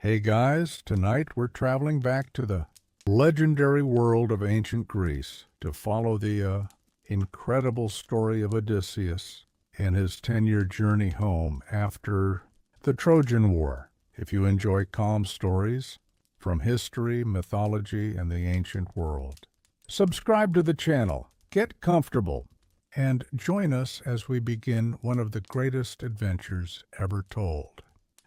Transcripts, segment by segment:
Hey guys, tonight we're traveling back to the legendary world of ancient Greece to follow the incredible story of Odysseus and his 10-year journey home after the Trojan War. If you enjoy calm stories from history, mythology, and the ancient world, subscribe to the channel, get comfortable, and join us as we begin one of the greatest adventures ever told.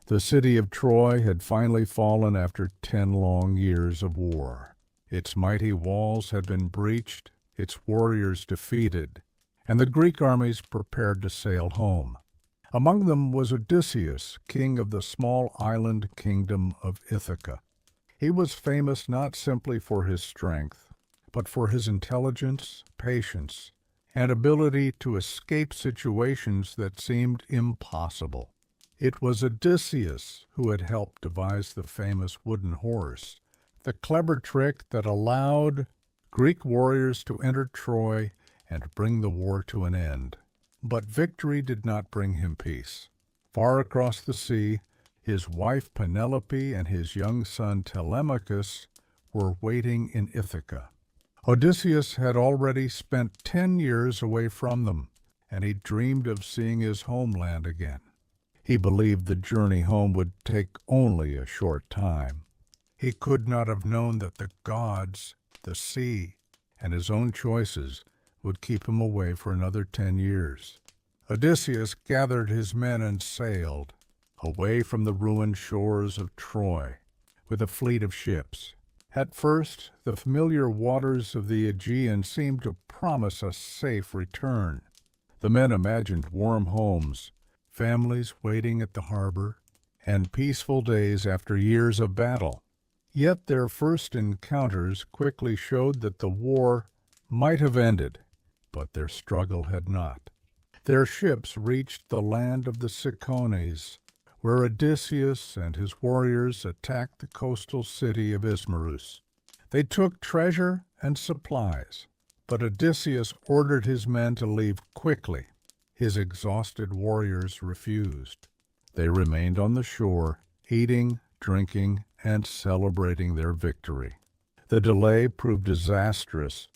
The city of Troy had finally fallen after 10 long years of war. Its mighty walls had been breached, its warriors defeated, and the Greek armies prepared to sail home. Among them was Odysseus, king of the small island kingdom of Ithaca. He was famous not simply for his strength, but for his intelligence, patience, and ability to escape situations that seemed impossible. It was Odysseus who had helped devise the famous wooden horse, the clever trick that allowed Greek warriors to enter Troy and bring the war to an end. But victory did not bring him peace. Far across the sea, his wife Penelope and his young son Telemachus were waiting in Ithaca. Odysseus had already spent 10 years away from them, and he dreamed of seeing his homeland again. He believed the journey home would take only a short time. He could not have known that the gods, the sea, and his own choices would keep him away for another 10 years. Odysseus gathered his men and sailed away from the ruined shores of Troy with a fleet of ships. At first, the familiar waters of the Aegean seemed to promise a safe return. The men imagined warm homes, families waiting at the harbor, and peaceful days after years of battle. Yet their first encounters quickly showed that the war might have ended, but their struggle had not. Their ships reached the land of the Sirens, where Odysseus and his warriors attacked the coastal city of Ismarus. They took treasure and supplies, but Odysseus ordered his men to leave quickly. His exhausted warriors refused. They remained on the shore, eating, drinking, and celebrating their victory. The delay proved disastrous.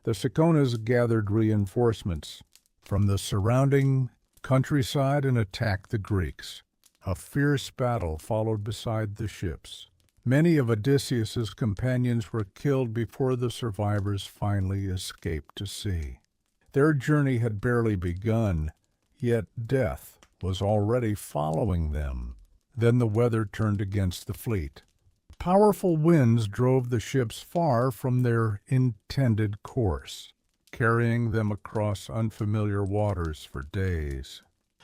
The Sirens gathered reinforcements from the surrounding countryside and attacked the Greeks. A fierce battle followed beside the ships. Many of Odysseus's companions were killed before the survivors finally escaped to sea. Their journey had barely begun, yet death was already following them. Then the weather turned against the fleet. Powerful winds drove the ships far from their intended course, carrying them across unfamiliar waters for days.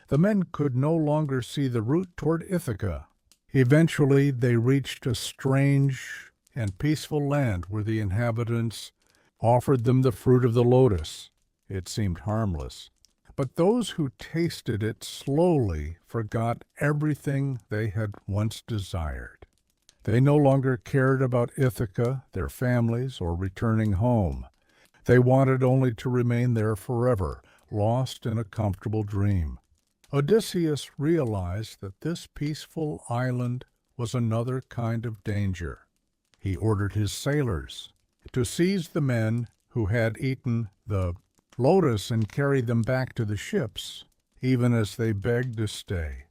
The men could no longer see the route toward Ithaca. Eventually, they reached a strange and peaceful land where the inhabitants offered them the fruit of the lotus. It seemed harmless, but those who tasted it slowly forgot everything they had once desired. They no longer cared about Ithaca, their families, or returning home. They wanted only to remain there forever, lost in a comfortable dream. Odysseus realized that this peaceful island was another kind of danger. He ordered his sailors to seize the men who had eaten the lotus and carry them back to the ships, even as they begged to stay.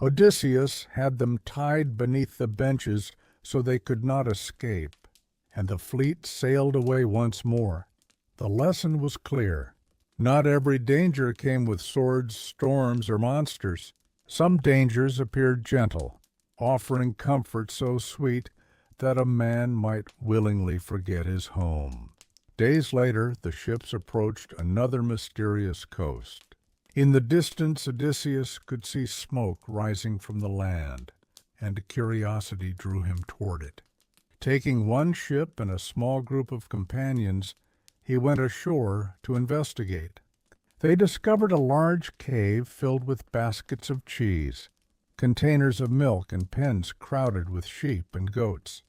Odysseus had them tied beneath the benches so they could not escape, and the fleet sailed away once more. The lesson was clear. Not every danger came with swords, storms, or monsters. Some dangers appeared gentle, offering comfort so sweet that a man might willingly forget his home. Days later, the ships approached another mysterious coast. In the distance, Odysseus could see smoke rising from the land, and curiosity drew him toward it. Taking one ship and a small group of companions, he went ashore to investigate. They discovered a large cave filled with baskets of cheese, containers of milk, and pens crowded with sheep and goats.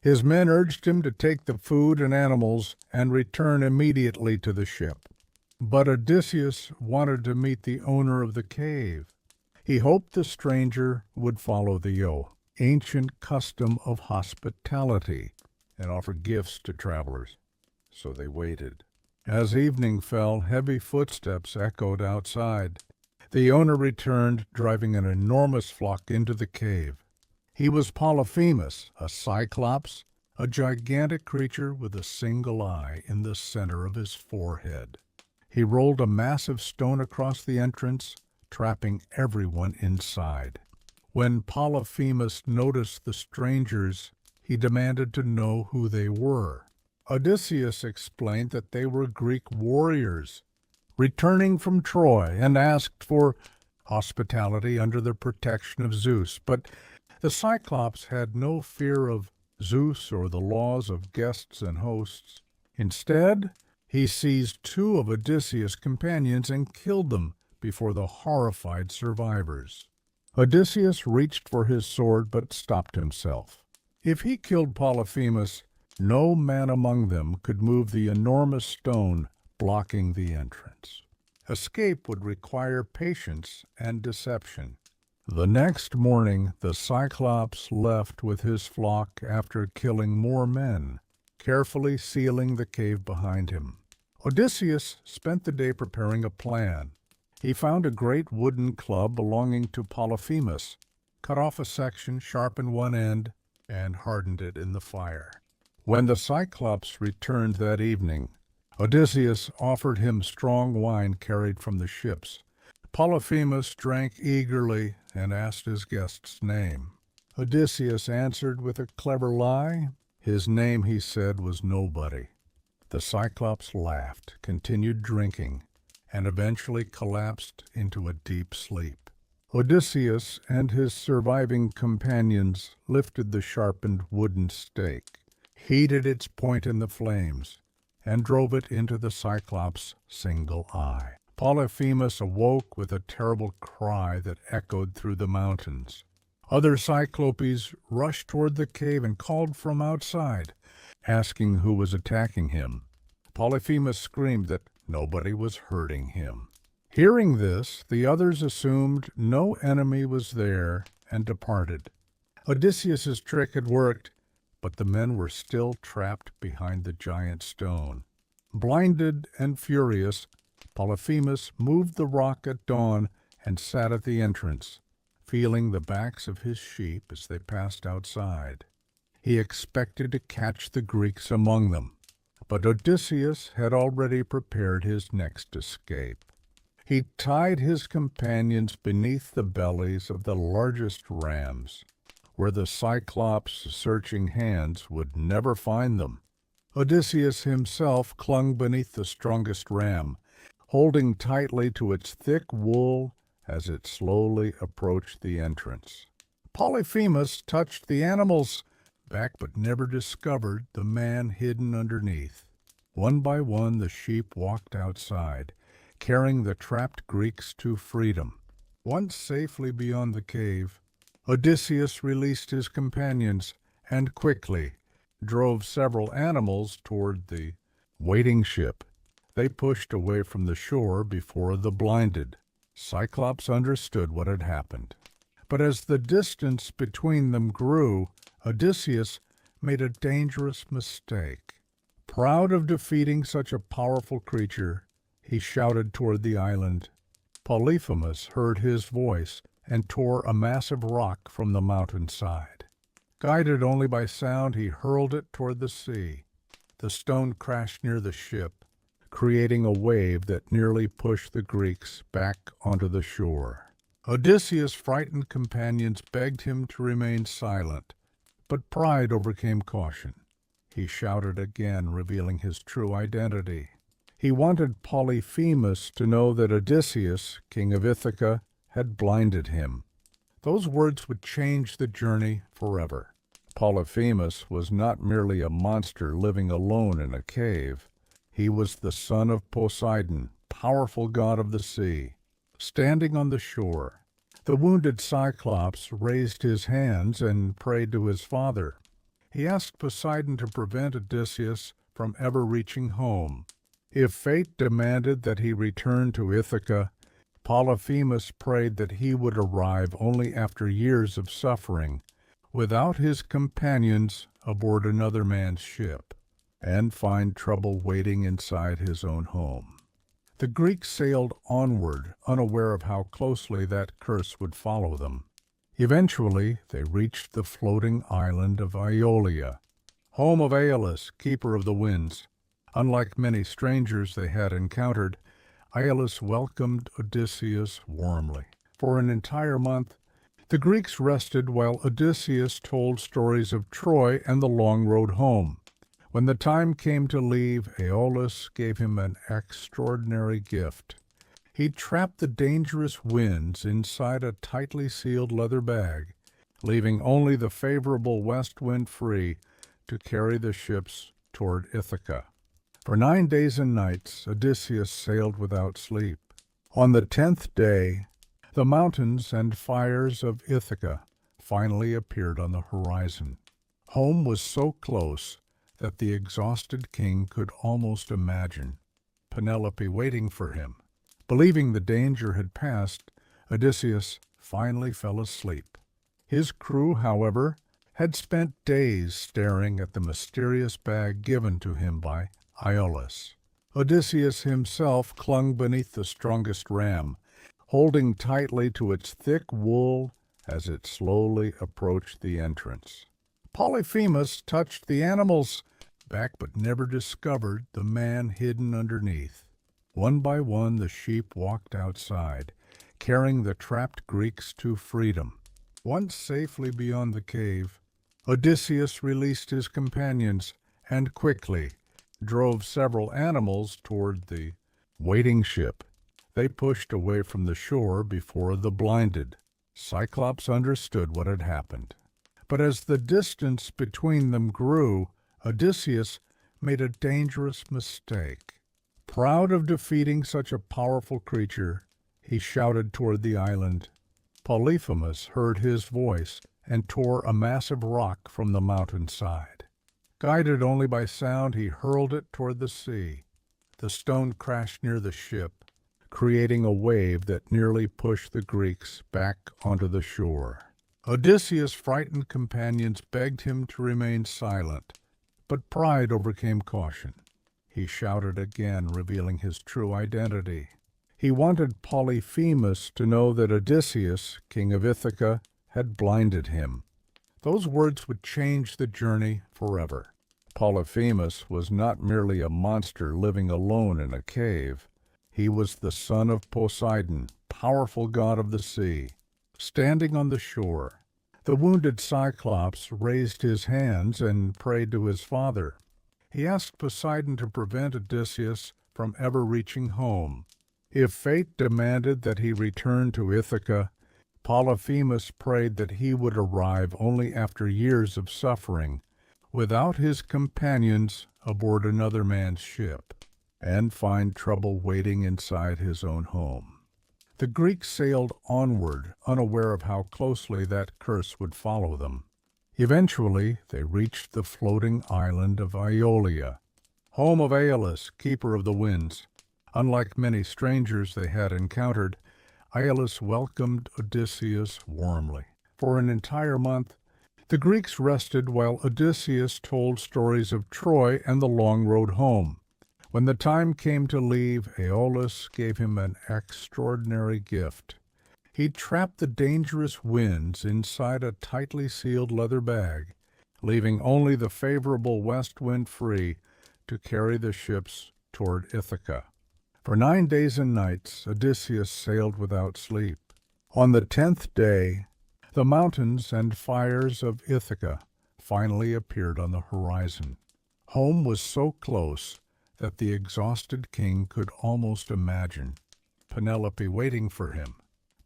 His men urged him to take the food and animals and return immediately to the ship. But Odysseus wanted to meet the owner of the cave. He hoped the stranger would follow the ancient custom of hospitality and offer gifts to travelers. So they waited. As evening fell, heavy footsteps echoed outside. The owner returned, driving an enormous flock into the cave. He was Polyphemus, a cyclops, a gigantic creature with a single eye in the center of his forehead. He rolled a massive stone across the entrance, trapping everyone inside. When Polyphemus noticed the strangers, he demanded to know who they were. Odysseus explained that they were Greek warriors, returning from Troy, and asked for hospitality under the protection of Zeus. But the Cyclops had no fear of Zeus or the laws of guests and hosts. Instead, he seized two of Odysseus' companions and killed them before the horrified survivors. Odysseus reached for his sword but stopped himself. If he killed Polyphemus, no man among them could move the enormous stone blocking the entrance. Escape would require patience and deception. The next morning, the Cyclops left with his flock after killing more men, carefully sealing the cave behind him. Odysseus spent the day preparing a plan. He found a great wooden club belonging to Polyphemus, cut off a section, sharpened one end, and hardened it in the fire. When the Cyclops returned that evening, Odysseus offered him strong wine carried from the ships. Polyphemus drank eagerly and asked his guest's name. Odysseus answered with a clever lie. His name, he said, was Nobody. The Cyclops laughed, continued drinking, and eventually collapsed into a deep sleep. Odysseus and his surviving companions lifted the sharpened wooden stake, heated its point in the flames, and drove it into the Cyclops' single eye. Polyphemus awoke with a terrible cry that echoed through the mountains. Other Cyclopes rushed toward the cave and called from outside, asking who was attacking him. Polyphemus screamed that nobody was hurting him. Hearing this, the others assumed no enemy was there and departed. Odysseus's trick had worked, but the men were still trapped behind the giant stone. Blinded and furious, Polyphemus moved the rock at dawn and sat at the entrance, feeling the backs of his sheep as they passed outside. He expected to catch the Greeks among them, but Odysseus had already prepared his next escape. He tied his companions beneath the bellies of the largest rams, where the Cyclops' searching hands would never find them. Odysseus himself clung beneath the strongest ram, holding tightly to its thick wool as it slowly approached the entrance. Polyphemus touched the animal's back but never discovered the man hidden underneath. One by one the sheep walked outside, carrying the trapped Greeks to freedom. Once safely beyond the cave, Odysseus released his companions and quickly drove several animals toward the waiting ship. They pushed away from the shore before the blinded Cyclops understood what had happened. But as the distance between them grew, Odysseus made a dangerous mistake. Proud of defeating such a powerful creature, he shouted toward the island. Polyphemus heard his voice and tore a massive rock from the mountainside. Guided only by sound, he hurled it toward the sea. The stone crashed near the ship, creating a wave that nearly pushed the Greeks back onto the shore. Odysseus' frightened companions begged him to remain silent, but pride overcame caution. He shouted again, revealing his true identity. He wanted Polyphemus to know that Odysseus, king of Ithaca, had blinded him. Those words would change the journey forever. Polyphemus was not merely a monster living alone in a cave. He was the son of Poseidon, powerful god of the sea. Standing on the shore, the wounded Cyclops raised his hands and prayed to his father. He asked Poseidon to prevent Odysseus from ever reaching home. If fate demanded that he return to Ithaca, Polyphemus prayed that he would arrive only after years of suffering, without his companions aboard another man's ship, and find trouble waiting inside his own home. The Greeks sailed onward, unaware of how closely that curse would follow them. Eventually, they reached the floating island of Iolia, home of Aeolus, keeper of the winds. Unlike many strangers they had encountered, Aeolus welcomed Odysseus warmly. For an entire month, the Greeks rested while Odysseus told stories of Troy and the long road home. When the time came to leave, Aeolus gave him an extraordinary gift. He trapped the dangerous winds inside a tightly sealed leather bag, leaving only the favorable west wind free to carry the ships toward Ithaca. For 9 days and nights, Odysseus sailed without sleep. On the 10th day, the mountains and fires of Ithaca finally appeared on the horizon. Home was so close that the exhausted king could almost imagine Penelope waiting for him. Believing the danger had passed, Odysseus finally fell asleep. His crew, however, had spent days staring at the mysterious bag given to him by Aeolus. Odysseus himself clung beneath the strongest ram, holding tightly to its thick wool as it slowly approached the entrance. Polyphemus touched the animal's back but never discovered the man hidden underneath. One by one the sheep walked outside, carrying the trapped Greeks to freedom. Once safely beyond the cave, Odysseus released his companions and quickly drove several animals toward the waiting ship. They pushed away from the shore before the blinded. Cyclops understood what had happened. But as the distance between them grew, Odysseus made a dangerous mistake. Proud of defeating such a powerful creature, he shouted toward the island. Polyphemus heard his voice and tore a massive rock from the mountainside. Guided only by sound, he hurled it toward the sea. The stone crashed near the ship, creating a wave that nearly pushed the Greeks back onto the shore. Odysseus' frightened companions begged him to remain silent, but pride overcame caution. He shouted again, revealing his true identity. He wanted Polyphemus to know that Odysseus, king of Ithaca, had blinded him. Those words would change the journey forever. Polyphemus was not merely a monster living alone in a cave. He was the son of Poseidon, powerful god of the sea. Standing on the shore, the wounded Cyclops raised his hands and prayed to his father. He asked Poseidon to prevent Odysseus from ever reaching home. If fate demanded that he return to Ithaca, Polyphemus prayed that he would arrive only after years of suffering, without his companions aboard another man's ship, and find trouble waiting inside his own home. The Greeks sailed onward, unaware of how closely that curse would follow them. Eventually, they reached the floating island of Iolia, home of Aeolus, keeper of the winds. Unlike many strangers they had encountered, Aeolus welcomed Odysseus warmly. For an entire month, the Greeks rested while Odysseus told stories of Troy and the long road home. When the time came to leave, Aeolus gave him an extraordinary gift. He trapped the dangerous winds inside a tightly sealed leather bag, leaving only the favorable west wind free to carry the ships toward Ithaca. For 9 days and nights, Odysseus sailed without sleep. On the 10th day, the mountains and fires of Ithaca finally appeared on the horizon. Home was so close that the exhausted king could almost imagine Penelope waiting for him.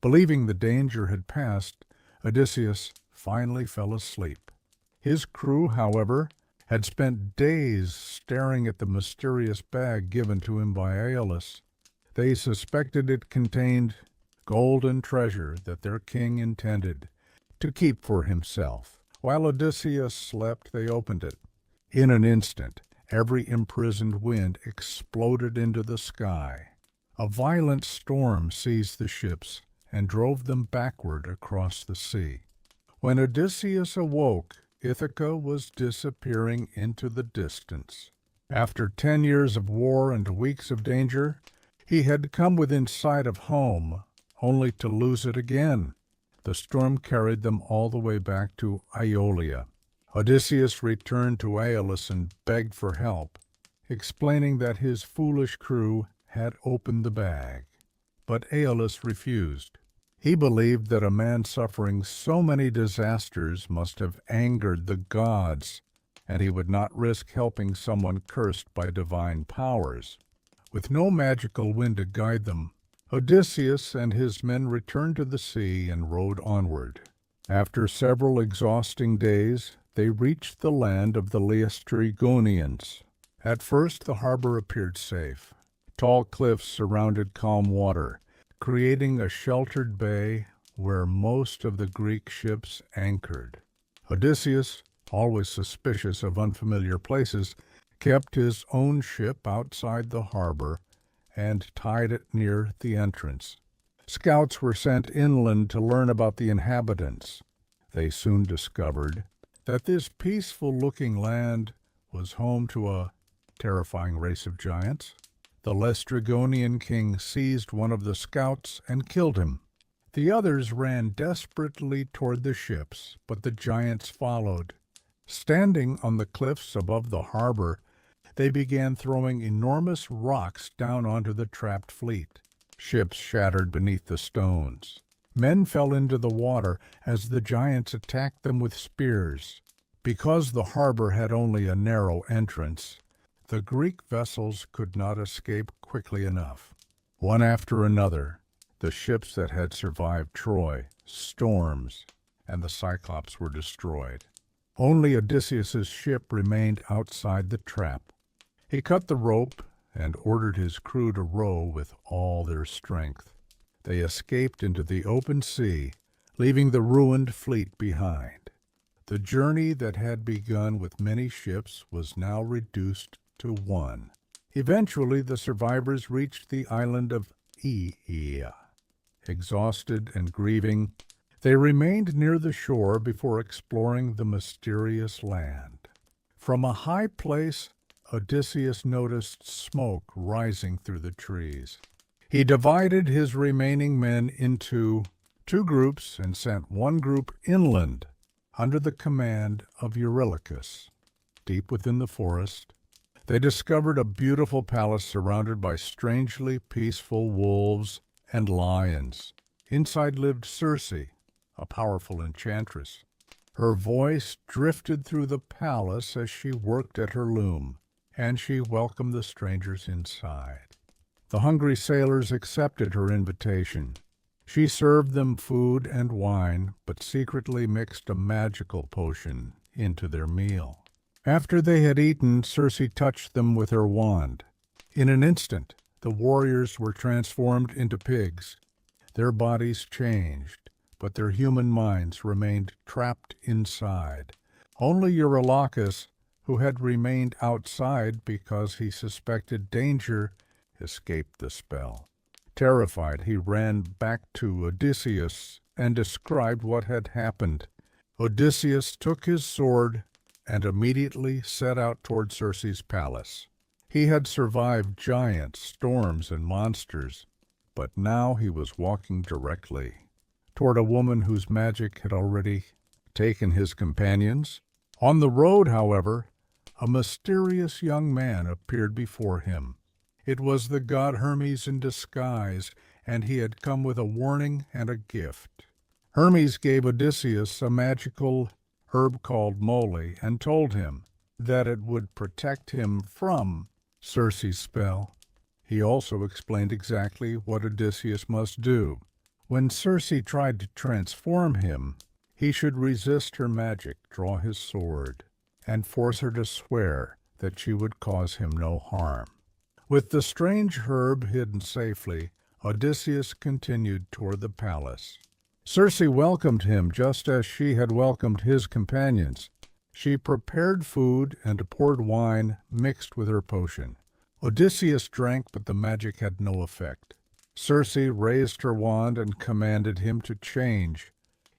Believing the danger had passed, Odysseus finally fell asleep. His crew, however, had spent days staring at the mysterious bag given to him by Aeolus. They suspected it contained gold and treasure that their king intended to keep for himself. While Odysseus slept, they opened it. In an instant, every imprisoned wind exploded into the sky. A violent storm seized the ships and drove them backward across the sea. When Odysseus awoke, Ithaca was disappearing into the distance. After 10 years of war and weeks of danger, he had come within sight of home, only to lose it again. The storm carried them all the way back to Iolia. Odysseus returned to Aeolus and begged for help, explaining that his foolish crew had opened the bag. But Aeolus refused. He believed that a man suffering so many disasters must have angered the gods, and he would not risk helping someone cursed by divine powers. With no magical wind to guide them, Odysseus and his men returned to the sea and rowed onward. After several exhausting days, they reached the land of the Laestrygonians. At first the harbor appeared safe. Tall cliffs surrounded calm water, creating a sheltered bay where most of the Greek ships anchored. Odysseus, always suspicious of unfamiliar places, kept his own ship outside the harbor and tied it near the entrance. Scouts were sent inland to learn about the inhabitants. They soon discovered that this peaceful-looking land was home to a terrifying race of giants. The Laestrygonian king seized one of the scouts and killed him. The others ran desperately toward the ships, but the giants followed. Standing on the cliffs above the harbor, they began throwing enormous rocks down onto the trapped fleet. Ships shattered beneath the stones. Men fell into the water as the giants attacked them with spears. Because the harbor had only a narrow entrance, the Greek vessels could not escape quickly enough. One after another, the ships that had survived Troy, storms, and the Cyclops were destroyed. Only Odysseus's ship remained outside the trap. He cut the rope and ordered his crew to row with all their strength. They escaped into the open sea, leaving the ruined fleet behind. The journey that had begun with many ships was now reduced to one. Eventually, the survivors reached the island of Aea. Exhausted and grieving, they remained near the shore before exploring the mysterious land. From a high place, Odysseus noticed smoke rising through the trees. He divided his remaining men into 2 groups and sent one group inland under the command of Eurylochus. Deep within the forest, they discovered a beautiful palace surrounded by strangely peaceful wolves and lions. Inside lived Circe, a powerful enchantress. Her voice drifted through the palace as she worked at her loom, and she welcomed the strangers inside. The hungry sailors accepted her invitation. She served them food and wine, but secretly mixed a magical potion into their meal. After they had eaten, Circe touched them with her wand. In an instant, the warriors were transformed into pigs. Their bodies changed, but their human minds remained trapped inside. Only Eurylochus, who had remained outside because he suspected danger, escaped the spell. Terrified, he ran back to Odysseus and described what had happened. Odysseus took his sword and immediately set out toward Circe's palace. He had survived giants, storms, and monsters, but now he was walking directly toward a woman whose magic had already taken his companions. On the road, however, a mysterious young man appeared before him. It was the god Hermes in disguise, and he had come with a warning and a gift. Hermes gave Odysseus a magical herb called moly and told him that it would protect him from Circe's spell. He also explained exactly what Odysseus must do. When Circe tried to transform him, he should resist her magic, draw his sword, and force her to swear that she would cause him no harm. With the strange herb hidden safely, Odysseus continued toward the palace. Circe welcomed him just as she had welcomed his companions. She prepared food and poured wine mixed with her potion. Odysseus drank, but the magic had no effect. Circe raised her wand and commanded him to change.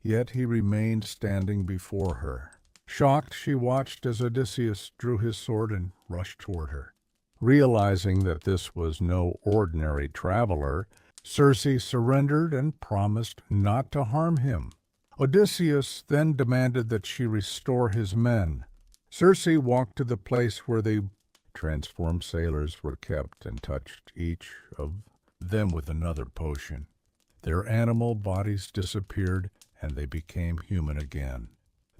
yet he remained standing before her. Shocked, she watched as Odysseus drew his sword and rushed toward her. Realizing that this was no ordinary traveler, Circe surrendered and promised not to harm him. Odysseus then demanded that she restore his men. Circe walked to the place where the transformed sailors were kept and touched each of them with another potion. Their animal bodies disappeared and they became human again.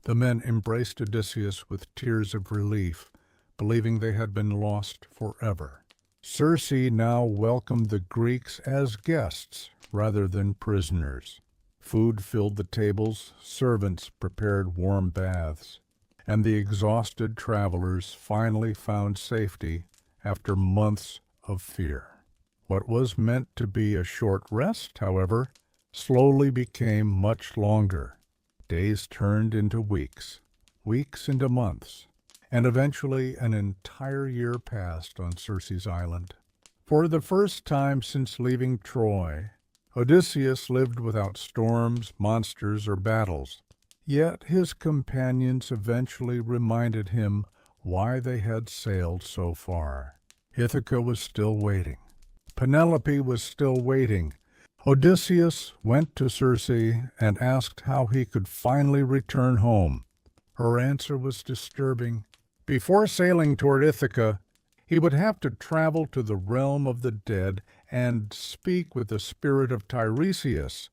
The men embraced Odysseus with tears of relief, believing they had been lost forever. Circe now welcomed the Greeks as guests rather than prisoners. Food filled the tables, servants prepared warm baths, and the exhausted travelers finally found safety after months of fear. What was meant to be a short rest, however, slowly became much longer. Days turned into weeks, weeks into months, and eventually an entire year passed on Circe's island. For the first time since leaving Troy, Odysseus lived without storms, monsters, or battles. Yet his companions eventually reminded him why they had sailed so far. Ithaca was still waiting. Penelope was still waiting. Odysseus went to Circe and asked how he could finally return home. Her answer was disturbing. Before sailing toward Ithaca, he would have to travel to the realm of the dead and speak with the spirit of Tiresias,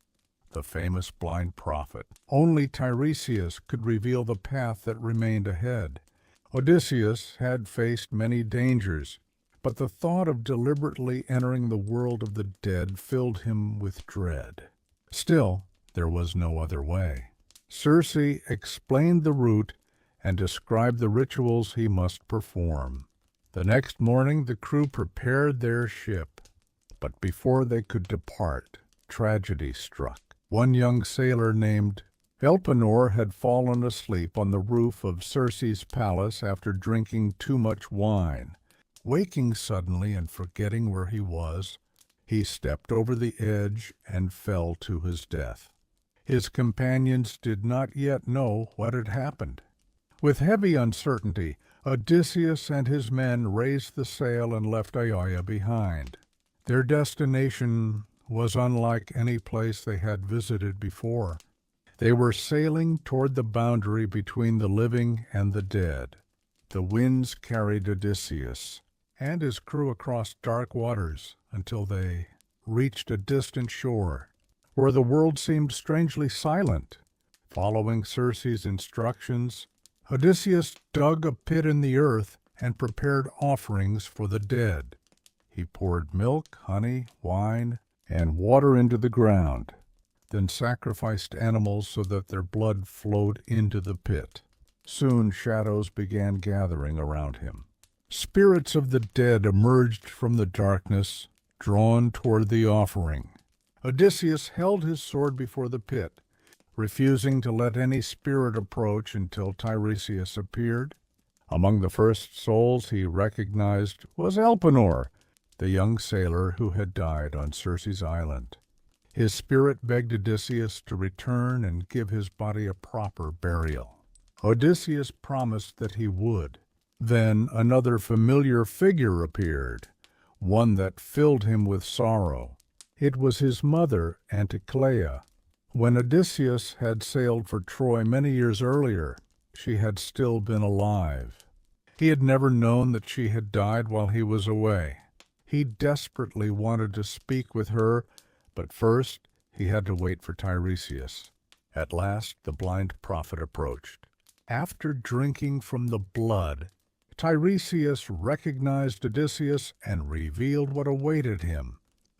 the famous blind prophet. Only Tiresias could reveal the path that remained ahead. Odysseus had faced many dangers, but the thought of deliberately entering the world of the dead filled him with dread. Still, there was no other way. Circe explained the route and described the rituals he must perform. The next morning the crew prepared their ship, but before they could depart, tragedy struck. One young sailor named Elpenor had fallen asleep on the roof of Circe's palace after drinking too much wine. Waking suddenly and forgetting where he was, he stepped over the edge and fell to his death. His companions did not yet know what had happened. With heavy uncertainty, Odysseus and his men raised the sail and left Aeaea behind. Their destination was unlike any place they had visited before. They were sailing toward the boundary between the living and the dead. The winds carried Odysseus and his crew across dark waters until they reached a distant shore, where the world seemed strangely silent. Following Circe's instructions, Odysseus dug a pit in the earth and prepared offerings for the dead. He poured milk, honey, wine, and water into the ground, then sacrificed animals so that their blood flowed into the pit. Soon shadows began gathering around him. Spirits of the dead emerged from the darkness, drawn toward the offering. Odysseus held his sword before the pit, refusing to let any spirit approach until Tiresias appeared. Among the first souls he recognized was Elpenor, the young sailor who had died on Circe's island. His spirit begged Odysseus to return and give his body a proper burial. Odysseus promised that he would. Then another familiar figure appeared, one that filled him with sorrow. It was his mother, Anticlea. When Odysseus had sailed for Troy many years earlier, she had still been alive. He had never known that she had died while he was away. He desperately wanted to speak with her, but first he had to wait for Tiresias. At last the blind prophet approached. After drinking from the blood, Tiresias recognized Odysseus and revealed what awaited him.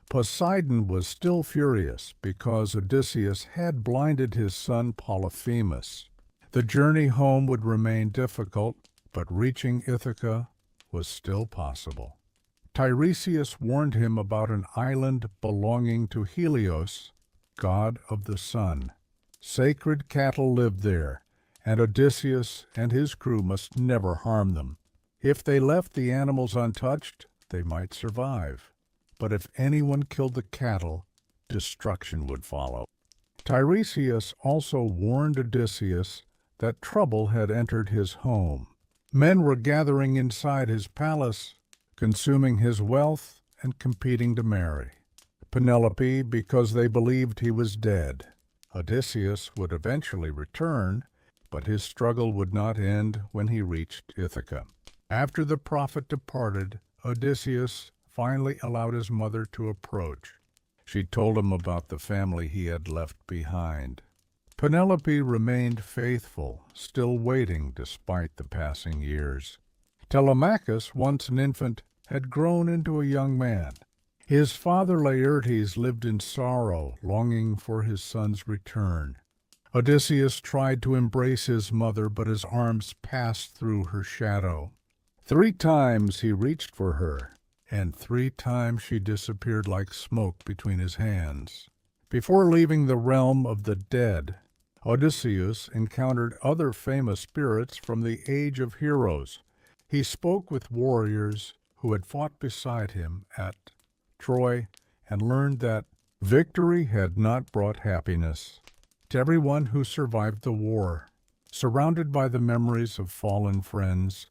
Poseidon was still furious because Odysseus had blinded his son Polyphemus. The journey home would remain difficult, but reaching Ithaca was still possible. Tiresias warned him about an island belonging to Helios, god of the sun. Sacred cattle lived there, and Odysseus and his crew must never harm them. If they left the animals untouched, they might survive. But if anyone killed the cattle, destruction would follow. Tiresias also warned Odysseus that trouble had entered his home. Men were gathering inside his palace, consuming his wealth and competing to marry Penelope because they believed he was dead. Odysseus would eventually return, but his struggle would not end when he reached Ithaca. After the prophet departed, Odysseus finally allowed his mother to approach. She told him about the family he had left behind. Penelope remained faithful, still waiting despite the passing years. Telemachus, once an infant, had grown into a young man. His father Laertes lived in sorrow, longing for his son's return. Odysseus tried to embrace his mother, but his arms passed through her shadow. 3 times he reached for her, and 3 times she disappeared like smoke between his hands. Before leaving the realm of the dead, Odysseus encountered other famous spirits from the age of heroes. He spoke with warriors who had fought beside him at Troy and learned that victory had not brought happiness to everyone who survived the war. Surrounded by the memories of fallen friends,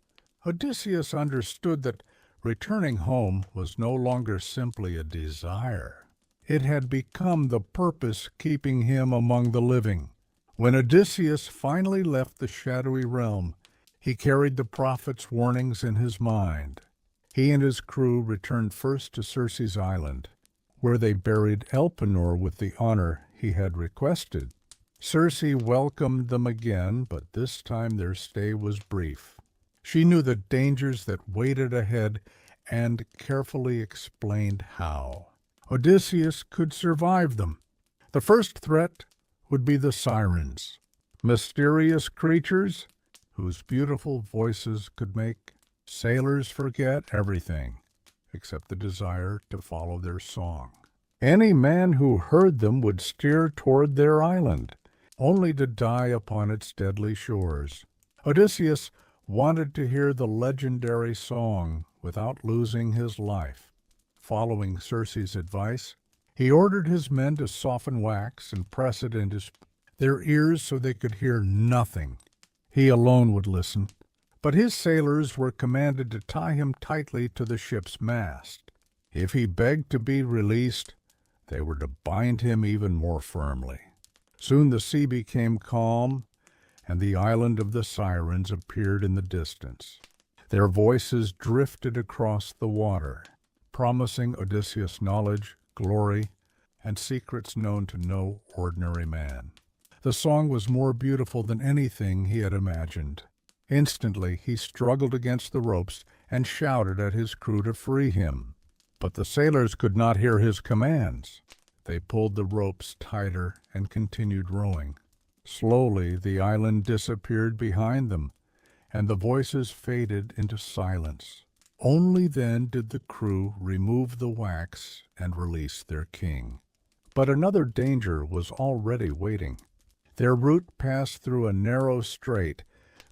Odysseus understood that returning home was no longer simply a desire. It had become the purpose keeping him among the living. When Odysseus finally left the shadowy realm, he carried the prophet's warnings in his mind. He and his crew returned first to Circe's island, where they buried Elpenor with the honor he had requested. Circe welcomed them again, but this time their stay was brief. She knew the dangers that waited ahead and carefully explained how Odysseus could survive them. The first threat would be the Sirens, mysterious creatures whose beautiful voices could make sailors forget everything except the desire to follow their song. Any man who heard them would steer toward their island, only to die upon its deadly shores. Odysseus wanted to hear the legendary song without losing his life. Following Circe's advice, he ordered his men to soften wax and press it into their ears so they could hear nothing. He alone would listen, but his sailors were commanded to tie him tightly to the ship's mast. If he begged to be released, they were to bind him even more firmly. Soon the sea became calm, and the island of the Sirens appeared in the distance. Their voices drifted across the water, promising Odysseus knowledge, glory, and secrets known to no ordinary man. The song was more beautiful than anything he had imagined. Instantly he struggled against the ropes and shouted at his crew to free him. But the sailors could not hear his commands. They pulled the ropes tighter and continued rowing. Slowly the island disappeared behind them, and the voices faded into silence. Only then did the crew remove the wax and release their king. But another danger was already waiting. Their route passed through a narrow strait,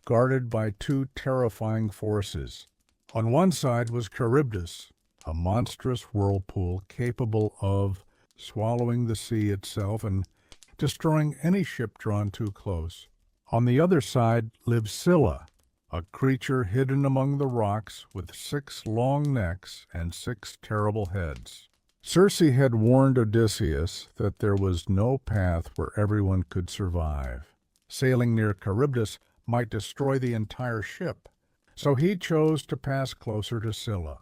guarded by 2 terrifying forces. On one side was Charybdis, a monstrous whirlpool capable of swallowing the sea itself and destroying any ship drawn too close. On the other side lived Scylla, a creature hidden among the rocks with 6 long necks and 6 terrible heads. Circe had warned Odysseus that there was no path where everyone could survive. Sailing near Charybdis might destroy the entire ship, so he chose to pass closer to Scylla.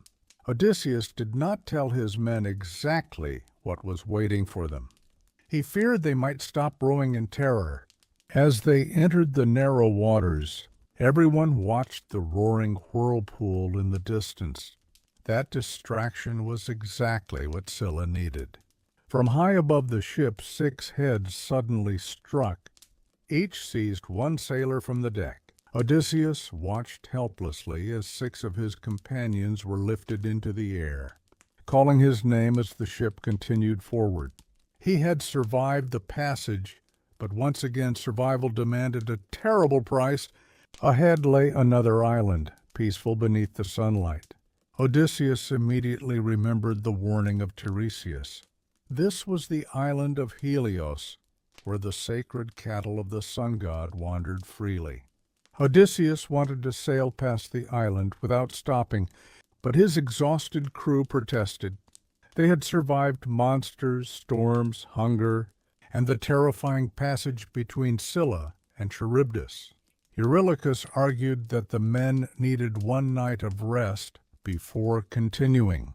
Odysseus did not tell his men exactly what was waiting for them. He feared they might stop rowing in terror. As they entered the narrow waters, everyone watched the roaring whirlpool in the distance. That distraction was exactly what Scylla needed. From high above the ship, 6 heads suddenly struck. Each seized 1 sailor from the deck. Odysseus watched helplessly as 6 of his companions were lifted into the air, calling his name as the ship continued forward. He had survived the passage, but once again survival demanded a terrible price. Ahead lay another island, peaceful beneath the sunlight. Odysseus immediately remembered the warning of Tiresias. This was the island of Helios, where the sacred cattle of the sun god wandered freely. Odysseus wanted to sail past the island without stopping, but his exhausted crew protested. They had survived monsters, storms, hunger, and the terrifying passage between Scylla and Charybdis. Eurylochus argued that the men needed one night of rest before continuing.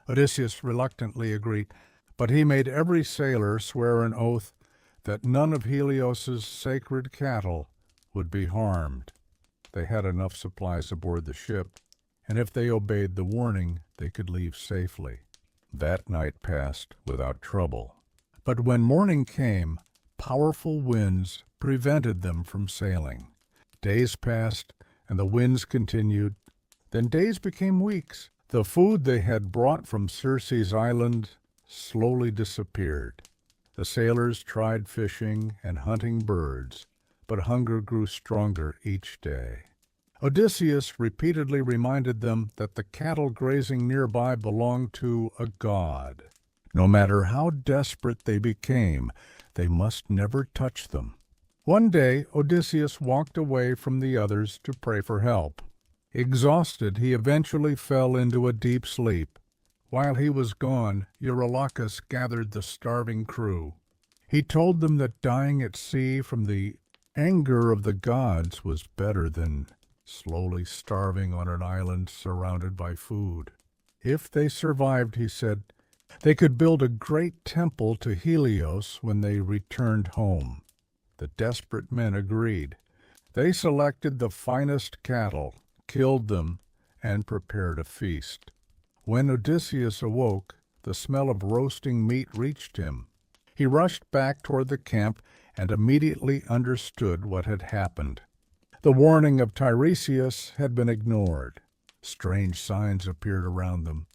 Odysseus reluctantly agreed, but he made every sailor swear an oath that none of Helios's sacred cattle would be harmed. They had enough supplies aboard the ship, and if they obeyed the warning, they could leave safely. That night passed without trouble. But when morning came, powerful winds prevented them from sailing. Days passed, and the winds continued. Then days became weeks. The food they had brought from Circe's island slowly disappeared. The sailors tried fishing and hunting birds, but hunger grew stronger each day. Odysseus repeatedly reminded them that the cattle grazing nearby belonged to a god. No matter how desperate they became, they must never touch them. One day, Odysseus walked away from the others to pray for help. Exhausted, he eventually fell into a deep sleep. While he was gone, Eurylochus gathered the starving crew. He told them that dying at sea from the anger of the gods was better than slowly starving on an island surrounded by food. If they survived, he said, they could build a great temple to Helios when they returned home. The desperate men agreed. They selected the finest cattle, killed them, and prepared a feast. When Odysseus awoke, the smell of roasting meat reached him. He rushed back toward the camp and immediately understood what had happened. The warning of Tiresias had been ignored. Strange signs appeared around them.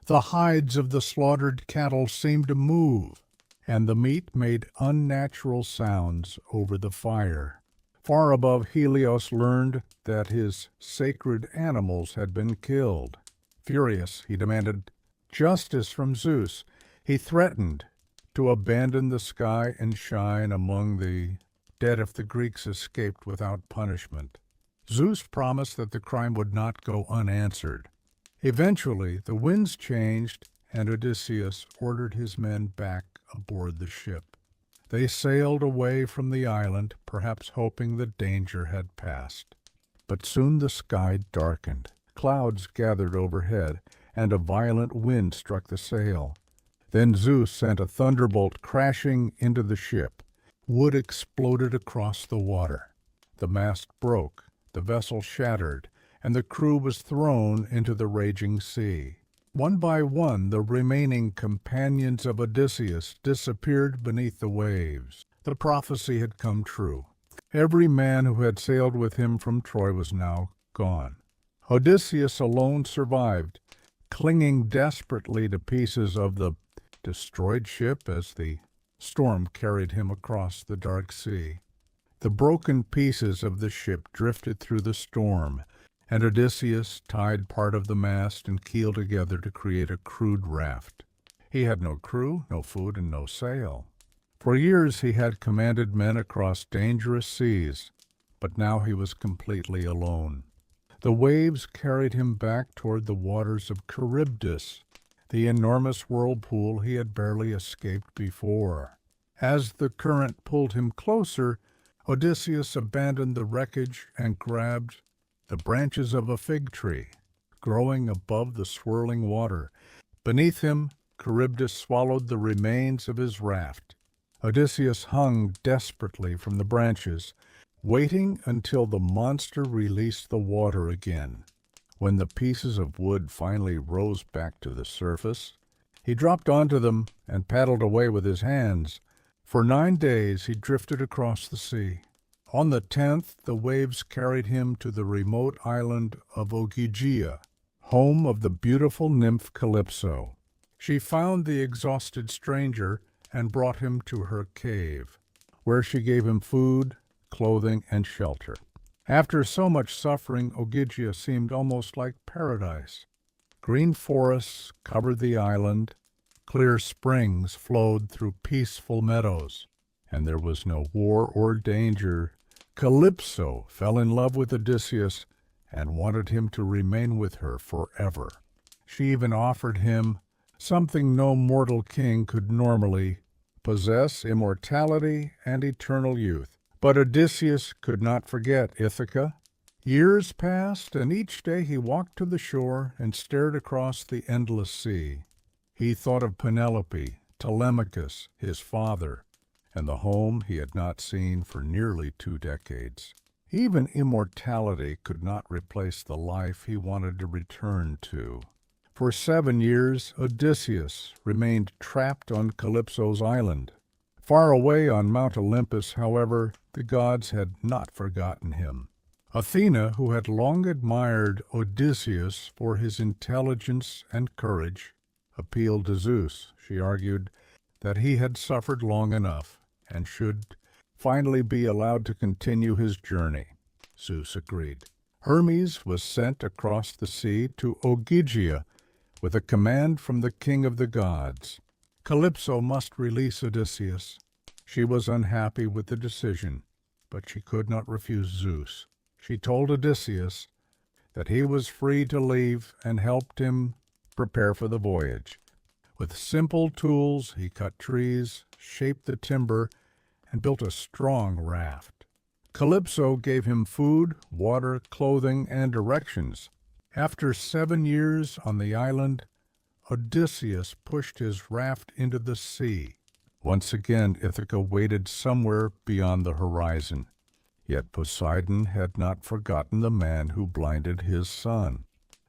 The hides of the slaughtered cattle seemed to move, and the meat made unnatural sounds over the fire. Far above, Helios learned that his sacred animals had been killed. Furious, he demanded justice from Zeus. He threatened to abandon the sky and shine among the dead if the Greeks escaped without punishment. Zeus promised that the crime would not go unanswered. Eventually, the winds changed, and Odysseus ordered his men back aboard the ship. They sailed away from the island, perhaps hoping the danger had passed. But soon the sky darkened. Clouds gathered overhead, and a violent wind struck the sail. Then Zeus sent a thunderbolt crashing into the ship. Wood exploded across the water. The mast broke, the vessel shattered, and the crew was thrown into the raging sea. One by one, the remaining companions of Odysseus disappeared beneath the waves. The prophecy had come true. Every man who had sailed with him from Troy was now gone. Odysseus alone survived, clinging desperately to pieces of the destroyed ship as the storm carried him across the dark sea. The broken pieces of the ship drifted through the storm, and Odysseus tied part of the mast and keel together to create a crude raft. He had no crew, no food, and no sail. For years he had commanded men across dangerous seas, but now he was completely alone. The waves carried him back toward the waters of Charybdis, the enormous whirlpool he had barely escaped before. As the current pulled him closer, Odysseus abandoned the wreckage and grabbed the branches of a fig tree, growing above the swirling water. Beneath him, Charybdis swallowed the remains of his raft. Odysseus hung desperately from the branches, waiting until the monster released the water again. When the pieces of wood finally rose back to the surface, he dropped onto them and paddled away with his hands. For 9 days he drifted across the sea. On the 10th, the waves carried him to the remote island of Ogygia, home of the beautiful nymph Calypso. She found the exhausted stranger and brought him to her cave, where she gave him food, clothing, and shelter. After so much suffering, Ogygia seemed almost like paradise. Green forests covered the island, clear springs flowed through peaceful meadows, and there was no war or danger, Calypso fell in love with Odysseus and wanted him to remain with her forever. She even offered him something no mortal king could normally possess: immortality and eternal youth. But Odysseus could not forget Ithaca. Years passed, and each day he walked to the shore and stared across the endless sea. He thought of Penelope, Telemachus, his father, and the home he had not seen for nearly 2 decades. Even immortality could not replace the life he wanted to return to. For 7 years, Odysseus remained trapped on Calypso's island. Far away on Mount Olympus, however, the gods had not forgotten him. Athena, who had long admired Odysseus for his intelligence and courage, appealed to Zeus. She argued that he had suffered long enough and should finally be allowed to continue his journey. Zeus agreed. Hermes was sent across the sea to Ogygia with a command from the king of the gods. Calypso must release Odysseus. She was unhappy with the decision, but she could not refuse Zeus. She told Odysseus that he was free to leave and helped him prepare for the voyage. With simple tools, he cut trees, shaped the timber, and built a strong raft. Calypso gave him food, water, clothing, and directions. After 7 years on the island, Odysseus pushed his raft into the sea. Once again, Ithaca waited somewhere beyond the horizon. Yet Poseidon had not forgotten the man who blinded his son.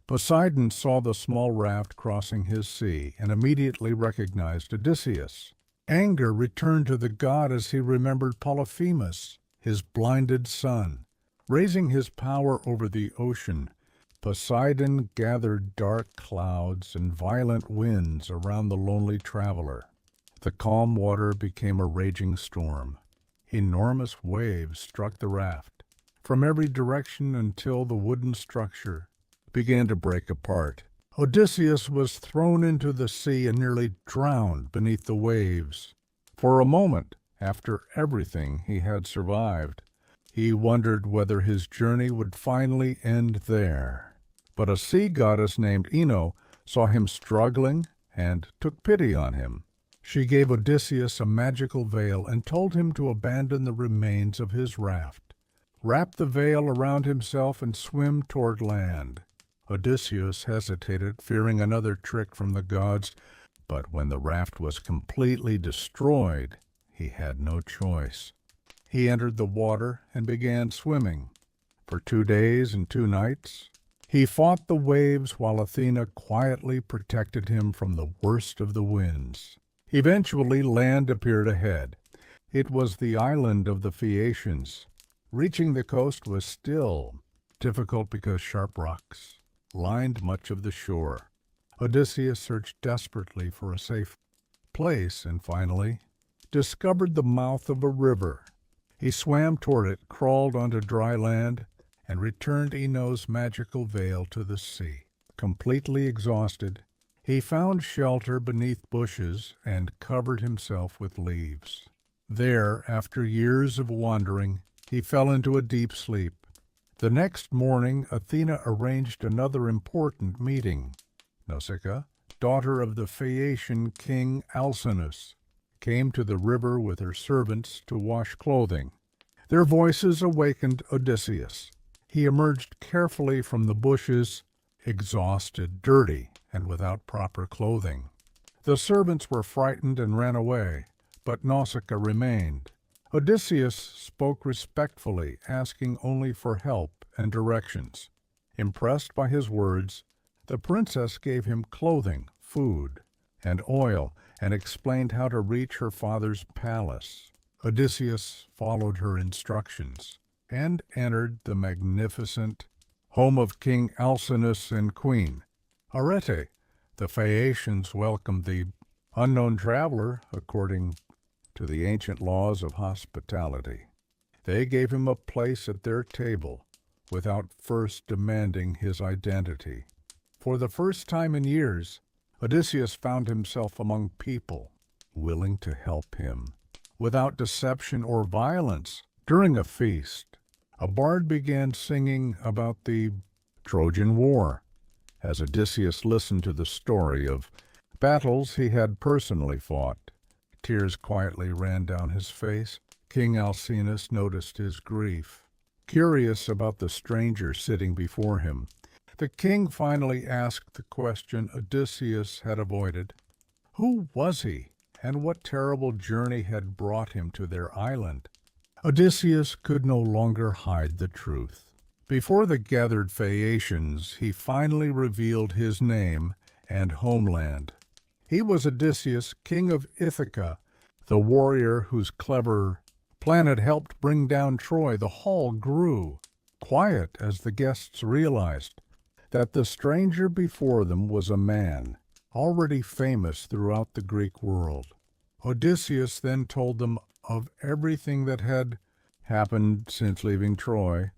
Poseidon saw the small raft crossing his sea and immediately recognized Odysseus. Anger returned to the god as he remembered Polyphemus, his blinded son. Raising his power over the ocean, Poseidon gathered dark clouds and violent winds around the lonely traveler. The calm water became a raging storm. Enormous waves struck the raft from every direction until the wooden structure began to break apart. Odysseus was thrown into the sea and nearly drowned beneath the waves. For a moment, after everything he had survived, he wondered whether his journey would finally end there. But a sea goddess named Ino saw him struggling and took pity on him. She gave Odysseus a magical veil and told him to abandon the remains of his raft, wrap the veil around himself, and swim toward land. Odysseus hesitated, fearing another trick from the gods, but when the raft was completely destroyed, he had no choice. He entered the water and began swimming. For 2 days and 2 nights, he fought the waves while Athena quietly protected him from the worst of the winds. Eventually, land appeared ahead. It was the island of the Phaeacians. Reaching the coast was still difficult because sharp rocks lined much of the shore. Odysseus searched desperately for a safe place and finally discovered the mouth of a river. He swam toward it, crawled onto dry land, and returned Ino's magical veil to the sea. Completely exhausted, he found shelter beneath bushes and covered himself with leaves. There, after years of wandering, he fell into a deep sleep. The next morning, Athena arranged another important meeting. Nausicaa, daughter of the Phaeacian king Alcinous, came to the river with her servants to wash clothing. Their voices awakened Odysseus. He emerged carefully from the bushes, exhausted, dirty, and without proper clothing. The servants were frightened and ran away, but Nausicaa remained. Odysseus spoke respectfully, asking only for help and directions. Impressed by his words, the princess gave him clothing, food, and oil, and explained how to reach her father's palace. Odysseus followed her instructions and entered the magnificent home of King Alcinous and Queen Arete. The Phaeacians welcomed the unknown traveler according to the ancient laws of hospitality. They gave him a place at their table without first demanding his identity. For the first time in years, Odysseus found himself among people willing to help him. without deception or violence. During a feast, a bard began singing about the Trojan War, as Odysseus listened to the story of battles he had personally fought. Tears quietly ran down his face. King Alcinous noticed his grief. Curious about the stranger sitting before him, the king finally asked the question Odysseus had avoided. Who was he, and what terrible journey had brought him to their island? Odysseus could no longer hide the truth. Before the gathered Phaeacians, he finally revealed his name and homeland. He was Odysseus, king of Ithaca, the warrior whose clever plan had helped bring down Troy. The hall grew quiet as the guests realized that the stranger before them was a man already famous throughout the Greek world. Odysseus then told them of everything that had happened since leaving Troy.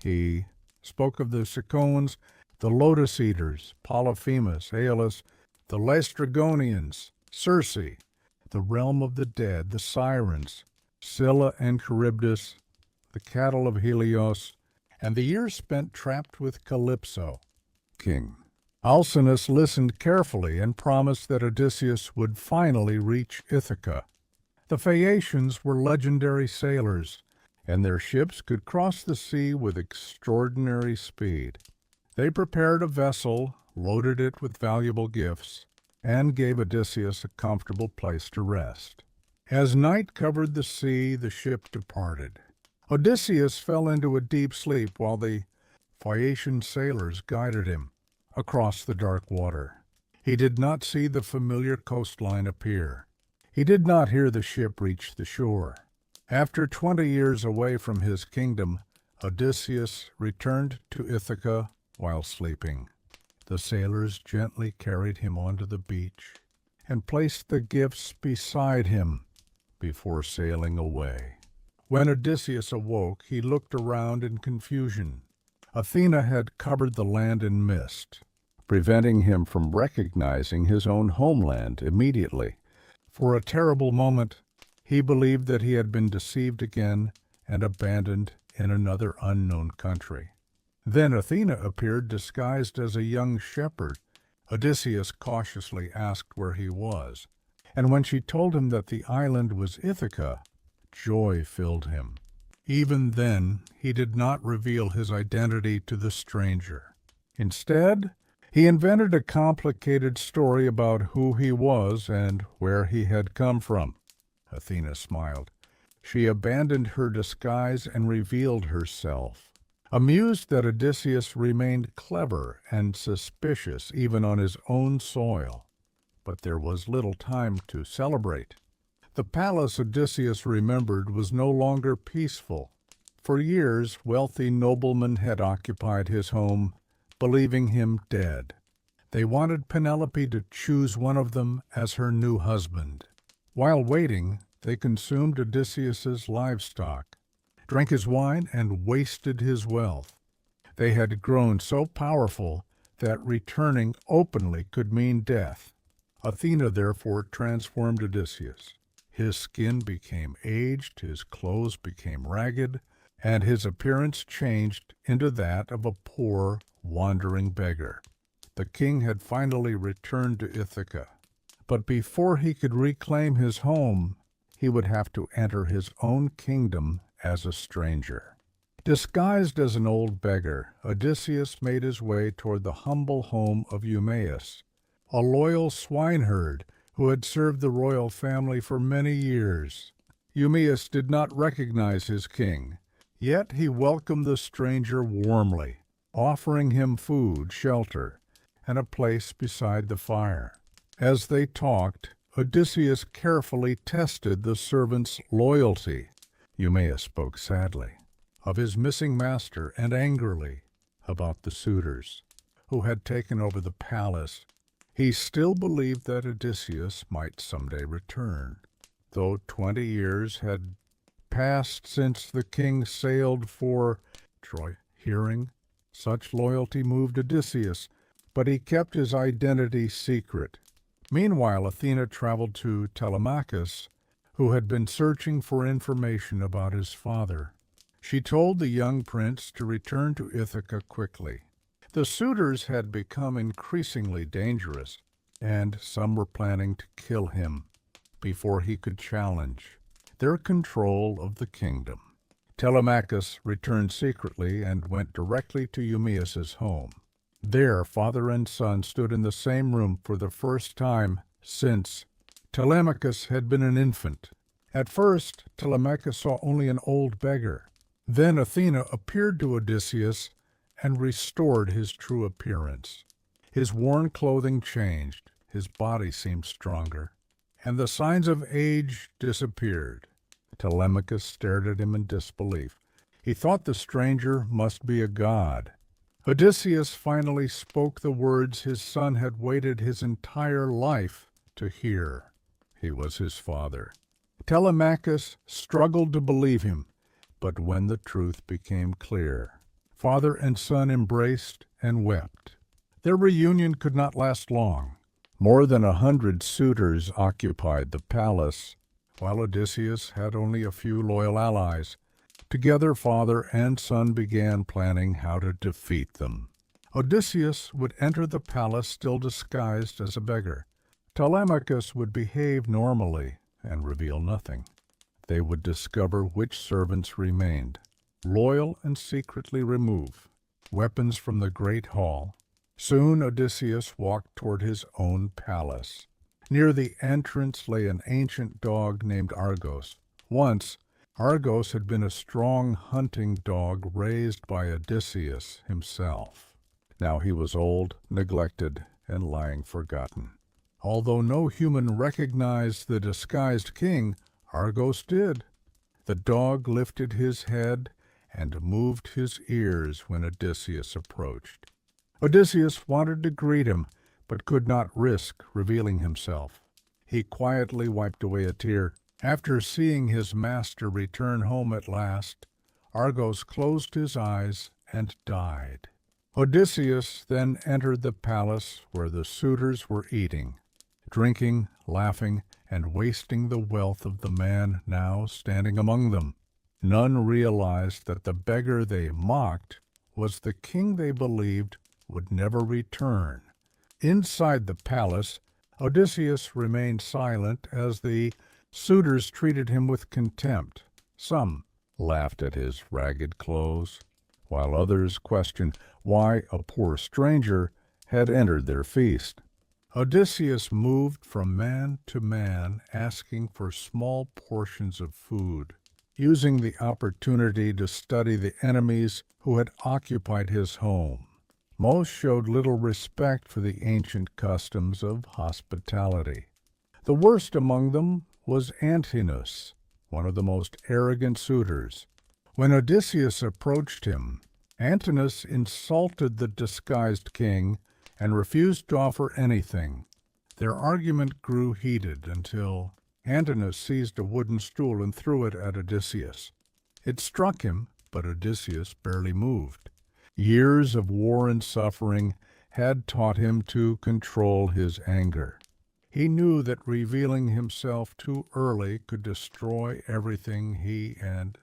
He spoke of the Cicons, the Lotus Eaters, Polyphemus, Aeolus, the Laestrygonians, Circe, the realm of the dead, the Sirens, Scylla and Charybdis, the cattle of Helios, and the years spent trapped with Calypso, king. Alcinous listened carefully and promised that Odysseus would finally reach Ithaca. The Phaeacians were legendary sailors, and their ships could cross the sea with extraordinary speed. They prepared a vessel, loaded it with valuable gifts, and gave Odysseus a comfortable place to rest. As night covered the sea, the ship departed. Odysseus fell into a deep sleep while the Phaeacian sailors guided him across the dark water. He did not see the familiar coastline appear. He did not hear the ship reach the shore. After 20 years away from his kingdom, Odysseus returned to Ithaca while sleeping. The sailors gently carried him onto the beach and placed the gifts beside him before sailing away. When Odysseus awoke, he looked around in confusion. Athena had covered the land in mist, preventing him from recognizing his own homeland immediately. For a terrible moment, he believed that he had been deceived again and abandoned in another unknown country. Then Athena appeared disguised as a young shepherd. Odysseus cautiously asked where he was, and when she told him that the island was Ithaca, joy filled him. Even then, he did not reveal his identity to the stranger. Instead, he invented a complicated story about who he was and where he had come from. Athena smiled. She abandoned her disguise and revealed herself, amused that Odysseus remained clever and suspicious even on his own soil. But there was little time to celebrate. The palace Odysseus remembered was no longer peaceful. For years, wealthy noblemen had occupied his home, believing him dead. They wanted Penelope to choose one of them as her new husband. While waiting, they consumed Odysseus's livestock, drank his wine, and wasted his wealth. They had grown so powerful that returning openly could mean death. Athena therefore transformed Odysseus. His skin became aged, his clothes became ragged, and his appearance changed into that of a poor, wandering beggar. The king had finally returned to Ithaca, but before he could reclaim his home, he would have to enter his own kingdom as a stranger. Disguised as an old beggar, Odysseus made his way toward the humble home of Eumaeus, a loyal swineherd who had served the royal family for many years. Eumaeus did not recognize his king, yet he welcomed the stranger warmly, offering him food, shelter, and a place beside the fire. As they talked, Odysseus carefully tested the servant's loyalty. Eumaeus spoke sadly of his missing master and angrily about the suitors who had taken over the palace. He still believed that Odysseus might someday return. Though 20 years had passed since the king sailed for Troy, hearing such loyalty moved Odysseus, but he kept his identity secret. Meanwhile, Athena traveled to Telemachus, who had been searching for information about his father. She told the young prince to return to Ithaca quickly. The suitors had become increasingly dangerous, and some were planning to kill him before he could challenge their control of the kingdom. Telemachus returned secretly and went directly to Eumaeus's home. There, father and son stood in the same room for the first time since Telemachus had been an infant. At first, Telemachus saw only an old beggar. Then Athena appeared to Odysseus and restored his true appearance. His worn clothing changed, his body seemed stronger, and the signs of age disappeared. Telemachus stared at him in disbelief. He thought the stranger must be a god. Odysseus finally spoke the words his son had waited his entire life to hear. He was his father. Telemachus struggled to believe him, but when the truth became clear, father and son embraced and wept. Their reunion could not last long. More than 100 suitors occupied the palace, while Odysseus had only a few loyal allies. Together, father and son began planning how to defeat them. Odysseus would enter the palace still disguised as a beggar. Telemachus would behave normally and reveal nothing. They would discover which servants remained, loyal, and secretly remove weapons from the great hall. Soon Odysseus walked toward his own palace. Near the entrance lay an ancient dog named Argos. Once, Argos had been a strong hunting dog raised by Odysseus himself. Now he was old, neglected, and lying forgotten. Although no human recognized the disguised king, Argos did. The dog lifted his head and moved his ears when Odysseus approached. Odysseus wanted to greet him, but could not risk revealing himself. He quietly wiped away a tear. After seeing his master return home at last, Argos closed his eyes and died. Odysseus then entered the palace where the suitors were eating, drinking, laughing, and wasting the wealth of the man now standing among them. None realized that the beggar they mocked was the king they believed would never return. Inside the palace, Odysseus remained silent as the suitors treated him with contempt. Some laughed at his ragged clothes, while others questioned why a poor stranger had entered their feast. Odysseus moved from man to man, asking for small portions of food, using the opportunity to study the enemies who had occupied his home. Most showed little respect for the ancient customs of hospitality. The worst among them was Antinous, one of the most arrogant suitors. When Odysseus approached him, Antinous insulted the disguised king and refused to offer anything. Their argument grew heated until Antinous seized a wooden stool and threw it at Odysseus. It struck him, but Odysseus barely moved. Years of war and suffering had taught him to control his anger. He knew that revealing himself too early could destroy everything he and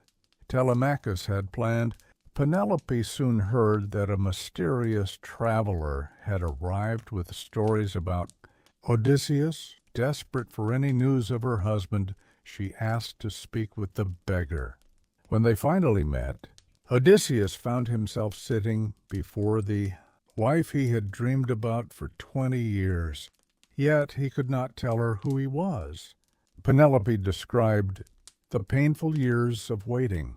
Telemachus had planned. Penelope soon heard that a mysterious traveler had arrived with stories about Odysseus. Desperate for any news of her husband, she asked to speak with the beggar. When they finally met, Odysseus found himself sitting before the wife he had dreamed about for 20 years. Yet he could not tell her who he was. Penelope described the painful years of waiting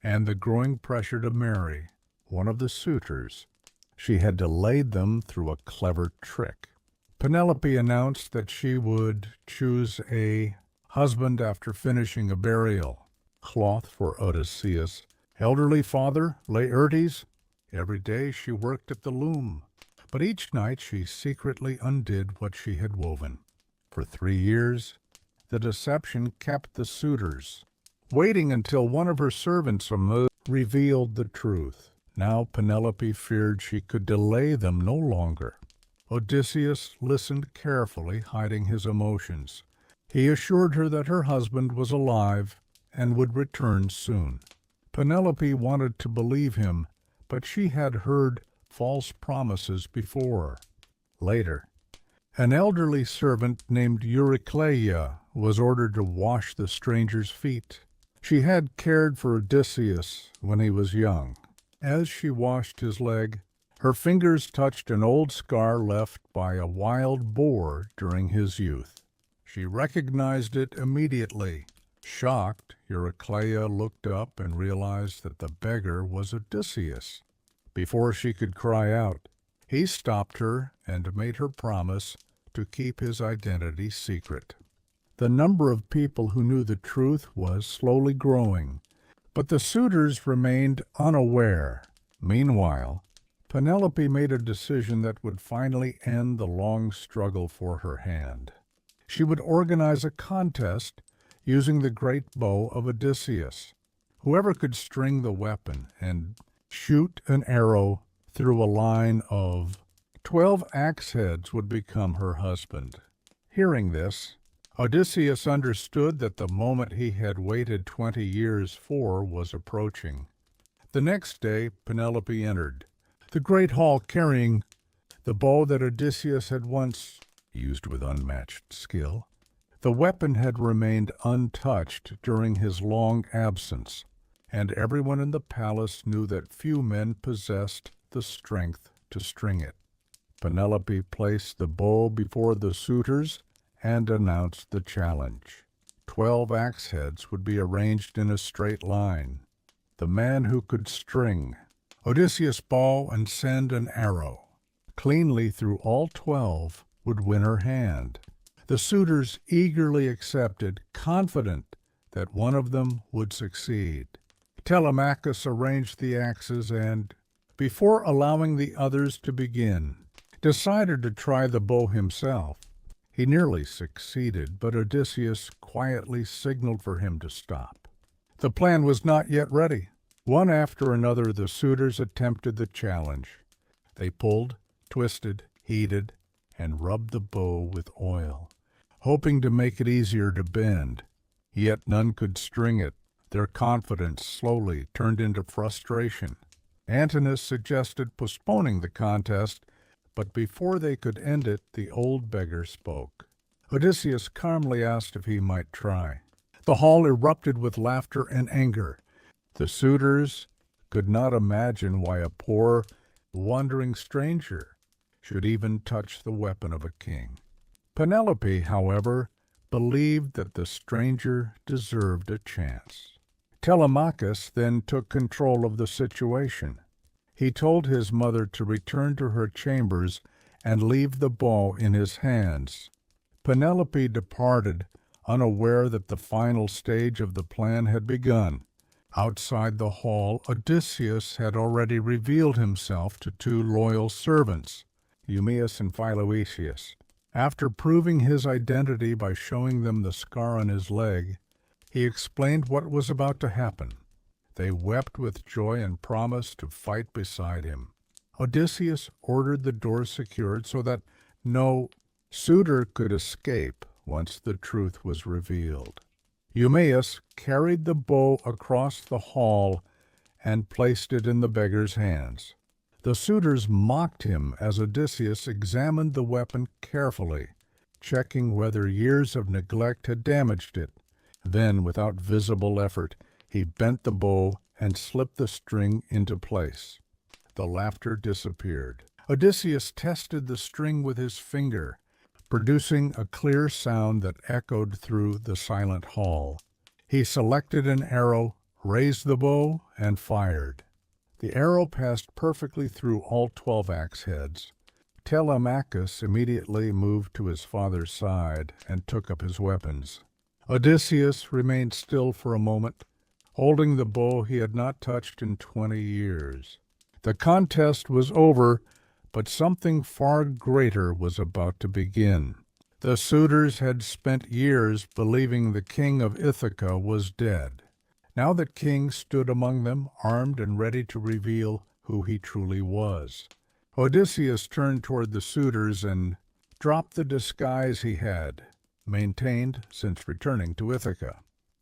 and the growing pressure to marry one of the suitors. She had delayed them through a clever trick. Penelope announced that she would choose a husband after finishing a burial cloth for Odysseus' elderly father, Laertes. Every day she worked at the loom, but each night she secretly undid what she had woven. For 3 years, the deception kept the suitors waiting until one of her servants revealed the truth. Now Penelope feared she could delay them no longer. Odysseus listened carefully, hiding his emotions. He assured her that her husband was alive and would return soon. Penelope wanted to believe him, but she had heard false promises before. Later, an elderly servant named Eurycleia was ordered to wash the stranger's feet. She had cared for Odysseus when he was young. As she washed his leg, her fingers touched an old scar left by a wild boar during his youth. She recognized it immediately. Shocked, Eurycleia looked up and realized that the beggar was Odysseus. Before she could cry out, he stopped her and made her promise to keep his identity secret. The number of people who knew the truth was slowly growing, but the suitors remained unaware. Meanwhile, Penelope made a decision that would finally end the long struggle for her hand. She would organize a contest using the great bow of Odysseus. Whoever could string the weapon and shoot an arrow through a line of 12 axe heads would become her husband. Hearing this, Odysseus understood that the moment he had waited 20 years for was approaching. The next day, Penelope entered the great hall carrying the bow that Odysseus had once used with unmatched skill. The weapon had remained untouched during his long absence, and everyone in the palace knew that few men possessed the strength to string it. Penelope placed the bow before the suitors and announced the challenge. 12 axe heads would be arranged in a straight line. The man who could string Odysseus' bow and send an arrow cleanly through all 12 would win her hand. The suitors eagerly accepted, confident that one of them would succeed. Telemachus arranged the axes and, before allowing the others to begin, decided to try the bow himself. He nearly succeeded, but Odysseus quietly signaled for him to stop. The plan was not yet ready. One after another, the suitors attempted the challenge. They pulled, twisted, heated, and rubbed the bow with oil, hoping to make it easier to bend. Yet none could string it. Their confidence slowly turned into frustration. Antinous suggested postponing the contest, but before they could end it, the old beggar spoke. Odysseus calmly asked if he might try. The hall erupted with laughter and anger. The suitors could not imagine why a poor, wandering stranger should even touch the weapon of a king. Penelope, however, believed that the stranger deserved a chance. Telemachus then took control of the situation. He told his mother to return to her chambers and leave the bow in his hands. Penelope departed, unaware that the final stage of the plan had begun. Outside the hall, Odysseus had already revealed himself to 2 loyal servants, Eumaeus and Philoetius. After proving his identity by showing them the scar on his leg, he explained what was about to happen. They wept with joy and promised to fight beside him. Odysseus ordered the door secured so that no suitor could escape once the truth was revealed. Eumaeus carried the bow across the hall and placed it in the beggar's hands. The suitors mocked him as Odysseus examined the weapon carefully, checking whether years of neglect had damaged it. Then, without visible effort, he bent the bow and slipped the string into place. The laughter disappeared. Odysseus tested the string with his finger, producing a clear sound that echoed through the silent hall. He selected an arrow, raised the bow, and fired. The arrow passed perfectly through all 12 axe heads. Telemachus immediately moved to his father's side and took up his weapons. Odysseus remained still for a moment, holding the bow he had not touched in 20 years. The contest was over, but something far greater was about to begin. The suitors had spent years believing the king of Ithaca was dead. Now the king stood among them, armed and ready to reveal who he truly was. Odysseus turned toward the suitors and dropped the disguise he had. maintained since returning to Ithaca.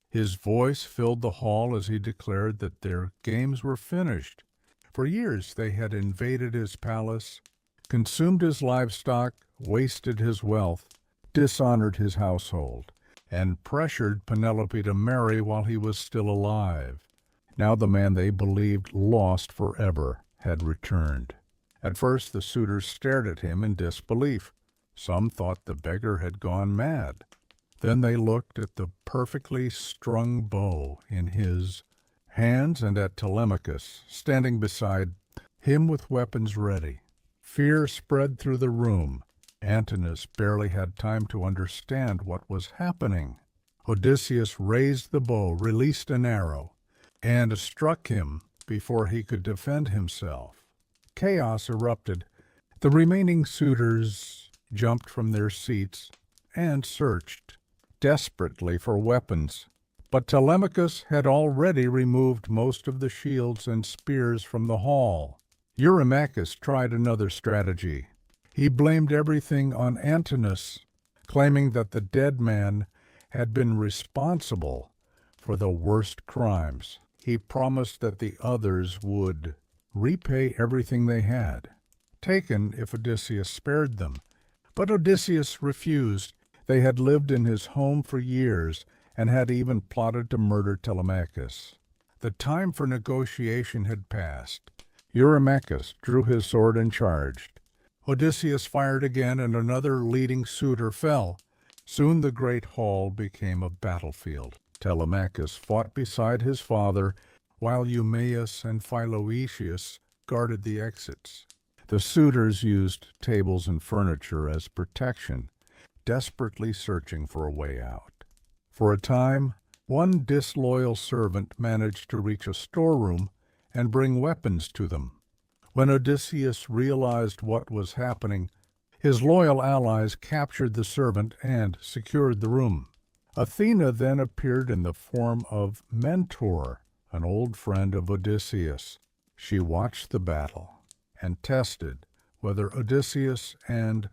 His voice filled the hall as he declared that their games were finished. For years they had invaded his palace, consumed his livestock, wasted his wealth, dishonored his household, and pressured Penelope to marry while he was still alive. Now the man they believed lost forever had returned. At first the suitors stared at him in disbelief. Some thought the beggar had gone mad. Then they looked at the perfectly strung bow in his hands and at Telemachus, standing beside him with weapons ready. Fear spread through the room. Antinous barely had time to understand what was happening. Odysseus raised the bow, released an arrow, and struck him before he could defend himself. Chaos erupted. The remaining suitors jumped from their seats and searched desperately for weapons. But Telemachus had already removed most of the shields and spears from the hall. Eurymachus tried another strategy. He blamed everything on Antinous, claiming that the dead man had been responsible for the worst crimes. He promised that the others would repay everything they had taken if Odysseus spared them. But Odysseus refused. They had lived in his home for years and had even plotted to murder Telemachus. The time for negotiation had passed. Eurymachus drew his sword and charged. Odysseus fired again, and another leading suitor fell. Soon the great hall became a battlefield. Telemachus fought beside his father, while Eumaeus and Philoetius guarded the exits. The suitors used tables and furniture as protection, desperately searching for a way out. For a time, one disloyal servant managed to reach a storeroom and bring weapons to them. When Odysseus realized what was happening, his loyal allies captured the servant and secured the room. Athena then appeared in the form of Mentor, an old friend of Odysseus. She watched the battle and tested whether Odysseus and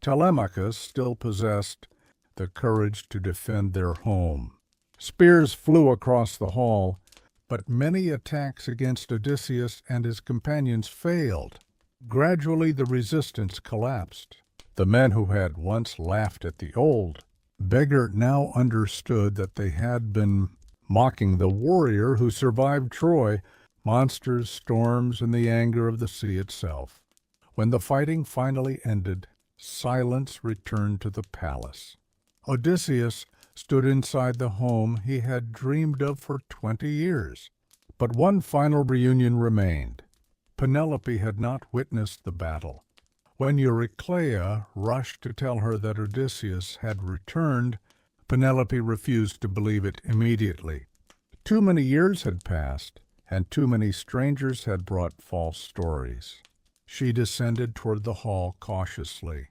Telemachus still possessed the courage to defend their home. Spears flew across the hall, but many attacks against Odysseus and his companions failed. Gradually the resistance collapsed. The men who had once laughed at the old beggar now understood that they had been mocking the warrior who survived Troy, monsters, storms, and the anger of the sea itself. When the fighting finally ended, silence returned to the palace. Odysseus stood inside the home he had dreamed of for 20 years. But one final reunion remained. Penelope had not witnessed the battle. When Eurycleia rushed to tell her that Odysseus had returned, Penelope refused to believe it immediately. Too many years had passed, and too many strangers had brought false stories. She descended toward the hall cautiously,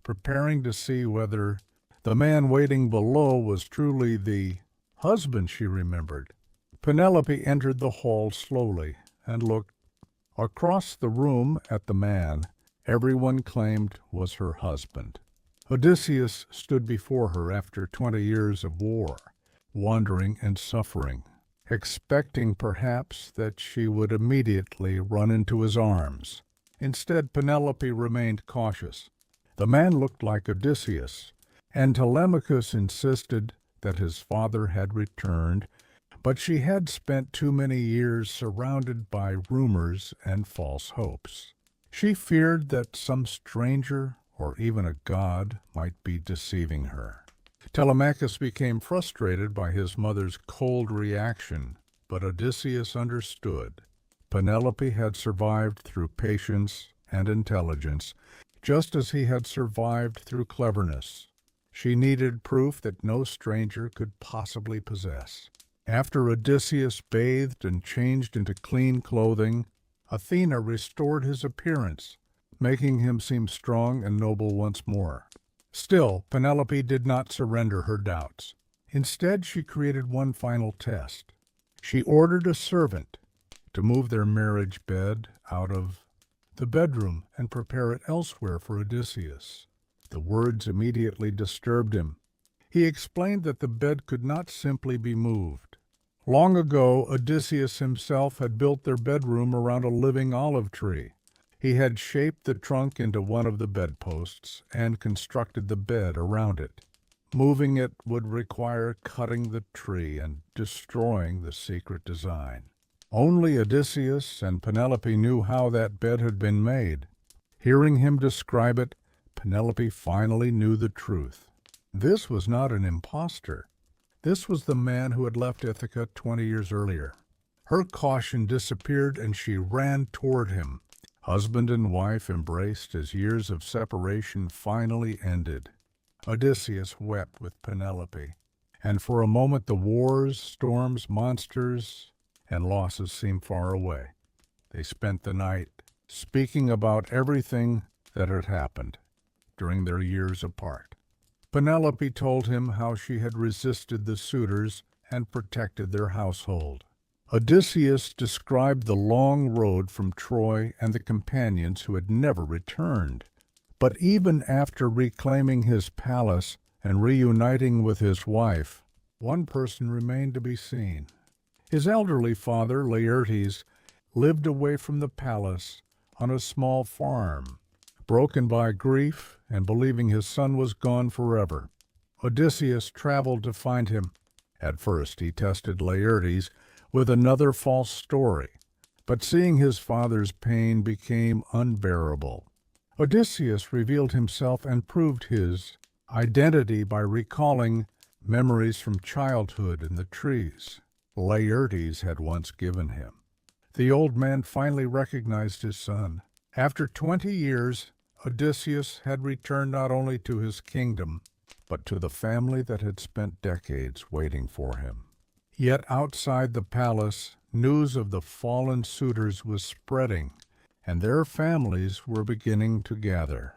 preparing to see whether the man waiting below was truly the husband she remembered. Penelope entered the hall slowly and looked across the room at the man everyone claimed was her husband. Odysseus stood before her after 20 years of war, wandering and suffering, expecting perhaps that she would immediately run into his arms. Instead, Penelope remained cautious. The man looked like Odysseus, and Telemachus insisted that his father had returned, but she had spent too many years surrounded by rumors and false hopes. She feared that some stranger or even a god might be deceiving her. Telemachus became frustrated by his mother's cold reaction, but Odysseus understood. Penelope had survived through patience and intelligence, just as he had survived through cleverness. She needed proof that no stranger could possibly possess. After Odysseus bathed and changed into clean clothing, Athena restored his appearance, making him seem strong and noble once more. Still, Penelope did not surrender her doubts. Instead, she created one final test. She ordered a servant to move their marriage bed out of the bedroom and prepare it elsewhere for Odysseus. The words immediately disturbed him. He explained that the bed could not simply be moved. Long ago, Odysseus himself had built their bedroom around a living olive tree. He had shaped the trunk into one of the bedposts and constructed the bed around it. Moving it would require cutting the tree and destroying the secret design. Only Odysseus and Penelope knew how that bed had been made. Hearing him describe it, Penelope finally knew the truth. This was not an impostor. This was the man who had left Ithaca 20 years earlier. Her caution disappeared and she ran toward him. Husband and wife embraced as years of separation finally ended. Odysseus wept with Penelope, and for a moment the wars, storms, monsters, and losses seemed far away. They spent the night speaking about everything that had happened during their years apart. Penelope told him how she had resisted the suitors and protected their household. Odysseus described the long road from Troy and the companions who had never returned. But even after reclaiming his palace and reuniting with his wife, one person remained to be seen. His elderly father, Laertes, lived away from the palace on a small farm. Broken by grief and believing his son was gone forever, Odysseus traveled to find him. At first he tested Laertes with another false story, but seeing his father's pain became unbearable. Odysseus revealed himself and proved his identity by recalling memories from childhood in the trees Laertes had once given him. The old man finally recognized his son. After 20 years, Odysseus had returned not only to his kingdom, but to the family that had spent decades waiting for him. Yet outside the palace, news of the fallen suitors was spreading, and their families were beginning to gather.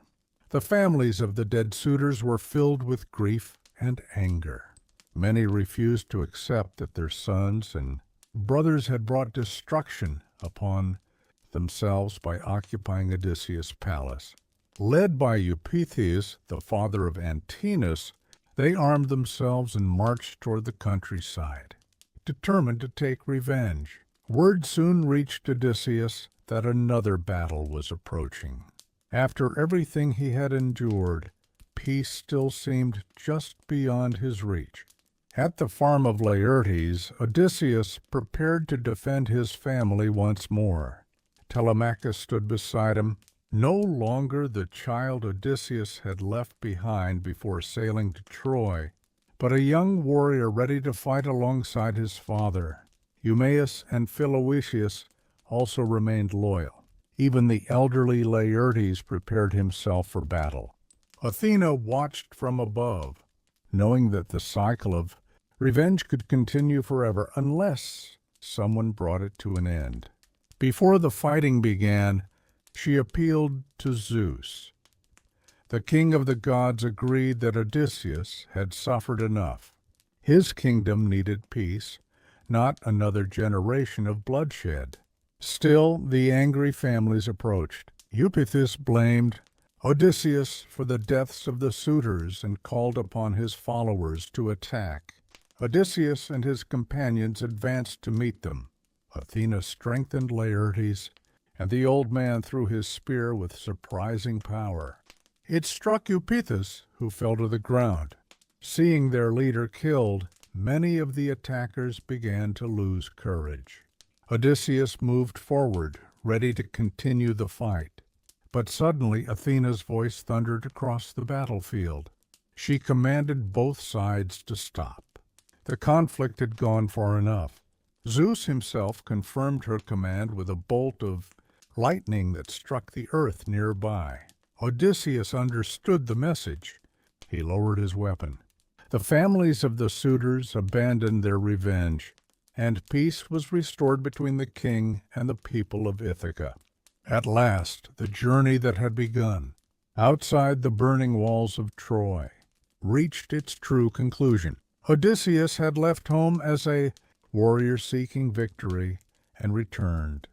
The families of the dead suitors were filled with grief and anger. Many refused to accept that their sons and brothers had brought destruction upon themselves by occupying Odysseus' palace. Led by Eupeithes, the father of Antinous, they armed themselves and marched toward the countryside, determined to take revenge. Word soon reached Odysseus that another battle was approaching. After everything he had endured, peace still seemed just beyond his reach. At the farm of Laertes, Odysseus prepared to defend his family once more. Telemachus stood beside him, no longer the child Odysseus had left behind before sailing to Troy, but a young warrior ready to fight alongside his father. Eumaeus and Philoetius also remained loyal. Even the elderly Laertes prepared himself for battle. Athena watched from above, knowing that the cycle of revenge could continue forever unless someone brought it to an end. Before the fighting began, she appealed to Zeus. The king of the gods agreed that Odysseus had suffered enough. His kingdom needed peace, not another generation of bloodshed. Still, the angry families approached. Eupeithes blamed Odysseus for the deaths of the suitors and called upon his followers to attack. Odysseus and his companions advanced to meet them. Athena strengthened Laertes, and the old man threw his spear with surprising power. It struck Eupeithes, who fell to the ground. Seeing their leader killed, many of the attackers began to lose courage. Odysseus moved forward, ready to continue the fight. But suddenly Athena's voice thundered across the battlefield. She commanded both sides to stop. The conflict had gone far enough. Zeus himself confirmed her command with a bolt of lightning that struck the earth nearby. Odysseus understood the message. He lowered his weapon. The families of the suitors abandoned their revenge, and peace was restored between the king and the people of Ithaca. At last, the journey that had begun, outside the burning walls of Troy, reached its true conclusion. Odysseus had left home as a warrior seeking victory and returned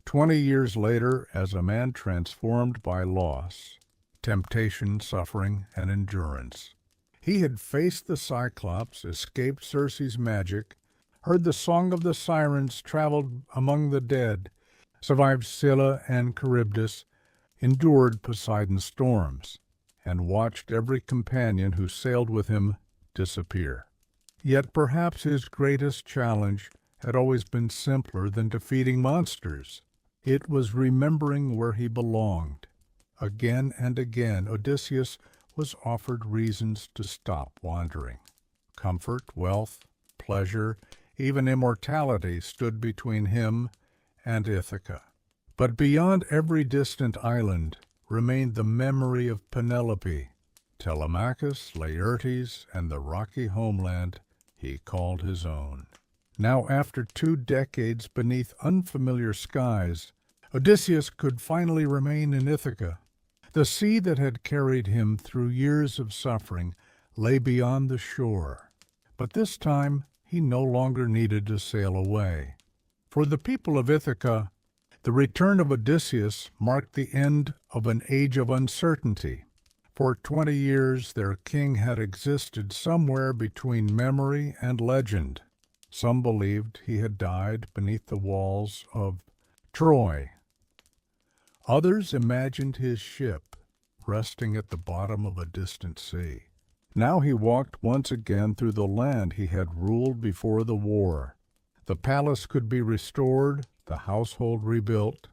20 years later as a man transformed by loss, temptation, suffering, and endurance. He had faced the Cyclops, escaped Circe's magic, heard the song of the Sirens, traveled among the dead, survived Scylla and Charybdis, endured Poseidon's storms, and watched every companion who sailed with him disappear. Yet perhaps his greatest challenge had always been simpler than defeating monsters. It was remembering where he belonged. Again and again, Odysseus was offered reasons to stop wandering. Comfort, wealth, pleasure, even immortality stood between him and Ithaca. But beyond every distant island remained the memory of Penelope, Telemachus, Laertes, and the rocky homeland he called his own. Now, after 2 decades beneath unfamiliar skies, Odysseus could finally remain in Ithaca. The sea that had carried him through years of suffering lay beyond the shore, but this time he no longer needed to sail away. For the people of Ithaca, the return of Odysseus marked the end of an age of uncertainty. For 20 years their king had existed somewhere between memory and legend. Some believed he had died beneath the walls of Troy. Others imagined his ship resting at the bottom of a distant sea. Now he walked once again through the land he had ruled before the war. The palace could be restored, the household rebuilt,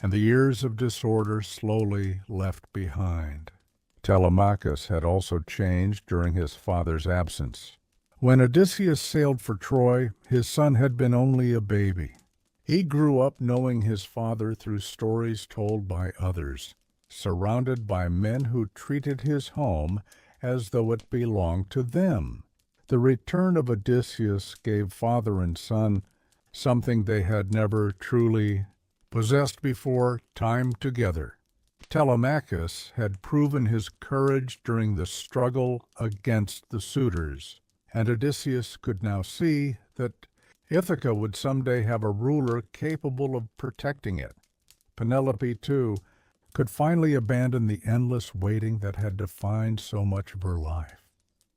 and the years of disorder slowly left behind. Telemachus had also changed during his father's absence. When Odysseus sailed for Troy, his son had been only a baby. He grew up knowing his father through stories told by others, surrounded by men who treated his home as though it belonged to them. The return of Odysseus gave father and son something they had never truly possessed before: time together. Telemachus had proven his courage during the struggle against the suitors, and Odysseus could now see that Ithaca would someday have a ruler capable of protecting it. Penelope, too, could finally abandon the endless waiting that had defined so much of her life.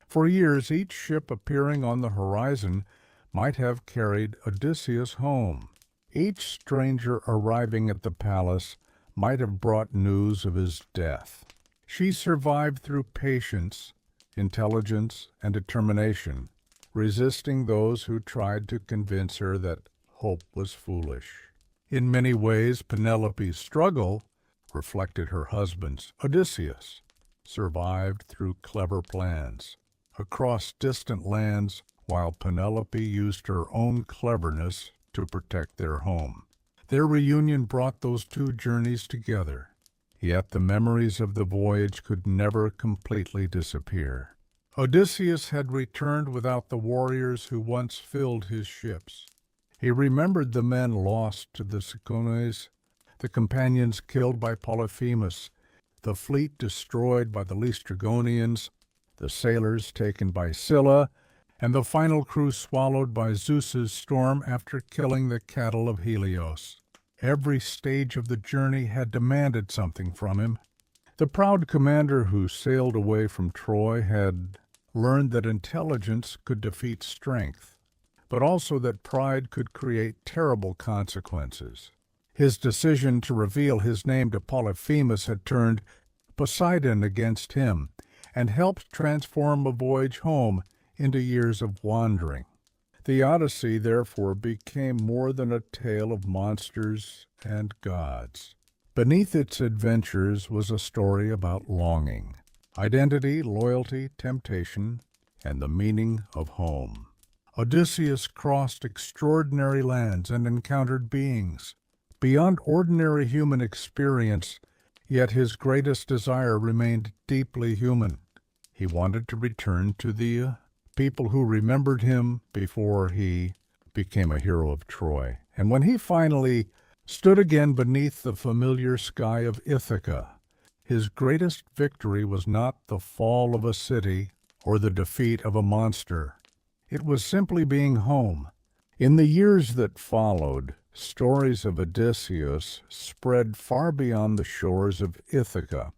For years, each ship appearing on the horizon might have carried Odysseus home. Each stranger arriving at the palace might have brought news of his death. She survived through patience, intelligence, and determination, resisting those who tried to convince her that hope was foolish. In many ways, Penelope's struggle reflected her husband's. Odysseus survived through clever plans across distant lands, while Penelope used her own cleverness to protect their home. Their reunion brought those 2 journeys together, yet the memories of the voyage could never completely disappear. Odysseus had returned without the warriors who once filled his ships. He remembered the men lost to the Cyclones, the companions killed by Polyphemus, the fleet destroyed by the Laestrygonians, the sailors taken by Scylla, and the final crew swallowed by Zeus's storm after killing the cattle of Helios. Every stage of the journey had demanded something from him. The proud commander who sailed away from Troy had learned that intelligence could defeat strength, but also that pride could create terrible consequences. His decision to reveal his name to Polyphemus had turned Poseidon against him and helped transform a voyage home into years of wandering. The Odyssey, therefore, became more than a tale of monsters and gods. Beneath its adventures was a story about longing, identity, loyalty, temptation, and the meaning of home. Odysseus crossed extraordinary lands and encountered beings beyond ordinary human experience, yet his greatest desire remained deeply human. He wanted to return to the people who remembered him before he became a hero of Troy. And when he finally stood again beneath the familiar sky of Ithaca, his greatest victory was not the fall of a city or the defeat of a monster. It was simply being home. In the years that followed, stories of Odysseus spread far beyond the shores of Ithaca.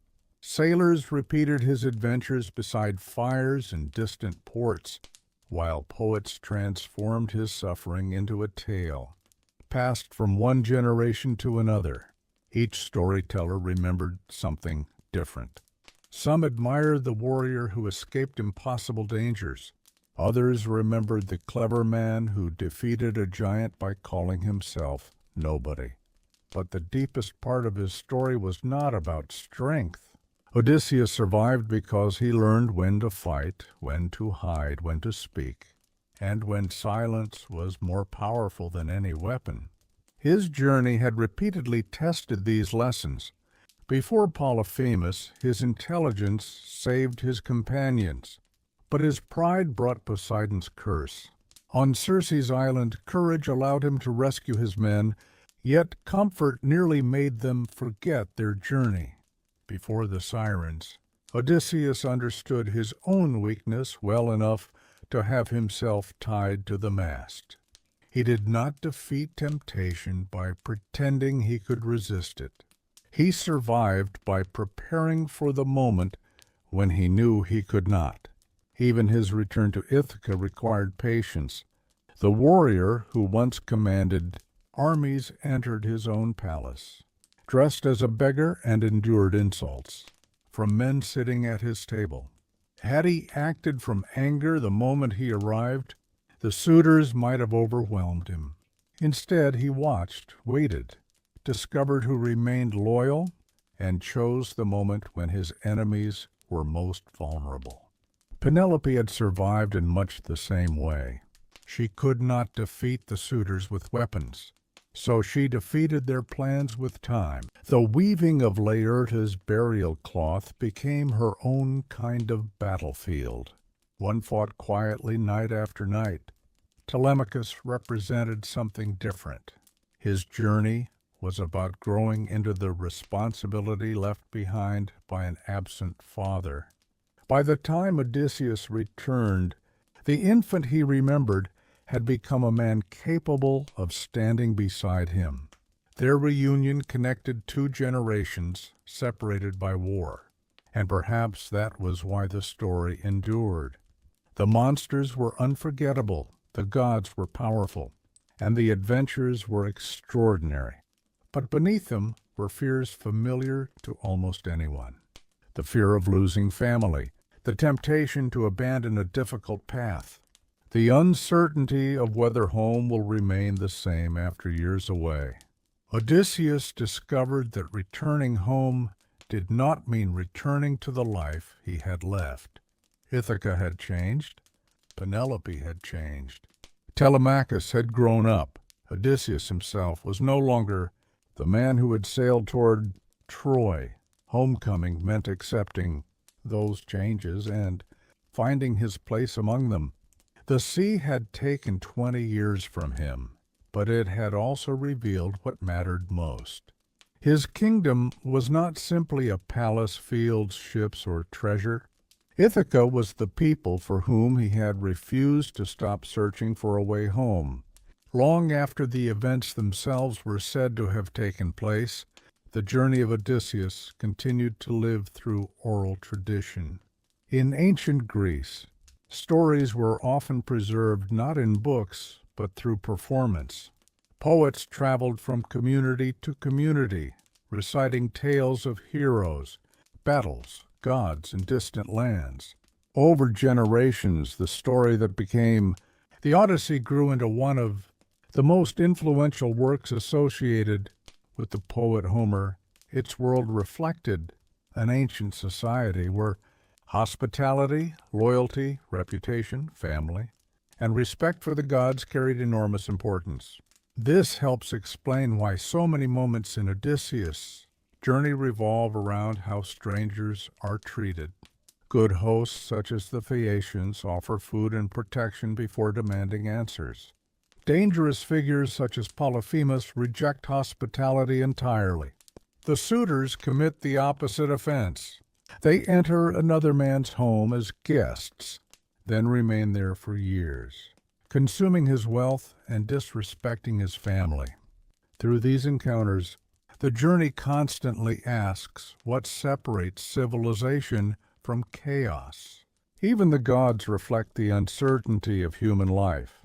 Sailors repeated his adventures beside fires in distant ports, while poets transformed his suffering into a tale, passed from one generation to another. Each storyteller remembered something different. Some admired the warrior who escaped impossible dangers. Others remembered the clever man who defeated a giant by calling himself nobody. But the deepest part of his story was not about strength. Odysseus survived because he learned when to fight, when to hide, when to speak, and when silence was more powerful than any weapon. His journey had repeatedly tested these lessons. Before Polyphemus, his intelligence saved his companions, but his pride brought Poseidon's curse. On Circe's island, courage allowed him to rescue his men, yet comfort nearly made them forget their journey. Before the Sirens, Odysseus understood his own weakness well enough to have himself tied to the mast. He did not defeat temptation by pretending he could resist it. He survived by preparing for the moment when he knew he could not. Even his return to Ithaca required patience. The warrior who once commanded armies entered his own palace, dressed as a beggar, and endured insults from men sitting at his table. Had he acted from anger the moment he arrived, the suitors might have overwhelmed him. Instead, he watched, waited, discovered who remained loyal, and chose the moment when his enemies were most vulnerable. Penelope had survived in much the same way. She could not defeat the suitors with weapons, so she defeated their plans with time. The weaving of Laertes' burial cloth became her own kind of battlefield. One fought quietly night after night. Telemachus represented something different. His journey was about growing into the responsibility left behind by an absent father. By the time Odysseus returned, the infant he remembered had become a man capable of standing beside him. Their reunion connected two generations separated by war, and perhaps that was why the story endured. The monsters were unforgettable, the gods were powerful, and the adventures were extraordinary. But beneath them were fears familiar to almost anyone. The fear of losing family, the temptation to abandon a difficult path, the uncertainty of whether home will remain the same after years away. Odysseus discovered that returning home did not mean returning to the life he had left. Ithaca had changed. Penelope had changed. Telemachus had grown up. Odysseus himself was no longer the man who had sailed toward Troy. Homecoming meant accepting those changes and finding his place among them. The sea had taken 20 years from him, but it had also revealed what mattered most. His kingdom was not simply a palace, fields, ships, or treasure. Ithaca was the people for whom he had refused to stop searching for a way home. Long after the events themselves were said to have taken place, the journey of Odysseus continued to live through oral tradition. In ancient Greece, stories were often preserved not in books, but through performance. Poets traveled from community to community, reciting tales of heroes, battles, gods, and distant lands. Over generations, the story that became the Odyssey grew into one of the most influential works associated with the poet Homer. Its world reflected an ancient society where hospitality, loyalty, reputation, family, and respect for the gods carried enormous importance. This helps explain why so many moments in Odysseus' journey revolve around how strangers are treated. Good hosts, such as the Phaeacians, offer food and protection before demanding answers. Dangerous figures, such as Polyphemus, reject hospitality entirely. The suitors commit the opposite offense. They enter another man's home as guests, then remain there for years, consuming his wealth and disrespecting his family. Through these encounters, The journey constantly asks what separates civilization from chaos. Even the gods reflect the uncertainty of human life.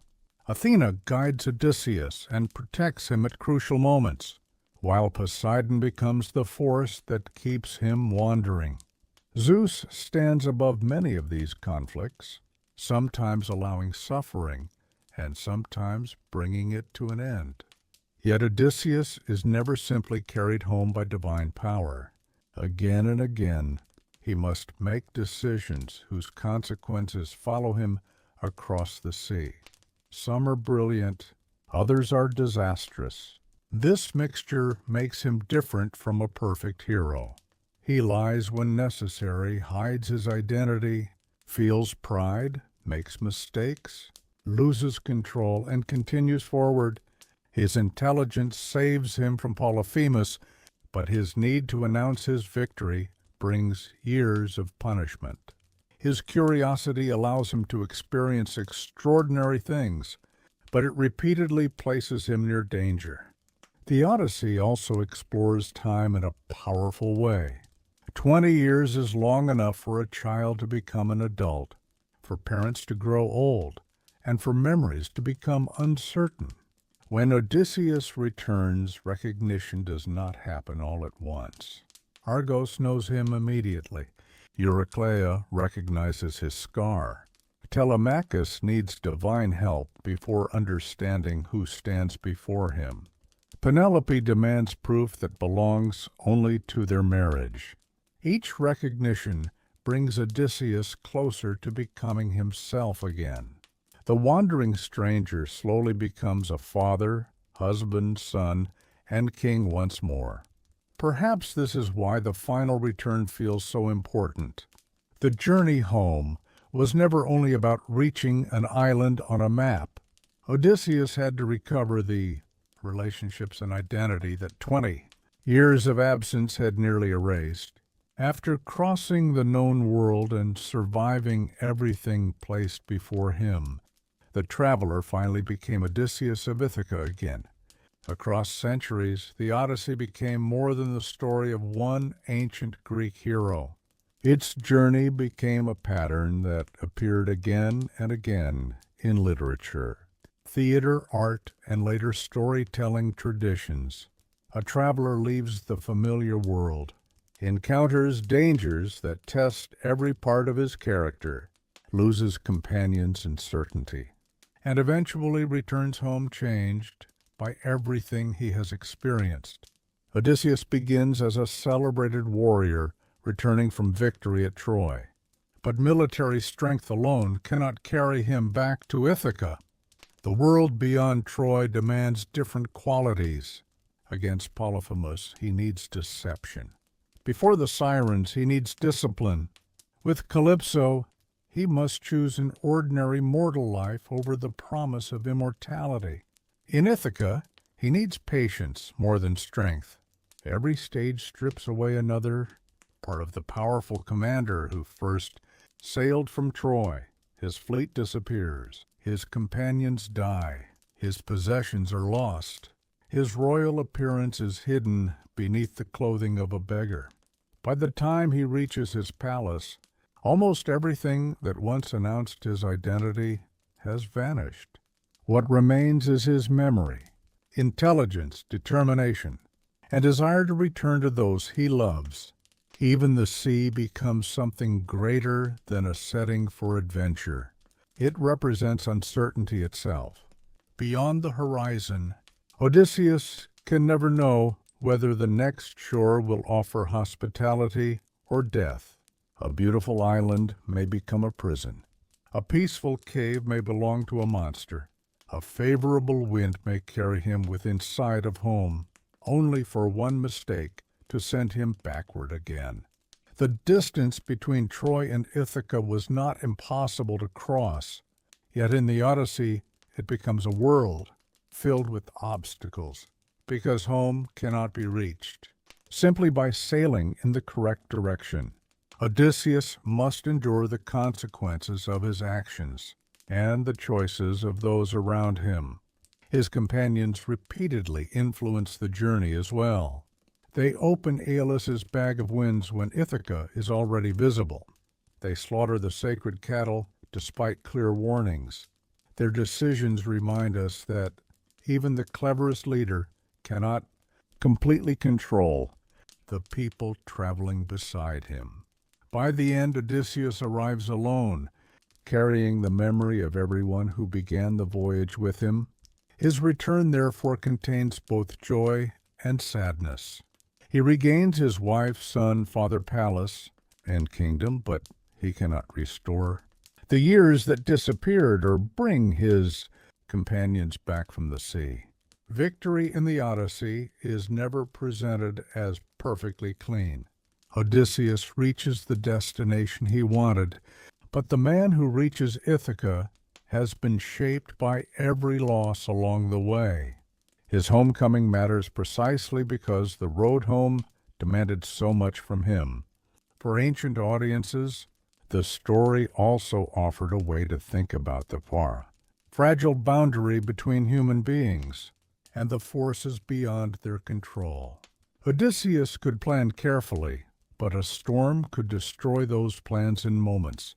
Athena guides Odysseus and protects him at crucial moments, while Poseidon becomes the force that keeps him wandering. Zeus stands above many of these conflicts, sometimes allowing suffering and sometimes bringing it to an end. Yet Odysseus is never simply carried home by divine power. Again and again, he must make decisions whose consequences follow him across the sea. Some are brilliant, others are disastrous. This mixture makes him different from a perfect hero. He lies when necessary, hides his identity, feels pride, makes mistakes, loses control, and continues forward. His intelligence saves him from Polyphemus, but his need to announce his victory brings years of punishment. His curiosity allows him to experience extraordinary things, but it repeatedly places him near danger. The Odyssey also explores time in a powerful way. 20 years is long enough for a child to become an adult, for parents to grow old, and for memories to become uncertain. When Odysseus returns, recognition does not happen all at once. Argos knows him immediately. Eurycleia recognizes his scar. Telemachus needs divine help before understanding who stands before him. Penelope demands proof that belongs only to their marriage. Each recognition brings Odysseus closer to becoming himself again. The wandering stranger slowly becomes a father, husband, son, and king once more. Perhaps this is why the final return feels so important. The journey home was never only about reaching an island on a map. Odysseus had to recover the relationships and identity that 20 years of absence had nearly erased. After crossing the known world and surviving everything placed before him, the traveler finally became Odysseus of Ithaca again. Across centuries, the Odyssey became more than the story of one ancient Greek hero. Its journey became a pattern that appeared again and again in literature, theater, art, and later storytelling traditions. A traveler leaves the familiar world, encounters dangers that test every part of his character, loses companions and certainty, and eventually returns home changed by everything he has experienced. Odysseus begins as a celebrated warrior returning from victory at Troy. But military strength alone cannot carry him back to Ithaca. The world beyond Troy demands different qualities. Against Polyphemus, he needs deception. Before the Sirens, he needs discipline. With Calypso, he must choose an ordinary mortal life over the promise of immortality. In Ithaca, he needs patience more than strength. Every stage strips away another part of the powerful commander who first sailed from Troy. His fleet disappears. His companions die. His possessions are lost. His royal appearance is hidden beneath the clothing of a beggar. By the time he reaches his palace, almost everything that once announced his identity has vanished. What remains is his memory, intelligence, determination, and desire to return to those he loves. Even the sea becomes something greater than a setting for adventure. It represents uncertainty itself. Beyond the horizon, Odysseus can never know whether the next shore will offer hospitality or death. A beautiful island may become a prison. A peaceful cave may belong to a monster. A favorable wind may carry him within sight of home, only for one mistake to send him backward again. The distance between Troy and Ithaca was not impossible to cross, yet in the Odyssey it becomes a world filled with obstacles, because home cannot be reached simply by sailing in the correct direction. Odysseus must endure the consequences of his actions and the choices of those around him. His companions repeatedly influence the journey as well. They open Aeolus's bag of winds when Ithaca is already visible. They slaughter the sacred cattle despite clear warnings. Their decisions remind us that even the cleverest leader cannot completely control the people traveling beside him. By the end, Odysseus arrives alone, carrying the memory of everyone who began the voyage with him. His return, therefore, contains both joy and sadness. He regains his wife, son, father Pallas, and kingdom, but he cannot restore the years that disappeared or bring his companions back from the sea. Victory in the Odyssey is never presented as perfectly clean. Odysseus reaches the destination he wanted, but the man who reaches Ithaca has been shaped by every loss along the way. His homecoming matters precisely because the road home demanded so much from him. For ancient audiences, the story also offered a way to think about the fragile boundary between human beings and the forces beyond their control. Odysseus could plan carefully, but a storm could destroy those plans in moments.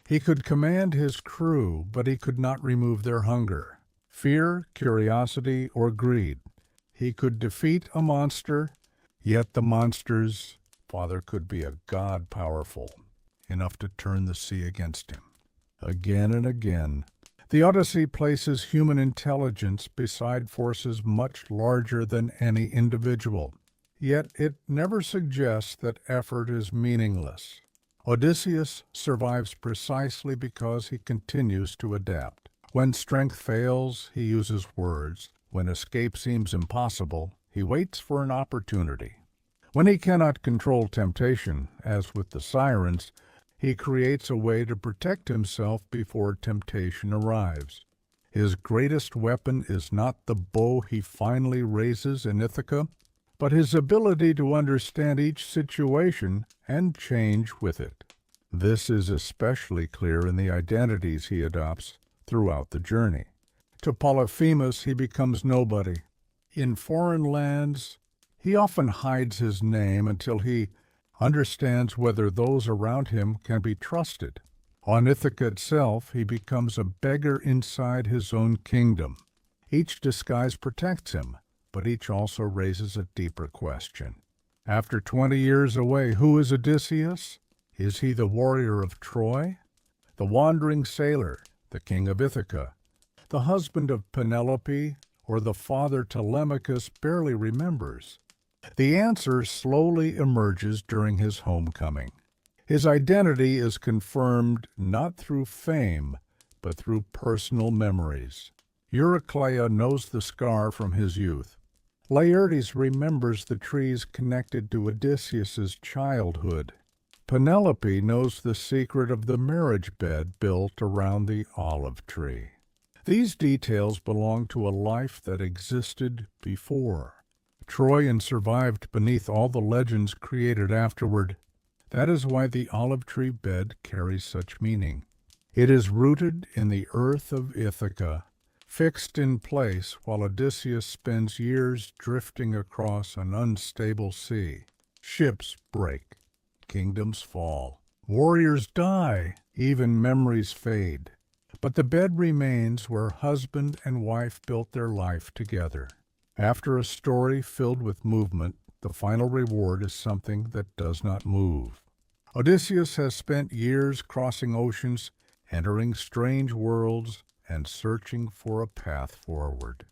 He could command his crew, but he could not remove their hunger, fear, curiosity, or greed. He could defeat a monster, yet the monster's father could be a god powerful enough to turn the sea against him. Again and again, the Odyssey places human intelligence beside forces much larger than any individual. Yet it never suggests that effort is meaningless. Odysseus survives precisely because he continues to adapt. When strength fails, he uses words. When escape seems impossible, he waits for an opportunity. When he cannot control temptation, as with the Sirens, he creates a way to protect himself before temptation arrives. His greatest weapon is not the bow he finally raises in Ithaca, but his ability to understand each situation and change with it. This is especially clear in the identities he adopts throughout the journey. To Polyphemus, he becomes nobody. In foreign lands, he often hides his name until he understands whether those around him can be trusted. On Ithaca itself, he becomes a beggar inside his own kingdom. Each disguise protects him, but each also raises a deeper question. After 20 years away, who is Odysseus? Is he the warrior of Troy, the wandering sailor, the king of Ithaca, the husband of Penelope, or the father Telemachus barely remembers? The answer slowly emerges during his homecoming. His identity is confirmed not through fame, but through personal memories. Eurycleia knows the scar from his youth. Laertes remembers the trees connected to Odysseus's childhood. Penelope knows the secret of the marriage bed built around the olive tree. These details belong to a life that existed before. Troy survived beneath all the legends created afterward. That is why the olive tree bed carries such meaning. It is rooted in the earth of Ithaca, fixed in place while Odysseus spends years drifting across an unstable sea. Ships break, kingdoms fall, warriors die, even memories fade. But the bed remains where husband and wife built their life together. After a story filled with movement, the final reward is something that does not move. Odysseus has spent years crossing oceans, entering strange worlds, and searching for a path forward.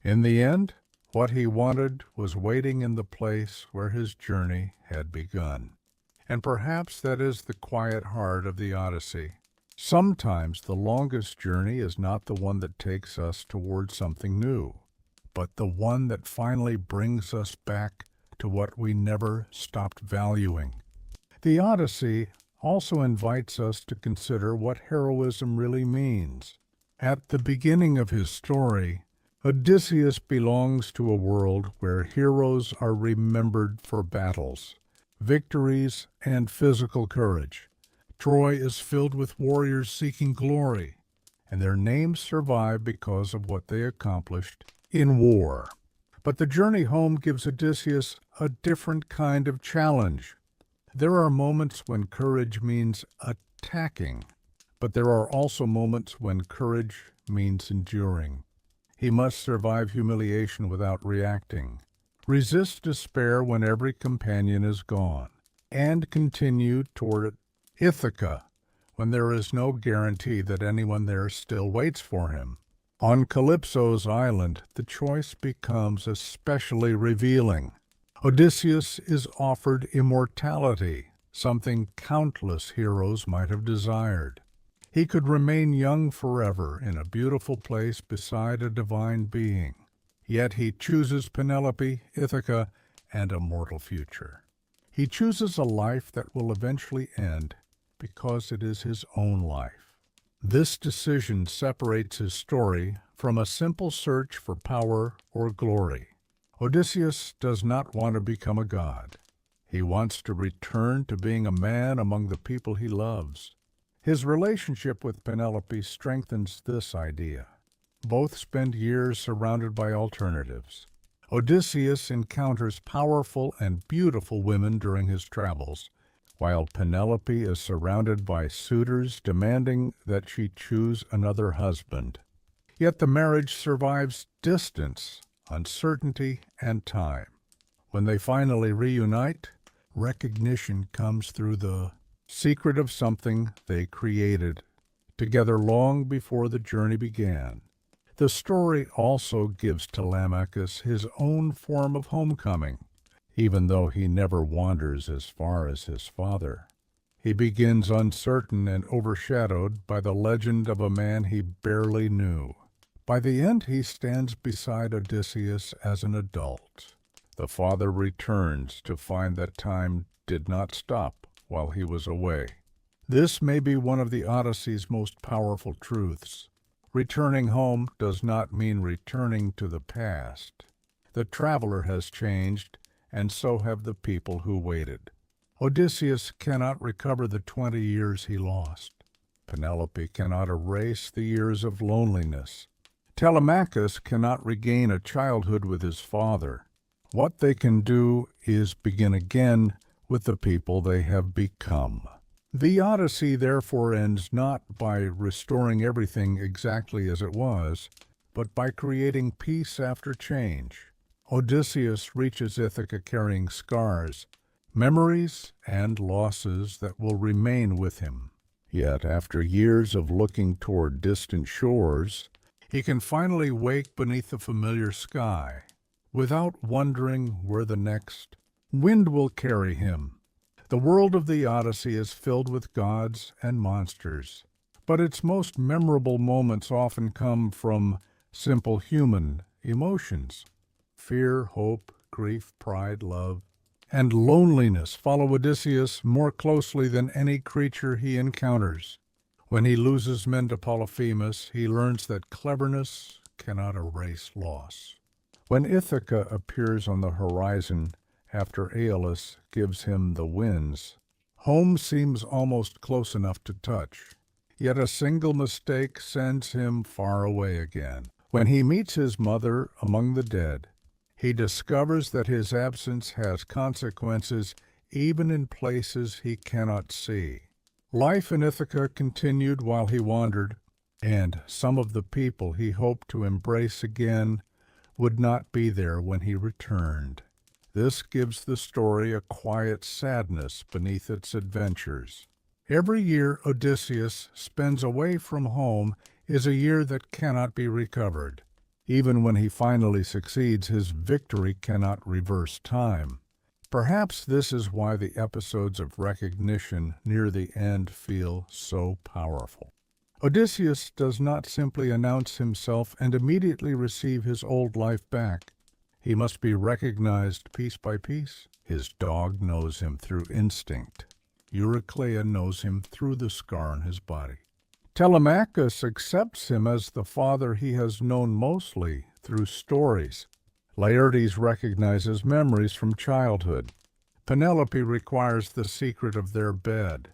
In the end, what he wanted was waiting in the place where his journey had begun. And perhaps that is the quiet heart of the Odyssey. Sometimes the longest journey is not the one that takes us toward something new, but the one that finally brings us back to what we never stopped valuing. The Odyssey also invites us to consider what heroism really means. At the beginning of his story, Odysseus belongs to a world where heroes are remembered for battles, victories, and physical courage. Troy is filled with warriors seeking glory, and their names survive because of what they accomplished in war. But the journey home gives Odysseus a different kind of challenge. There are moments when courage means attacking, but there are also moments when courage means enduring. He must survive humiliation without reacting, resist despair when every companion is gone, and continue toward Ithaca when there is no guarantee that anyone there still waits for him. On Calypso's island, the choice becomes especially revealing. Odysseus is offered immortality, something countless heroes might have desired. He could remain young forever in a beautiful place beside a divine being. Yet he chooses Penelope, Ithaca, and a mortal future. He chooses a life that will eventually end because it is his own life. This decision separates his story from a simple search for power or glory. Odysseus does not want to become a god. He wants to return to being a man among the people he loves. His relationship with Penelope strengthens this idea. Both spend years surrounded by alternatives. Odysseus encounters powerful and beautiful women during his travels, while Penelope is surrounded by suitors demanding that she choose another husband. Yet the marriage survives distance, uncertainty, and time. When they finally reunite, recognition comes through the secret of something they created together long before the journey began. The story also gives Telemachus his own form of homecoming, even though he never wanders as far as his father. He begins uncertain and overshadowed by the legend of a man he barely knew. By the end, he stands beside Odysseus as an adult. The father returns to find that time did not stop while he was away. This may be one of the Odyssey's most powerful truths. Returning home does not mean returning to the past. The traveler has changed, and so have the people who waited. Odysseus cannot recover the 20 years he lost. Penelope cannot erase the years of loneliness. Telemachus cannot regain a childhood with his father. What they can do is begin again with the people they have become. The Odyssey therefore ends not by restoring everything exactly as it was, but by creating peace after change. Odysseus reaches Ithaca carrying scars, memories, and losses that will remain with him. Yet after years of looking toward distant shores, he can finally wake beneath the familiar sky, without wondering where the next wind will carry him. The world of the Odyssey is filled with gods and monsters, but its most memorable moments often come from simple human emotions. Fear, hope, grief, pride, love, and loneliness follow Odysseus more closely than any creature he encounters. When he loses men to Polyphemus, he learns that cleverness cannot erase loss. When Ithaca appears on the horizon after Aeolus gives him the winds, home seems almost close enough to touch. Yet a single mistake sends him far away again. When he meets his mother among the dead, he discovers that his absence has consequences even in places he cannot see. Life in Ithaca continued while he wandered, and some of the people he hoped to embrace again would not be there when he returned. This gives the story a quiet sadness beneath its adventures. Every year Odysseus spends away from home is a year that cannot be recovered. Even when he finally succeeds, his victory cannot reverse time. Perhaps this is why the episodes of recognition near the end feel so powerful. Odysseus does not simply announce himself and immediately receive his old life back. He must be recognized piece by piece. His dog knows him through instinct. Eurycleia knows him through the scar on his body. Telemachus accepts him as the father he has known mostly through stories. Laertes recognizes memories from childhood. Penelope requires the secret of their bed.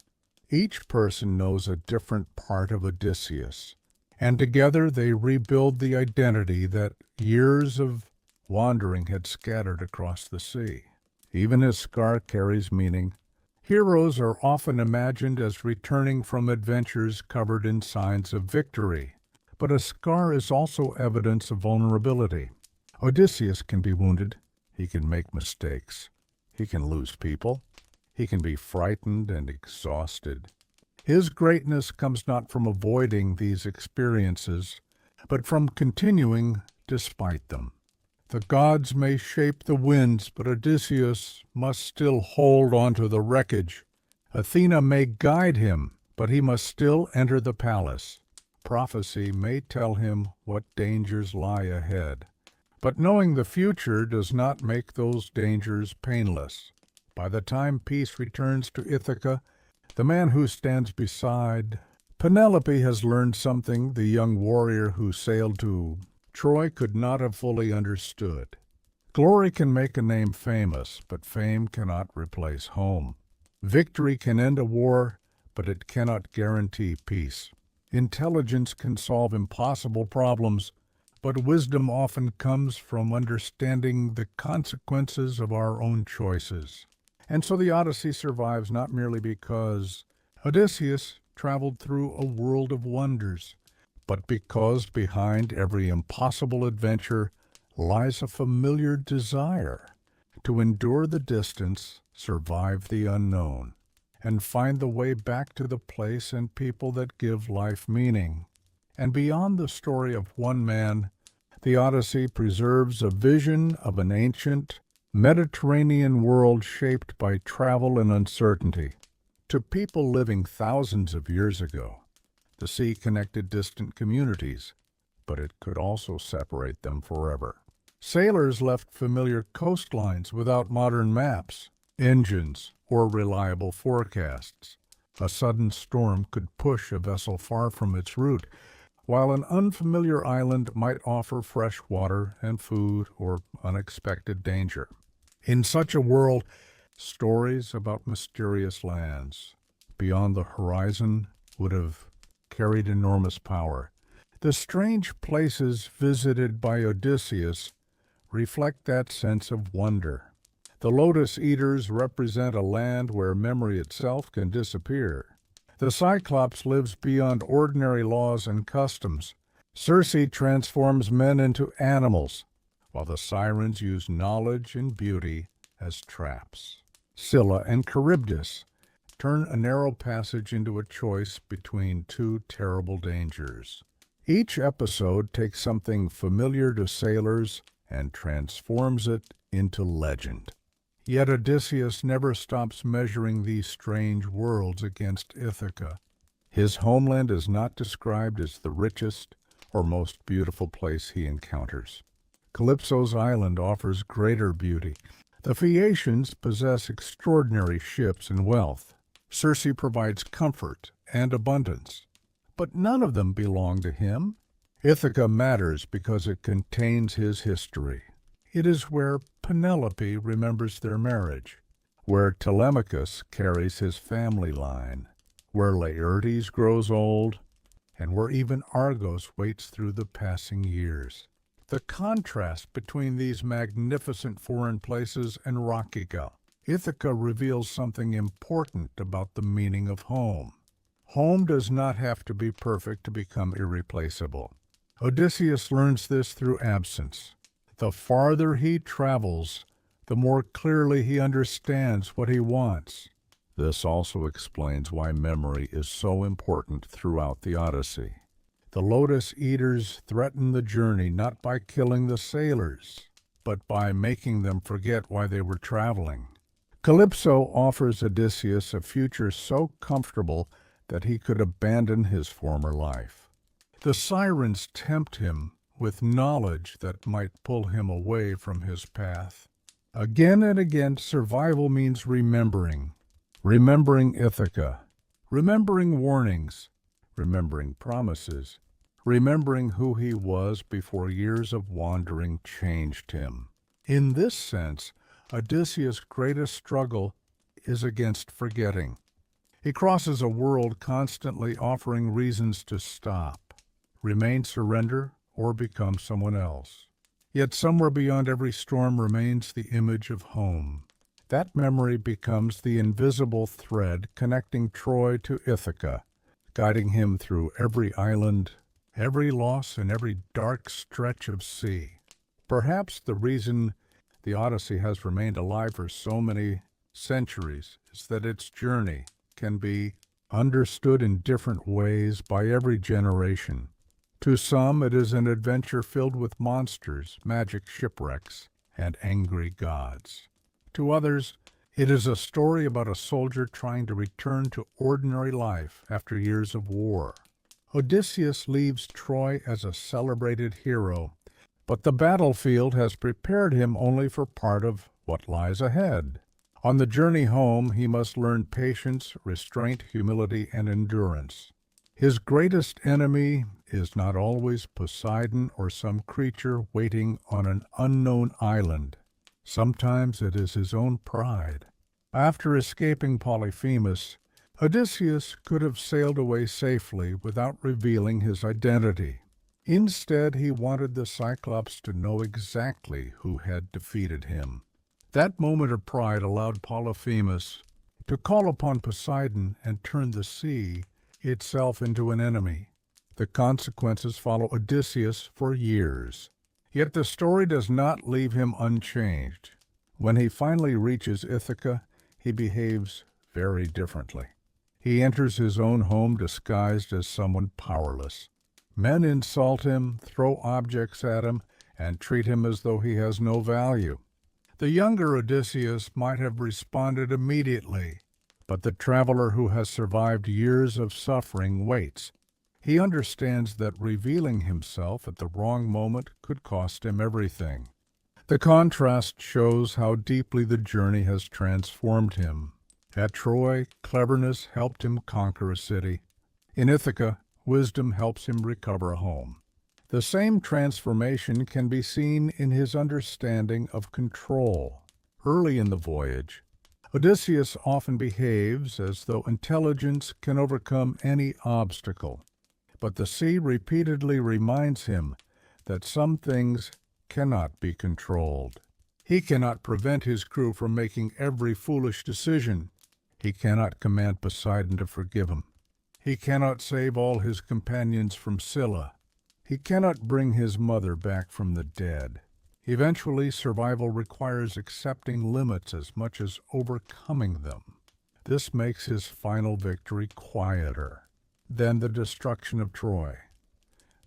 Each person knows a different part of Odysseus, and together they rebuild the identity that years of wandering had scattered across the sea. Even his scar carries meaning. Heroes are often imagined as returning from adventures covered in signs of victory, but a scar is also evidence of vulnerability. Odysseus can be wounded. He can make mistakes. He can lose people. He can be frightened and exhausted. His greatness comes not from avoiding these experiences, but from continuing despite them. The gods may shape the winds, but Odysseus must still hold onto the wreckage. Athena may guide him, but he must still enter the palace. Prophecy may tell him what dangers lie ahead, but knowing the future does not make those dangers painless. By the time peace returns to Ithaca, the man who stands beside Penelope has learned something the young warrior who sailed to Troy could not have fully understood. Glory can make a name famous, but fame cannot replace home. Victory can end a war, but it cannot guarantee peace. Intelligence can solve impossible problems, but wisdom often comes from understanding the consequences of our own choices. And so the Odyssey survives not merely because Odysseus traveled through a world of wonders, but because behind every impossible adventure lies a familiar desire to endure the distance, survive the unknown, and find the way back to the place and people that give life meaning. And beyond the story of one man, the Odyssey preserves a vision of an ancient, Mediterranean world shaped by travel and uncertainty. To people living thousands of years ago, the sea connected distant communities, but it could also separate them forever. Sailors left familiar coastlines without modern maps, engines, or reliable forecasts. A sudden storm could push a vessel far from its route, while an unfamiliar island might offer fresh water and food or unexpected danger. In such a world, stories about mysterious lands beyond the horizon would have carried enormous power. The strange places visited by Odysseus reflect that sense of wonder. The lotus eaters represent a land where memory itself can disappear. The Cyclops lives beyond ordinary laws and customs. Circe transforms men into animals, while the Sirens use knowledge and beauty as traps. Scylla and Charybdis turn a narrow passage into a choice between two terrible dangers. Each episode takes something familiar to sailors and transforms it into legend. Yet Odysseus never stops measuring these strange worlds against Ithaca. His homeland is not described as the richest or most beautiful place he encounters. Calypso's island offers greater beauty. The Phaeacians possess extraordinary ships and wealth. Circe provides comfort and abundance, but none of them belong to him. Ithaca matters because it contains his history. It is where Penelope remembers their marriage, where Telemachus carries his family line, where Laertes grows old, and where even Argos waits through the passing years. The contrast between these magnificent foreign places and Ithaca reveals something important about the meaning of home. Home does not have to be perfect to become irreplaceable. Odysseus learns this through absence. The farther he travels, the more clearly he understands what he wants. This also explains why memory is so important throughout the Odyssey. The lotus eaters threaten the journey not by killing the sailors, but by making them forget why they were traveling. Calypso offers Odysseus a future so comfortable that he could abandon his former life. The Sirens tempt him with knowledge that might pull him away from his path. Again and again, survival means remembering Ithaca, remembering warnings, remembering promises, remembering who he was before years of wandering changed him. In this sense, Odysseus' greatest struggle is against forgetting. He crosses a world constantly offering reasons to stop, remain, surrender, or become someone else. Yet somewhere beyond every storm remains the image of home. That memory becomes the invisible thread connecting Troy to Ithaca, guiding him through every island, every loss, and every dark stretch of sea. Perhaps the reason the Odyssey has remained alive for so many centuries is that its journey can be understood in different ways by every generation. To some, it is an adventure filled with monsters, magic shipwrecks, and angry gods. To others, it is a story about a soldier trying to return to ordinary life after years of war. Odysseus leaves Troy as a celebrated hero, but the battlefield has prepared him only for part of what lies ahead. On the journey home, he must learn patience, restraint, humility, and endurance. His greatest enemy is not always Poseidon or some creature waiting on an unknown island. Sometimes it is his own pride. After escaping Polyphemus, Odysseus could have sailed away safely without revealing his identity. Instead, he wanted the Cyclops to know exactly who had defeated him. That moment of pride allowed Polyphemus to call upon Poseidon and turn the sea itself into an enemy. The consequences follow Odysseus for years. Yet the story does not leave him unchanged. When he finally reaches Ithaca, he behaves very differently. He enters his own home disguised as someone powerless. Men insult him, throw objects at him, and treat him as though he has no value. The younger Odysseus might have responded immediately, but the traveler who has survived years of suffering waits. He understands that revealing himself at the wrong moment could cost him everything. The contrast shows how deeply the journey has transformed him. At Troy, cleverness helped him conquer a city. In Ithaca, wisdom helps him recover a home. The same transformation can be seen in his understanding of control. Early in the voyage, Odysseus often behaves as though intelligence can overcome any obstacle. But the sea repeatedly reminds him that some things cannot be controlled. He cannot prevent his crew from making every foolish decision. He cannot command Poseidon to forgive him. He cannot save all his companions from Scylla. He cannot bring his mother back from the dead. Eventually, survival requires accepting limits as much as overcoming them. This makes his final victory quieter than the destruction of Troy.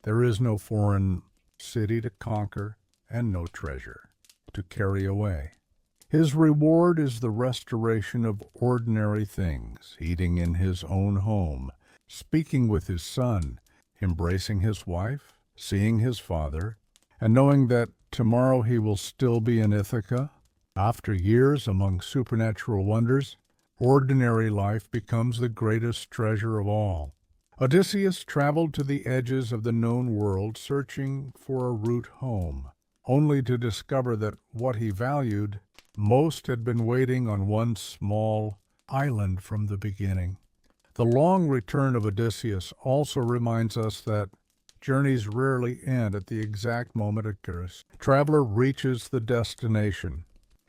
There is no foreign city to conquer and no treasure to carry away. His reward is the restoration of ordinary things, eating in his own home, speaking with his son, embracing his wife, seeing his father, and knowing that tomorrow he will still be in Ithaca. After years among supernatural wonders, ordinary life becomes the greatest treasure of all. Odysseus traveled to the edges of the known world searching for a route home, only to discover that what he valued most had been waiting on one small island from the beginning. The long return of Odysseus also reminds us that journeys rarely end at the exact moment a traveler reaches the destination.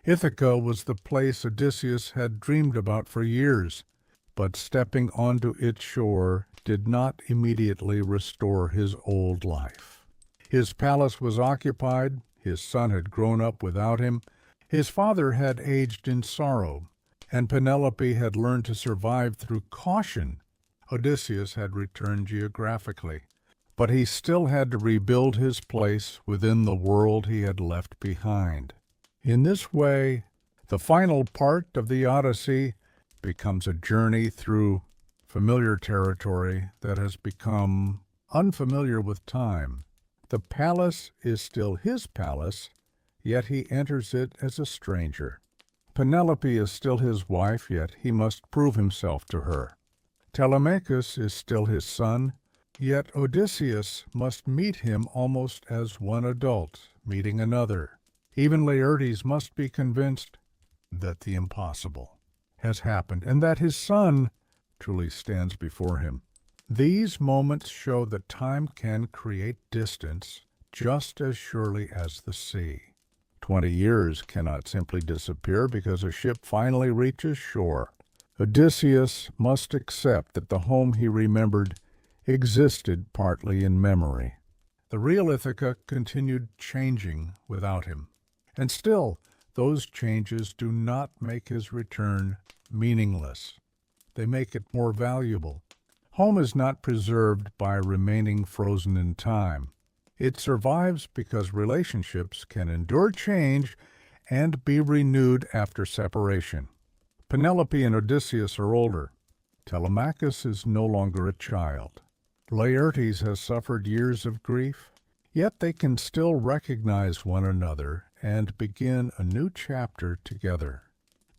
Ithaca was the place Odysseus had dreamed about for years, but stepping onto its shore did not immediately restore his old life. His palace was occupied, his son had grown up without him, his father had aged in sorrow, and Penelope had learned to survive through caution. Odysseus had returned geographically, but he still had to rebuild his place within the world he had left behind. In this way, the final part of the Odyssey becomes a journey through familiar territory that has become unfamiliar with time. The palace is still his palace, yet he enters it as a stranger. Penelope is still his wife, yet he must prove himself to her. Telemachus is still his son, yet Odysseus must meet him almost as one adult meeting another. Even Laertes must be convinced that the impossible has happened and that his son truly stands before him. These moments show that time can create distance, just as surely as the sea. 20 years cannot simply disappear because a ship finally reaches shore. Odysseus must accept that the home he remembered existed partly in memory. The real Ithaca continued changing without him, and still those changes do not make his return meaningless. They make it more valuable. Home is not preserved by remaining frozen in time. It survives because relationships can endure change and be renewed after separation. Penelope and Odysseus are older. Telemachus is no longer a child. Laertes has suffered years of grief, yet they can still recognize one another and begin a new chapter together.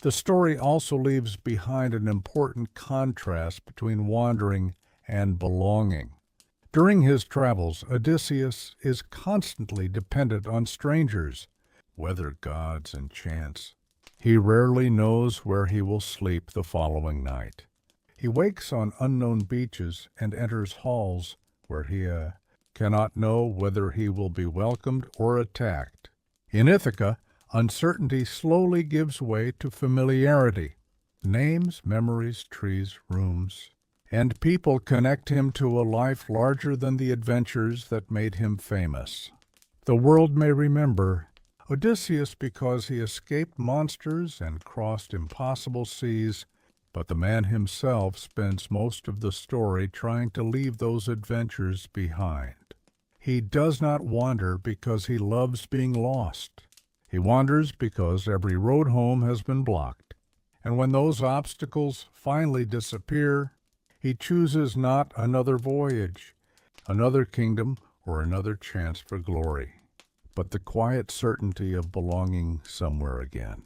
The story also leaves behind an important contrast between wandering and belonging. During his travels, Odysseus is constantly dependent on strangers, weather gods and chance. He rarely knows where he will sleep the following night. He wakes on unknown beaches and enters halls where he cannot know whether he will be welcomed or attacked. In Ithaca, uncertainty slowly gives way to familiarity. Names, memories, trees, rooms, and people connect him to a life larger than the adventures that made him famous. The world may remember Odysseus because he escaped monsters and crossed impossible seas, but the man himself spends most of the story trying to leave those adventures behind. He does not wander because he loves being lost. He wanders because every road home has been blocked. And when those obstacles finally disappear, he chooses not another voyage, another kingdom, or another chance for glory, but the quiet certainty of belonging somewhere again.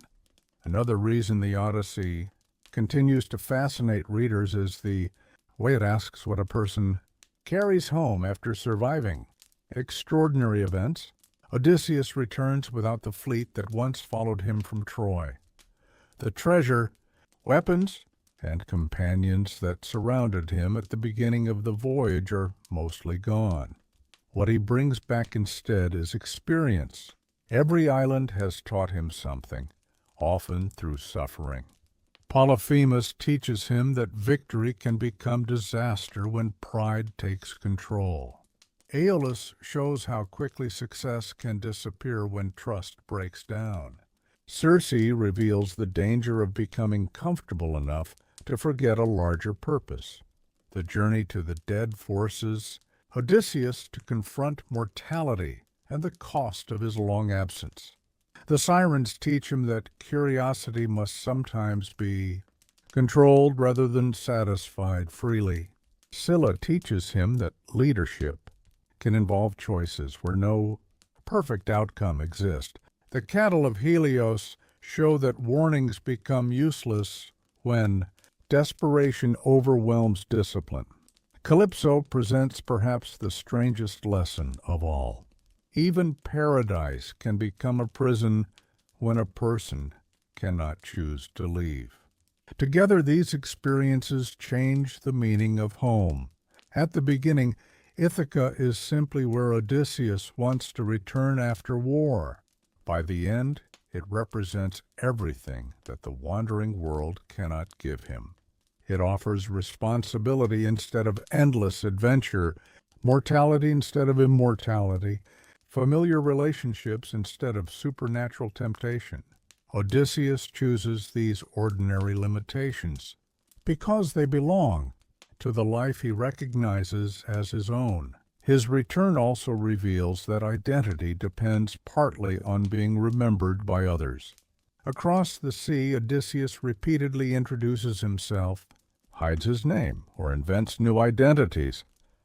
Another reason the Odyssey continues to fascinate readers is the way it asks what a person carries home after surviving extraordinary events. Odysseus returns without the fleet that once followed him from Troy. The treasure, weapons, and companions that surrounded him at the beginning of the voyage are mostly gone. What he brings back instead is experience. Every island has taught him something, often through suffering. Polyphemus teaches him that victory can become disaster when pride takes control. Aeolus shows how quickly success can disappear when trust breaks down. Circe reveals the danger of becoming comfortable enough to forget a larger purpose. The journey to the dead forces Odysseus to confront mortality and the cost of his long absence. The Sirens teach him that curiosity must sometimes be controlled rather than satisfied freely. Scylla teaches him that leadership can involve choices where no perfect outcome exists. The cattle of Helios show that warnings become useless when desperation overwhelms discipline. Calypso presents perhaps the strangest lesson of all. Even paradise can become a prison when a person cannot choose to leave. Together, these experiences change the meaning of home. At the beginning, Ithaca is simply where Odysseus wants to return after war. By the end, it represents everything that the wandering world cannot give him. It offers responsibility instead of endless adventure, mortality instead of immortality, familiar relationships instead of supernatural temptation. Odysseus chooses these ordinary limitations because they belong to the life he recognizes as his own. His return also reveals that identity depends partly on being remembered by others. Across the sea, Odysseus repeatedly introduces himself, hides his name, or invents new identities.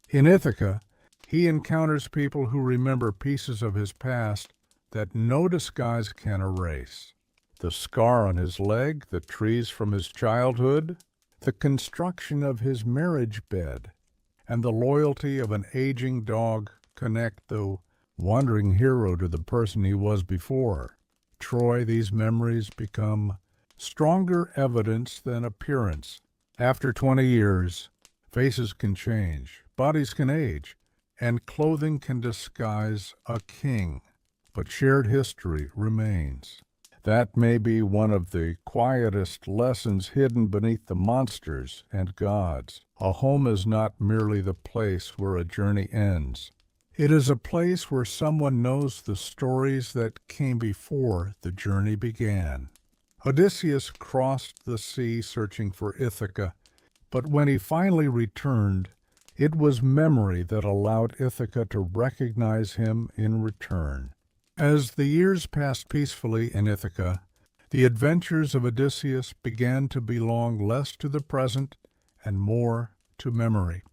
In Ithaca, he encounters people who remember pieces of his past that no disguise can erase. The scar on his leg, the trees from his childhood, the construction of his marriage bed, and the loyalty of an aging dog connect the wandering hero to the person he was before. Troy, these memories become stronger evidence than appearance. After 20 years, faces can change, bodies can age, and clothing can disguise a king, but shared history remains. That may be one of the quietest lessons hidden beneath the monsters and gods. A home is not merely the place where a journey ends. It is a place where someone knows the stories that came before the journey began. Odysseus crossed the sea searching for Ithaca, but when he finally returned, it was memory that allowed Ithaca to recognize him in return. As the years passed peacefully in Ithaca, the adventures of Odysseus began to belong less to the present and more to memory.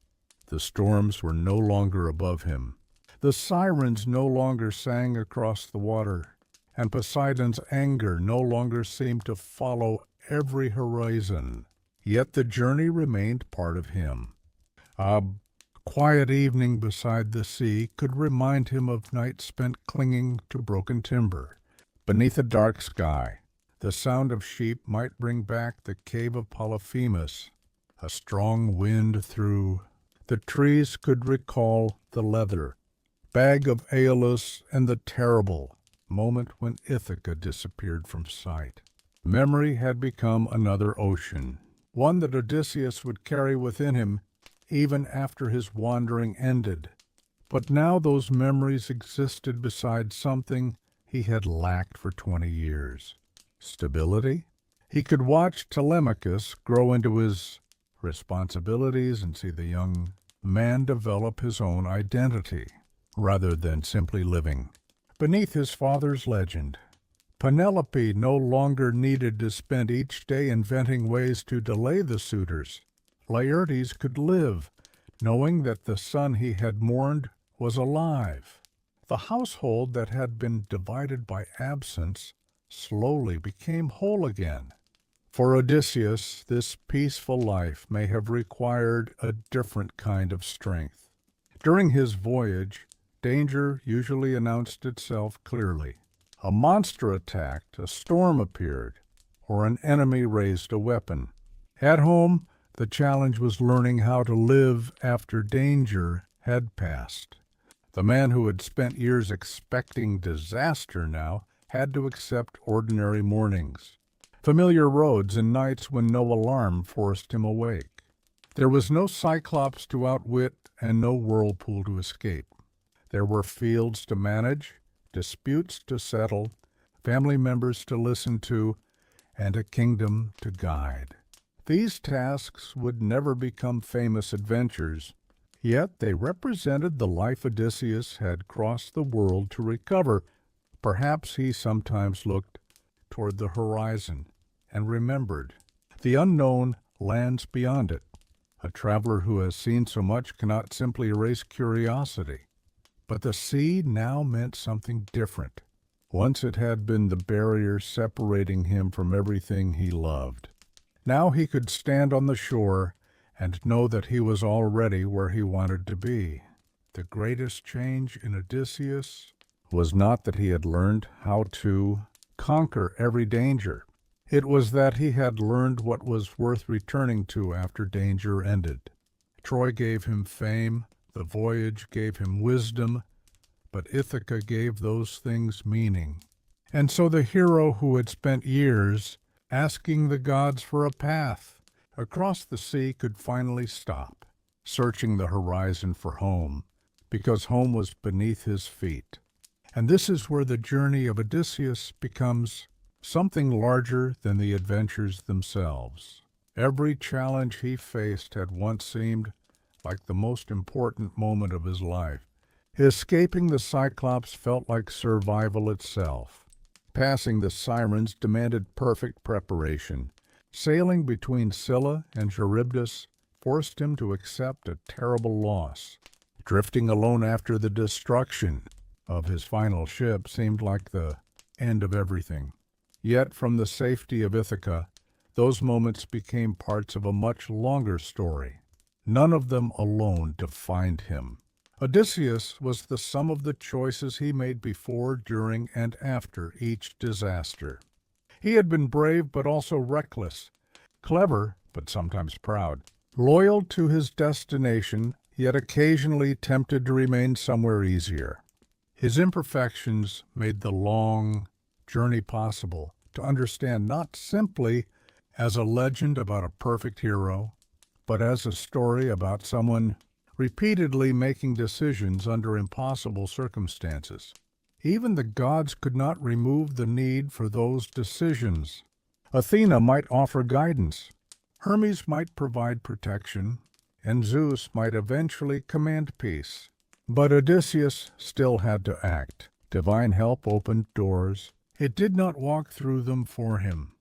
The storms were no longer above him. The Sirens no longer sang across the water, and Poseidon's anger no longer seemed to follow every horizon. Yet the journey remained part of him. A quiet evening beside the sea could remind him of nights spent clinging to broken timber. Beneath a dark sky, the sound of sheep might bring back the cave of Polyphemus. A strong wind through the trees could recall the leather bag of Aeolus and the terrible moment when Ithaca disappeared from sight. Memory had become another ocean, one that Odysseus would carry within him even after his wandering ended. But now those memories existed beside something he had lacked for 20 years. Stability? He could watch Telemachus grow into his responsibilities and see the young man develop his own identity, rather than simply living beneath his father's legend. Penelope no longer needed to spend each day inventing ways to delay the suitors. Laertes could live, knowing that the son he had mourned was alive. The household that had been divided by absence slowly became whole again. For Odysseus, this peaceful life may have required a different kind of strength. During his voyage, danger usually announced itself clearly. A monster attacked, a storm appeared, or an enemy raised a weapon. At home, the challenge was learning how to live after danger had passed. The man who had spent years expecting disaster now had to accept ordinary mornings, familiar roads, and nights when no alarm forced him awake. There was no Cyclops to outwit and no whirlpool to escape. There were fields to manage, disputes to settle, family members to listen to, and a kingdom to guide. These tasks would never become famous adventures, yet they represented the life Odysseus had crossed the world to recover. Perhaps he sometimes looked toward the horizon and remembered the unknown lands beyond it. A traveler who has seen so much cannot simply erase curiosity. But the sea now meant something different. Once it had been the barrier separating him from everything he loved. Now he could stand on the shore and know that he was already where he wanted to be. The greatest change in Odysseus was not that he had learned how to conquer every danger. It was that he had learned what was worth returning to after danger ended. Troy gave him fame, the voyage gave him wisdom, but Ithaca gave those things meaning. And so the hero who had spent years asking the gods for a path across the sea could finally stop, searching the horizon for home, because home was beneath his feet. And this is where the journey of Odysseus becomes something larger than the adventures themselves. Every challenge he faced had once seemed like the most important moment of his life. Escaping the Cyclops felt like survival itself. Passing the Sirens demanded perfect preparation. Sailing between Scylla and Charybdis forced him to accept a terrible loss. Drifting alone after the destruction of his final ship seemed like the end of everything. Yet from the safety of Ithaca, those moments became parts of a much longer story. None of them alone defined him. Odysseus was the sum of the choices he made before, during, and after each disaster. He had been brave but also reckless, clever but sometimes proud, loyal to his destination yet occasionally tempted to remain somewhere easier. His imperfections made the long journey possible to understand not simply as a legend about a perfect hero, but as a story about someone repeatedly making decisions under impossible circumstances. Even the gods could not remove the need for those decisions. Athena might offer guidance, Hermes might provide protection, and Zeus might eventually command peace. But Odysseus still had to act. Divine help opened doors. It did not walk through them for him.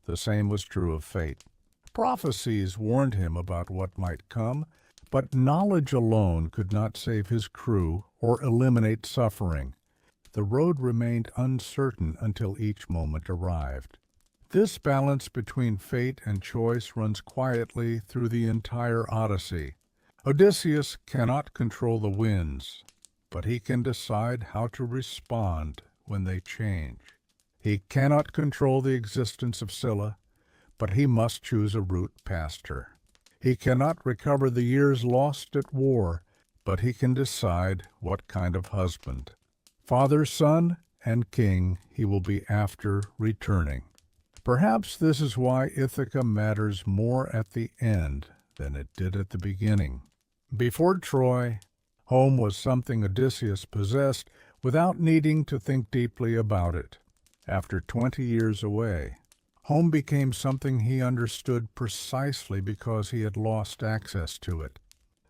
The same was true of fate. Prophecies warned him about what might come, but knowledge alone could not save his crew or eliminate suffering. The road remained uncertain until each moment arrived. This balance between fate and choice runs quietly through the entire Odyssey. Odysseus cannot control the winds, but he can decide how to respond when they change. He cannot control the existence of Scylla, but he must choose a route past her. He cannot recover the years lost at war, but he can decide what kind of husband. Father, son, and king he will be after returning. Perhaps this is why Ithaca matters more at the end than it did at the beginning. Before Troy, home was something Odysseus possessed without needing to think deeply about it. After 20 years away, home became something he understood precisely because he had lost access to it.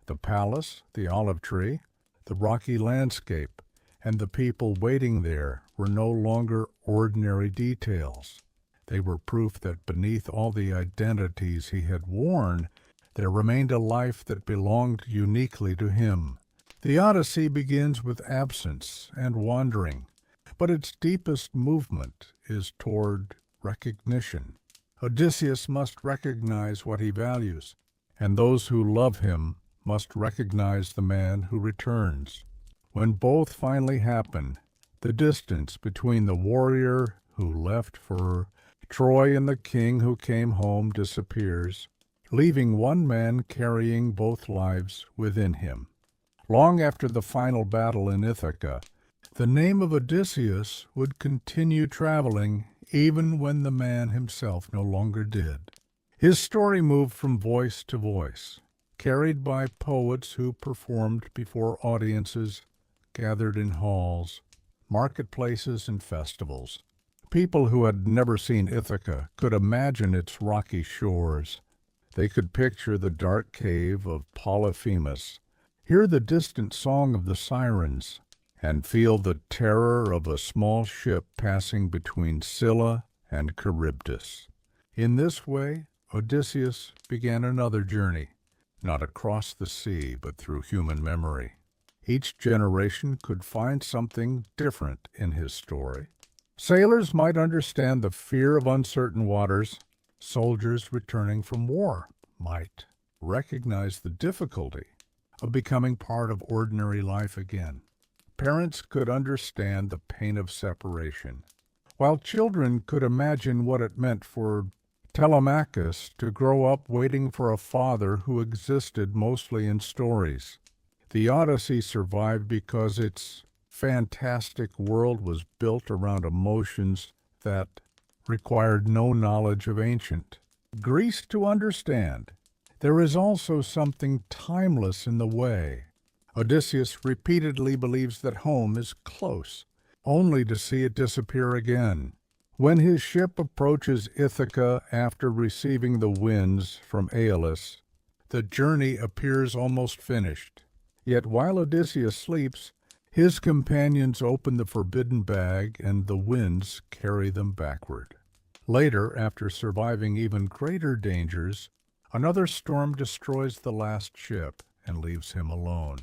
The palace, the olive tree, the rocky landscape, and the people waiting there were no longer ordinary details. They were proof that beneath all the identities he had worn, there remained a life that belonged uniquely to him. The Odyssey begins with absence and wandering, but its deepest movement is toward recognition. Odysseus must recognize what he values, and those who love him must recognize the man who returns. When both finally happen, the distance between the warrior who left for Troy and the king who came home disappears, leaving one man carrying both lives within him. Long after the final battle in Ithaca, the name of Odysseus would continue traveling even when the man himself no longer did. His story moved from voice to voice, carried by poets who performed before audiences gathered in halls, marketplaces, and festivals. People who had never seen Ithaca could imagine its rocky shores. They could picture the dark cave of Polyphemus, hear the distant song of the Sirens, and feel the terror of a small ship passing between Scylla and Charybdis. In this way, Odysseus began another journey, not across the sea, but through human memory. Each generation could find something different in his story. Sailors might understand the fear of uncertain waters. Soldiers returning from war might recognize the difficulty of becoming part of ordinary life again. Parents could understand the pain of separation, while children could imagine what it meant for Telemachus to grow up waiting for a father who existed mostly in stories. The Odyssey survived because its fantastic world was built around emotions that required no knowledge of ancient Greece to understand. There is also something timeless in the way. Odysseus repeatedly believes that home is close, only to see it disappear again. When his ship approaches Ithaca after receiving the winds from Aeolus, the journey appears almost finished. Yet while Odysseus sleeps, his companions open the forbidden bag and the winds carry them backward. Later, after surviving even greater dangers, another storm destroys the last ship and leaves him alone.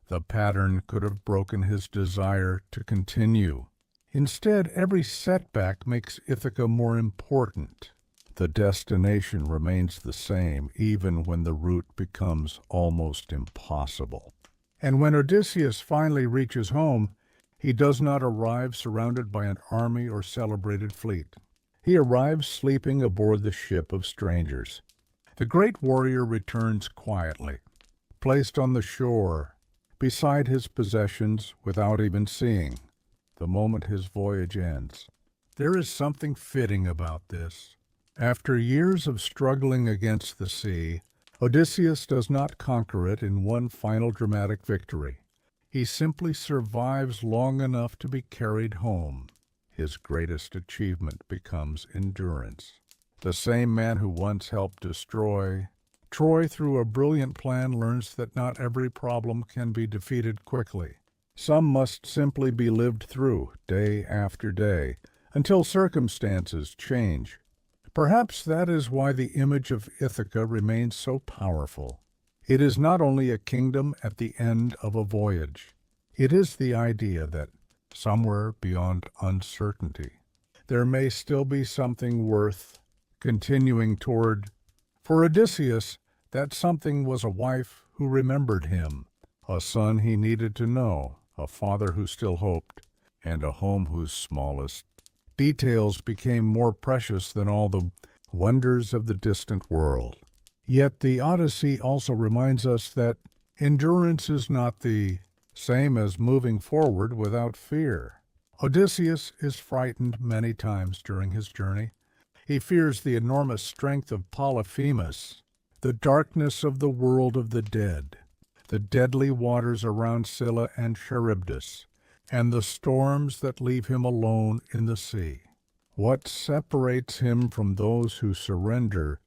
The pattern could have broken his desire to continue. Instead, every setback makes Ithaca more important. The destination remains the same even when the route becomes almost impossible. And when Odysseus finally reaches home, he does not arrive surrounded by an army or celebrated fleet. He arrives sleeping aboard the ship of strangers. The great warrior returns quietly, placed on the shore, beside his possessions without even seeing, the moment his voyage ends. There is something fitting about this. After years of struggling against the sea, Odysseus does not conquer it in one final dramatic victory. He simply survives long enough to be carried home. His greatest achievement becomes endurance. The same man who once helped destroy Troy through a brilliant plan learns that not every problem can be defeated quickly. Some must simply be lived through, day after day, until circumstances change. Perhaps that is why the image of Ithaca remains so powerful. It is not only a kingdom at the end of a voyage. It is the idea that somewhere beyond uncertainty, there may still be something worth continuing toward. For Odysseus, that something was a wife who remembered him, a son he needed to know, a father who still hoped, and a home whose smallest details became more precious than all the wonders of the distant world. Yet the Odyssey also reminds us that endurance is not the same as moving forward without fear. Odysseus is frightened many times during his journey. He fears the enormous strength of Polyphemus, the darkness of the world of the dead, the deadly waters around Scylla and Charybdis, and the storms that leave him alone in the sea. What separates him from those who surrender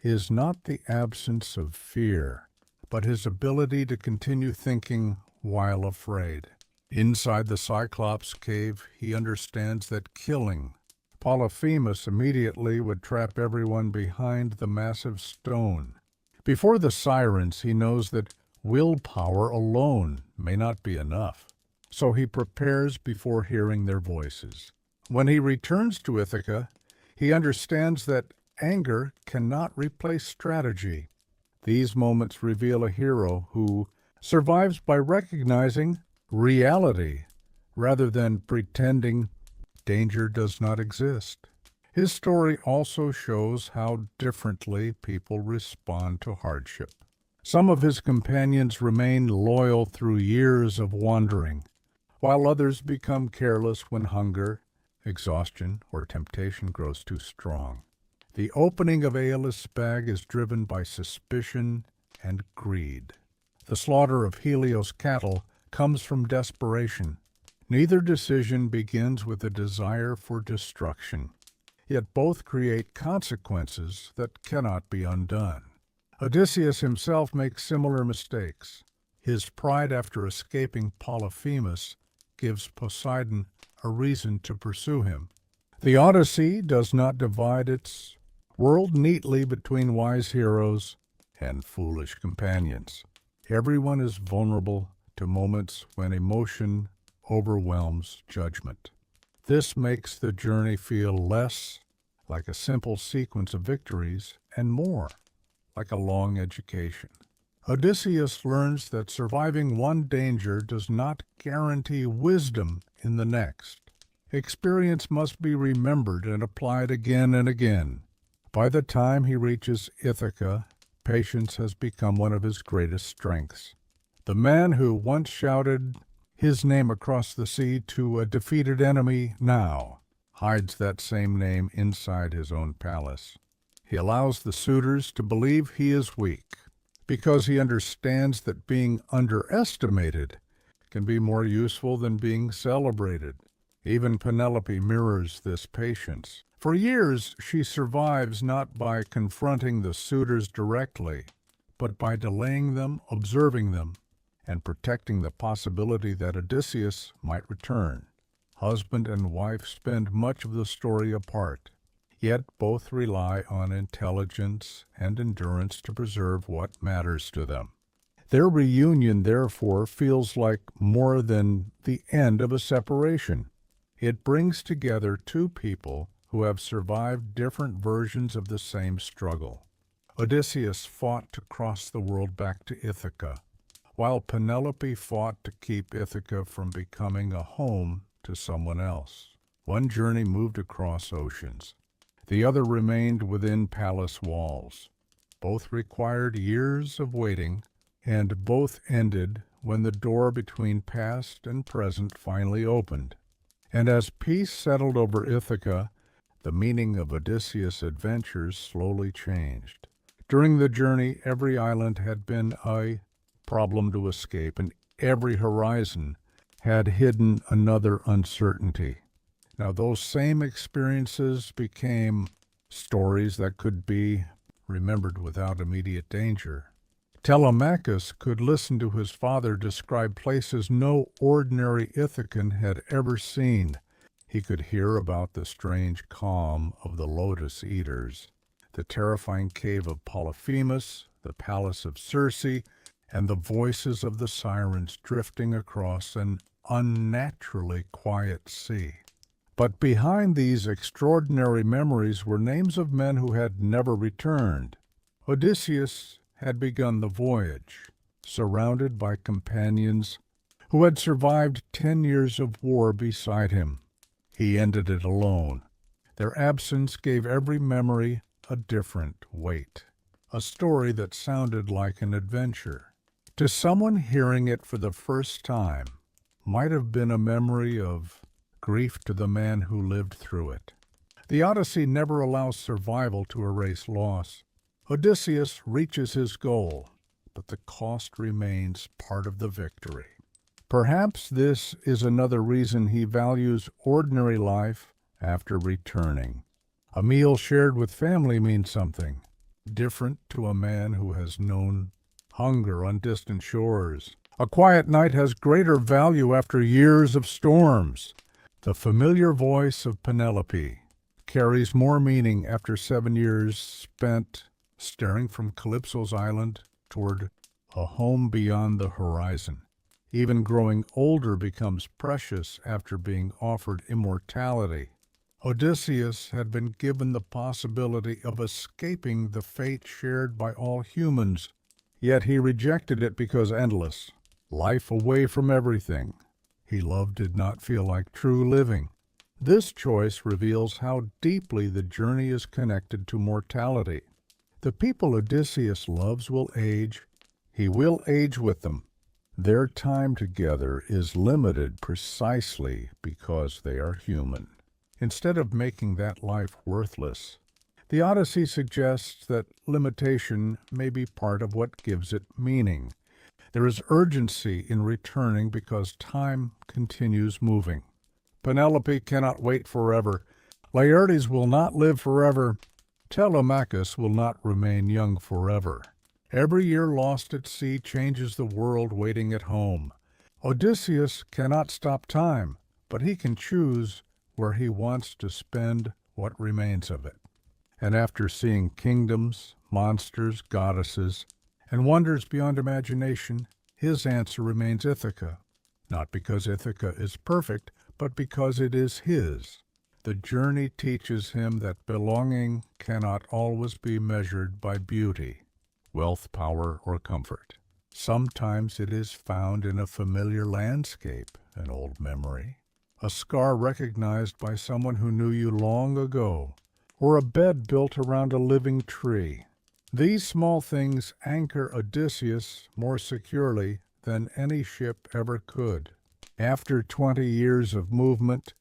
is not the absence of fear, but his ability to continue thinking while afraid. Inside the Cyclops cave, he understands that killing Polyphemus immediately would trap everyone behind the massive stone. Before the Sirens, he knows that willpower alone may not be enough, so he prepares before hearing their voices. When he returns to Ithaca, he understands that anger cannot replace strategy. These moments reveal a hero who survives by recognizing reality rather than pretending danger does not exist. His story also shows how differently people respond to hardship. Some of his companions remain loyal through years of wandering, while others become careless when hunger, exhaustion, or temptation grows too strong. The opening of Aeolus' bag is driven by suspicion and greed. The slaughter of Helios' cattle comes from desperation. Neither decision begins with a desire for destruction, yet both create consequences that cannot be undone. Odysseus himself makes similar mistakes. His pride after escaping Polyphemus gives Poseidon a reason to pursue him. The Odyssey does not divide its world neatly between wise heroes and foolish companions. Everyone is vulnerable to moments when emotion overwhelms judgment. This makes the journey feel less like a simple sequence of victories and more like a long education. Odysseus learns that surviving one danger does not guarantee wisdom in the next. Experience must be remembered and applied again and again. By the time he reaches Ithaca, patience has become one of his greatest strengths. The man who once shouted his name across the sea to a defeated enemy now hides that same name inside his own palace. He allows the suitors to believe he is weak, because he understands that being underestimated can be more useful than being celebrated. Even Penelope mirrors this patience. For years, she survives not by confronting the suitors directly, but by delaying them, observing them, and protecting the possibility that Odysseus might return. Husband and wife spend much of the story apart, yet both rely on intelligence and endurance to preserve what matters to them. Their reunion, therefore, feels like more than the end of a separation. It brings together two people who have survived different versions of the same struggle. Odysseus fought to cross the world back to Ithaca, while Penelope fought to keep Ithaca from becoming a home to someone else. One journey moved across oceans. The other remained within palace walls. Both required years of waiting, and both ended when the door between past and present finally opened. And as peace settled over Ithaca, the meaning of Odysseus' adventures slowly changed. During the journey, every island had been a problem to escape, and every horizon had hidden another uncertainty. Now, those same experiences became stories that could be remembered without immediate danger. Telemachus could listen to his father describe places no ordinary Ithacan had ever seen. He could hear about the strange calm of the lotus eaters, the terrifying cave of Polyphemus, the palace of Circe, and the voices of the Sirens drifting across an unnaturally quiet sea. But behind these extraordinary memories were names of men who had never returned. Odysseus had begun the voyage, surrounded by companions who had survived 10 years of war beside him. He ended it alone. Their absence gave every memory a different weight, a story that sounded like an adventure. To someone hearing it for the first time, might have been a memory of grief to the man who lived through it. The Odyssey never allows survival to erase loss. Odysseus reaches his goal, but the cost remains part of the victory. Perhaps this is another reason he values ordinary life after returning. A meal shared with family means something different to a man who has known hunger on distant shores. A quiet night has greater value after years of storms. The familiar voice of Penelope carries more meaning after 7 years spent staring from Calypso's island toward a home beyond the horizon. Even growing older becomes precious after being offered immortality. Odysseus had been given the possibility of escaping the fate shared by all humans, yet he rejected it because endless. Life away from everything he loved did not feel like true living. This choice reveals how deeply the journey is connected to mortality. The people Odysseus loves will age. He will age with them. Their time together is limited precisely because they are human. Instead of making that life worthless, the Odyssey suggests that limitation may be part of what gives it meaning. There is urgency in returning because time continues moving. Penelope cannot wait forever. Laertes will not live forever. Telemachus will not remain young forever. Every year lost at sea changes the world waiting at home. Odysseus cannot stop time, but he can choose where he wants to spend what remains of it. And after seeing kingdoms, monsters, goddesses, and wonders beyond imagination, his answer remains Ithaca. Not because Ithaca is perfect, but because it is his. The journey teaches him that belonging cannot always be measured by beauty, wealth, power, or comfort. Sometimes it is found in a familiar landscape, an old memory, a scar recognized by someone who knew you long ago, or a bed built around a living tree. These small things anchor Odysseus more securely than any ship ever could. After 20 years of movement,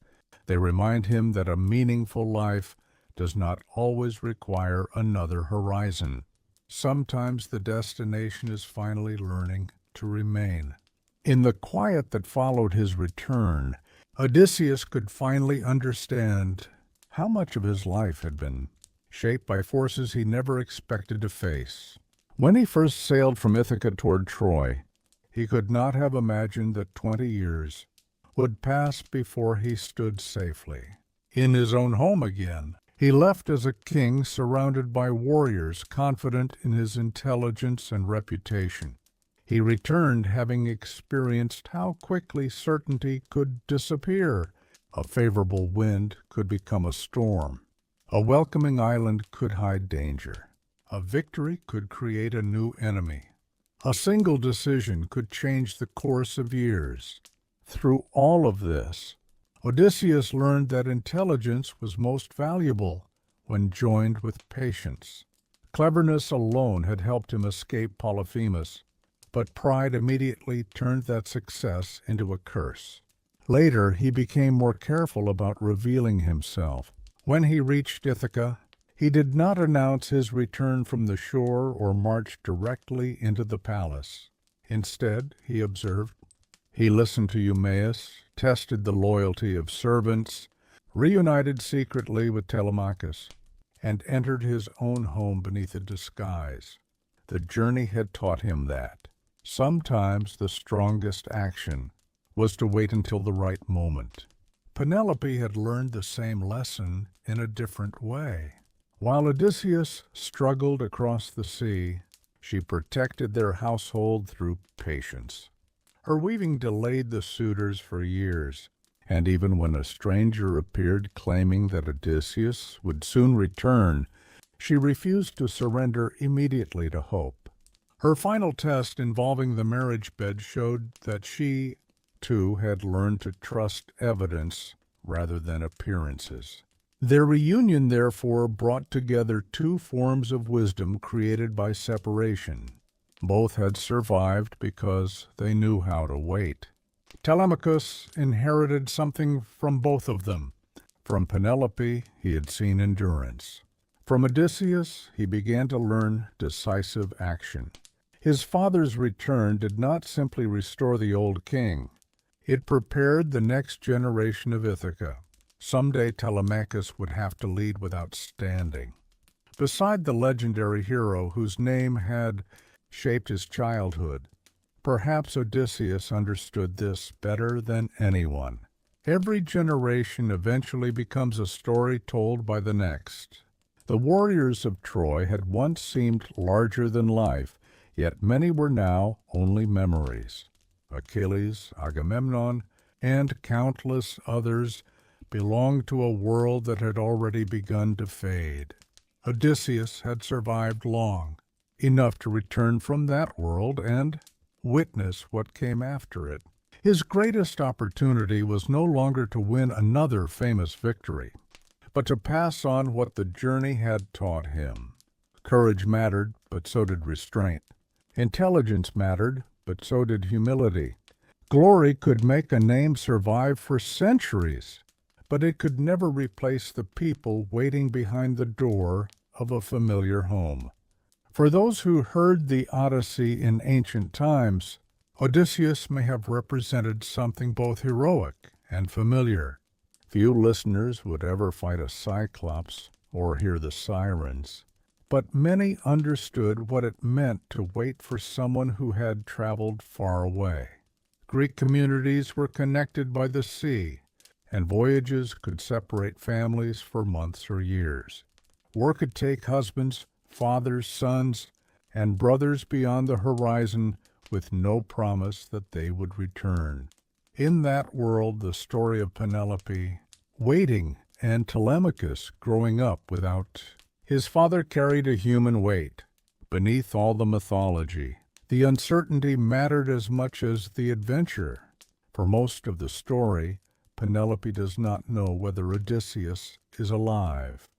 they remind him that a meaningful life does not always require another horizon. Sometimes the destination is finally learning to remain. In the quiet that followed his return, Odysseus could finally understand how much of his life had been shaped by forces he never expected to face. When he first sailed from Ithaca toward Troy, he could not have imagined that 20 years would pass before he stood safely in his own home again. He left as a king surrounded by warriors confident in his intelligence and reputation. He returned having experienced how quickly certainty could disappear. A favorable wind could become a storm. A welcoming island could hide danger. A victory could create a new enemy. A single decision could change the course of years. Through all of this, Odysseus learned that intelligence was most valuable when joined with patience. Cleverness alone had helped him escape Polyphemus, but pride immediately turned that success into a curse. Later, he became more careful about revealing himself. When he reached Ithaca, he did not announce his return from the shore or march directly into the palace. Instead, he observed, he listened to Eumaeus, tested the loyalty of servants, reunited secretly with Telemachus, and entered his own home beneath a disguise. The journey had taught him that sometimes the strongest action was to wait until the right moment. Penelope had learned the same lesson in a different way. While Odysseus struggled across the sea, she protected their household through patience. Her weaving delayed the suitors for years, and even when a stranger appeared claiming that Odysseus would soon return, she refused to surrender immediately to hope. Her final test involving the marriage bed showed that she, too, had learned to trust evidence rather than appearances. Their reunion, therefore, brought together two forms of wisdom created by separation. Both had survived because they knew how to wait. Telemachus inherited something from both of them. From Penelope, he had seen endurance. From Odysseus, he began to learn decisive action. His father's return did not simply restore the old king. It prepared the next generation of Ithaca. Someday Telemachus would have to lead without standing. Beside the legendary hero whose name had shaped his childhood, perhaps Odysseus understood this better than anyone. Every generation eventually becomes a story told by the next. The warriors of Troy had once seemed larger than life, yet many were now only memories. Achilles, Agamemnon, and countless others belonged to a world that had already begun to fade. Odysseus had survived long, enough to return from that world and witness what came after it. His greatest opportunity was no longer to win another famous victory, but to pass on what the journey had taught him. Courage mattered, but so did restraint. Intelligence mattered, but so did humility. Glory could make a name survive for centuries, but it could never replace the people waiting behind the door of a familiar home. For those who heard the Odyssey in ancient times, Odysseus may have represented something both heroic and familiar. Few listeners would ever fight a Cyclops or hear the Sirens, but many understood what it meant to wait for someone who had traveled far away. Greek communities were connected by the sea, and voyages could separate families for months or years. War could take husbands, fathers, sons, and brothers beyond the horizon with no promise that they would return. In that world, the story of Penelope waiting and Telemachus growing up without his father carried a human weight. Beneath all the mythology, the uncertainty mattered as much as the adventure. For most of the story, Penelope does not know whether Odysseus is alive.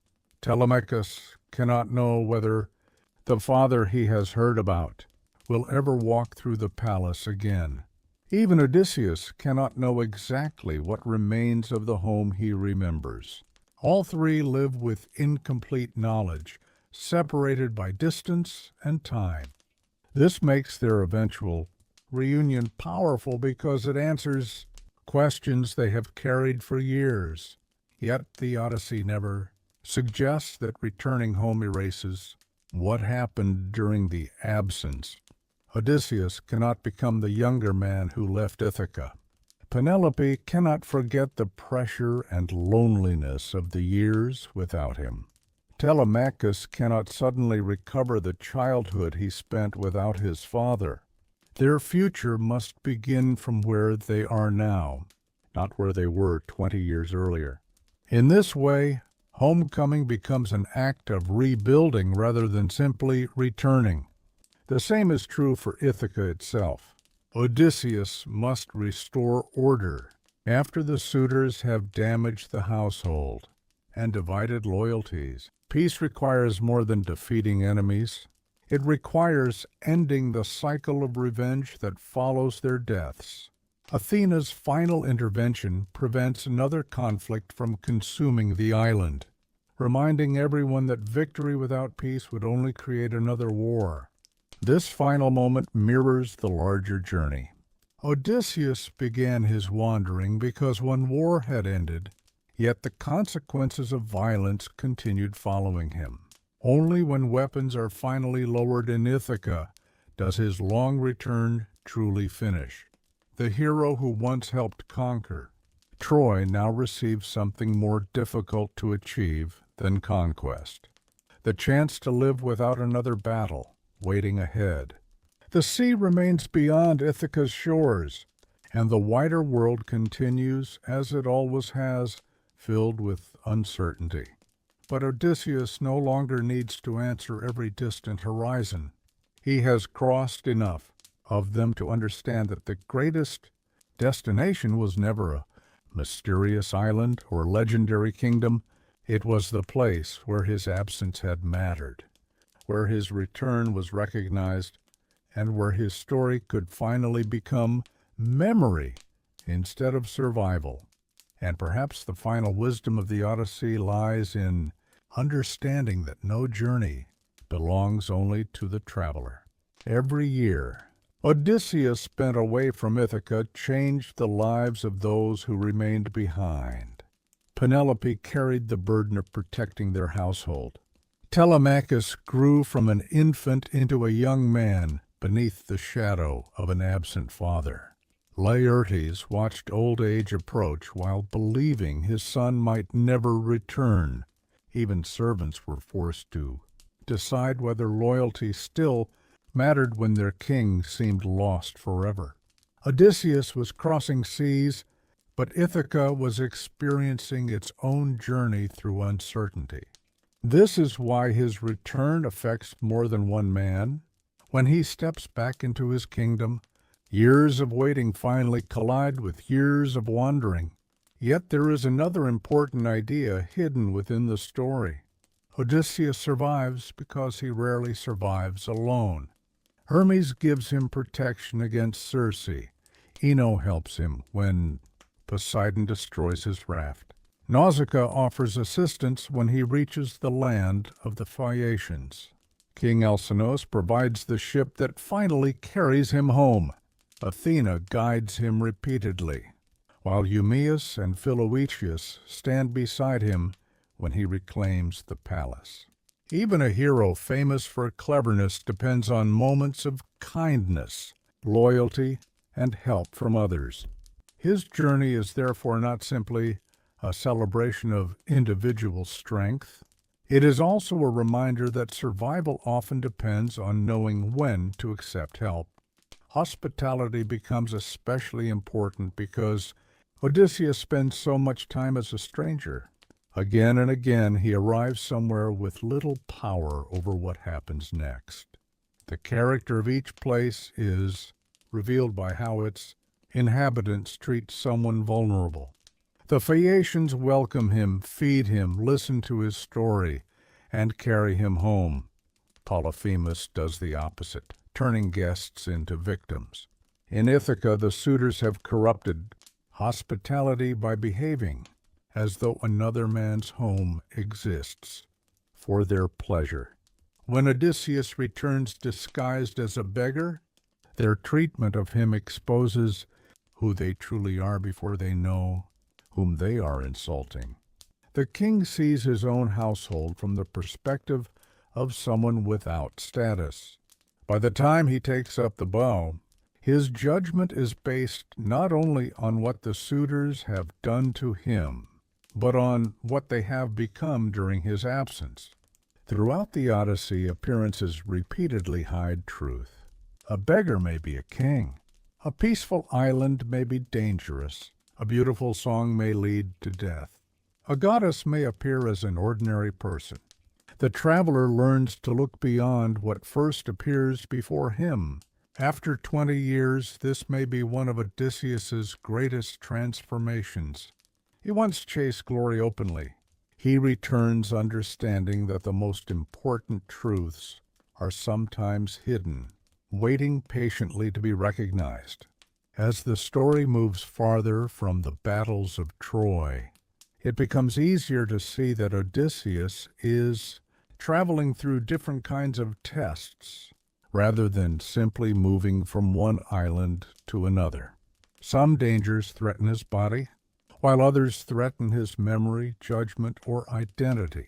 Telemachus cannot know whether the father he has heard about will ever walk through the palace again. Even Odysseus cannot know exactly what remains of the home he remembers. All three live with incomplete knowledge, separated by distance and time. This makes their eventual reunion powerful because it answers questions they have carried for years. Yet the Odyssey never suggests that returning home erases what happened during the absence. Odysseus cannot become the younger man who left Ithaca. Penelope cannot forget the pressure and loneliness of the years without him. Telemachus cannot suddenly recover the childhood he spent without his father. Their future must begin from where they are now, not where they were 20 years earlier. In this way, homecoming becomes an act of rebuilding rather than simply returning. The same is true for Ithaca itself. Odysseus must restore order after the suitors have damaged the household and divided loyalties. Peace requires more than defeating enemies. It requires ending the cycle of revenge that follows their deaths. Athena's final intervention prevents another conflict from consuming the island, reminding everyone that victory without peace would only create another war. This final moment mirrors the larger journey. Odysseus began his wandering because one war had ended, yet the consequences of violence continued following him. Only when weapons are finally lowered in Ithaca does his long return truly finish. The hero who once helped conquer Troy now receives something more difficult to achieve than conquest: the chance to live without another battle waiting ahead. The sea remains beyond Ithaca's shores, and the wider world continues as it always has, filled with uncertainty. But Odysseus no longer needs to answer every distant horizon. He has crossed enough of them to understand that the greatest destination was never a mysterious island or legendary kingdom. It was the place where his absence had mattered, where his return was recognized, and where his story could finally become memory instead of survival. And perhaps the final wisdom of the Odyssey lies in understanding that no journey belongs only to the traveler. Every year, Odysseus spent away from Ithaca changed the lives of those who remained behind. Penelope carried the burden of protecting their household. Telemachus grew from an infant into a young man beneath the shadow of an absent father. Laertes watched old age approach while believing his son might never return. Even servants were forced to decide whether loyalty still mattered when their king seemed lost forever. Odysseus was crossing seas, but Ithaca was experiencing its own journey through uncertainty. This is why his return affects more than one man. When he steps back into his kingdom, years of waiting finally collide with years of wandering. Yet there is another important idea hidden within the story. Odysseus survives because he rarely survives alone. Hermes gives him protection against Circe. Ino helps him when Poseidon destroys his raft. Nausicaa offers assistance when he reaches the land of the Phaeacians. King Alcinous provides the ship that finally carries him home. Athena guides him repeatedly, while Eumaeus and Philoetius stand beside him when he reclaims the palace. Even a hero famous for cleverness depends on moments of kindness, loyalty, and help from others. His journey is therefore not simply a celebration of individual strength. It is also a reminder that survival often depends on knowing when to accept help. Hospitality becomes especially important because Odysseus spends so much time as a stranger. Again and again, he arrives somewhere with little power over what happens next. The character of each place is revealed by how its inhabitants treat someone vulnerable. The Phaeacians welcome him, feed him, listen to his story, and carry him home. Polyphemus does the opposite, turning guests into victims. In Ithaca, the suitors have corrupted hospitality by behaving as though another man's home exists for their pleasure. When Odysseus returns disguised as a beggar, their treatment of him exposes who they truly are before they know whom they are insulting. The king sees his own household from the perspective of someone without status. By the time he takes up the bow, his judgment is based not only on what the suitors have done to him, but on what they have become during his absence. Throughout the Odyssey, appearances repeatedly hide truth. A beggar may be a king. A peaceful island may be dangerous. A beautiful song may lead to death. A goddess may appear as an ordinary person. The traveler learns to look beyond what first appears before him. After 20 years, this may be one of Odysseus's greatest transformations. He once chased glory openly. He returns understanding that the most important truths are sometimes hidden, waiting patiently to be recognized. As the story moves farther from the battles of Troy, it becomes easier to see that Odysseus is traveling through different kinds of tests rather than simply moving from one island to another. Some dangers threaten his body, while others threaten his memory, judgment, or identity.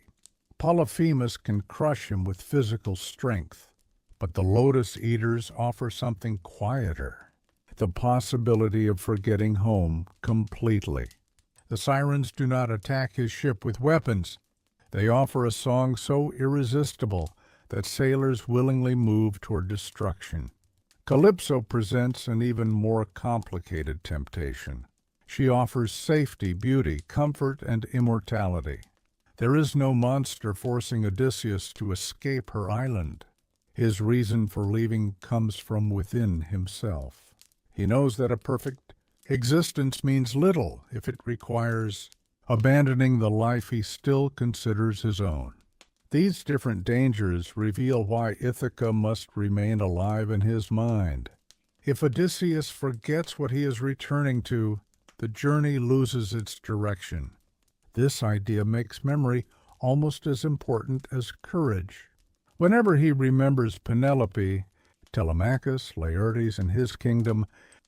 Polyphemus can crush him with physical strength, but the Lotus Eaters offer something quieter, the possibility of forgetting home completely. The Sirens do not attack his ship with weapons. They offer a song so irresistible that sailors willingly move toward destruction. Calypso presents an even more complicated temptation. She offers safety, beauty, comfort, and immortality. There is no monster forcing Odysseus to escape her island. His reason for leaving comes from within himself. He knows that a perfect existence means little if it requires abandoning the life he still considers his own. These different dangers reveal why Ithaca must remain alive in his mind. If Odysseus forgets what he is returning to, the journey loses its direction. This idea makes memory almost as important as courage. Whenever he remembers Penelope, Telemachus, Laertes, and his kingdom,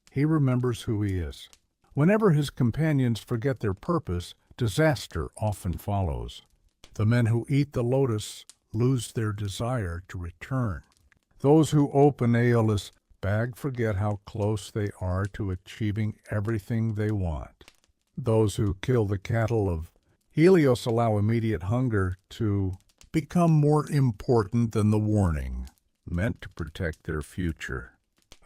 he remembers who he is. Whenever his companions forget their purpose, disaster often follows. The men who eat the lotus lose their desire to return. Those who open Aeolus' bag forget how close they are to achieving everything they want. Those who kill the cattle of Helios allow immediate hunger to become more important than the warning, meant to protect their future.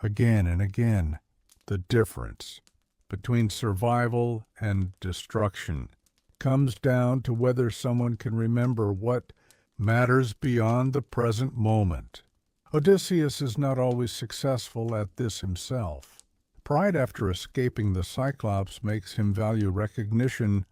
Again and again, the difference between survival and destruction comes down to whether someone can remember what matters beyond the present moment. Odysseus is not always successful at this himself. Pride after escaping the Cyclops makes him value recognition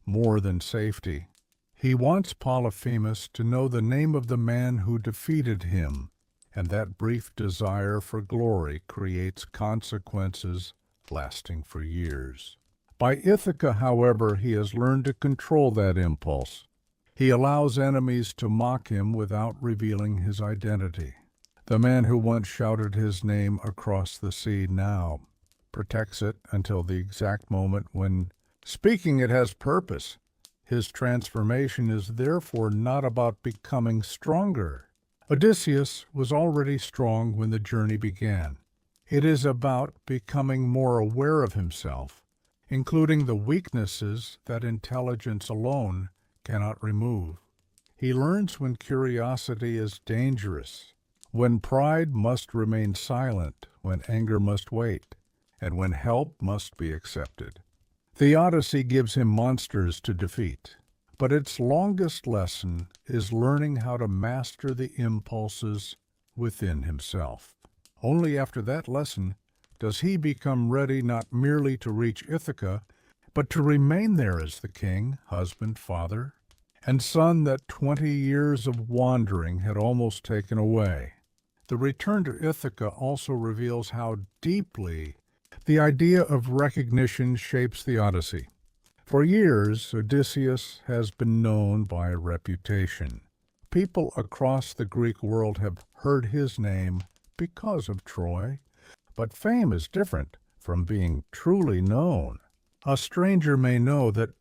more than safety. He wants Polyphemus to know the name of the man who defeated him, and that brief desire for glory creates consequences lasting for years. By Ithaca, however, he has learned to control that impulse. He allows enemies to mock him without revealing his identity. The man who once shouted his name across the sea now protects it until the exact moment when speaking it has purpose. His transformation is therefore not about becoming stronger. Odysseus was already strong when the journey began. It is about becoming more aware of himself, including the weaknesses that intelligence alone cannot remove. He learns when curiosity is dangerous, when pride must remain silent, when anger must wait, and when help must be accepted. The Odyssey gives him monsters to defeat, but its longest lesson is learning how to master the impulses within himself. Only after that lesson does he become ready not merely to reach Ithaca, but to remain there as the king, husband, father, and son that 20 years of wandering had almost taken away. The return to Ithaca also reveals how deeply the idea of recognition shapes the Odyssey. For years, Odysseus has been known by reputation. People across the Greek world have heard his name because of Troy, but fame is different from being truly known. A stranger may know that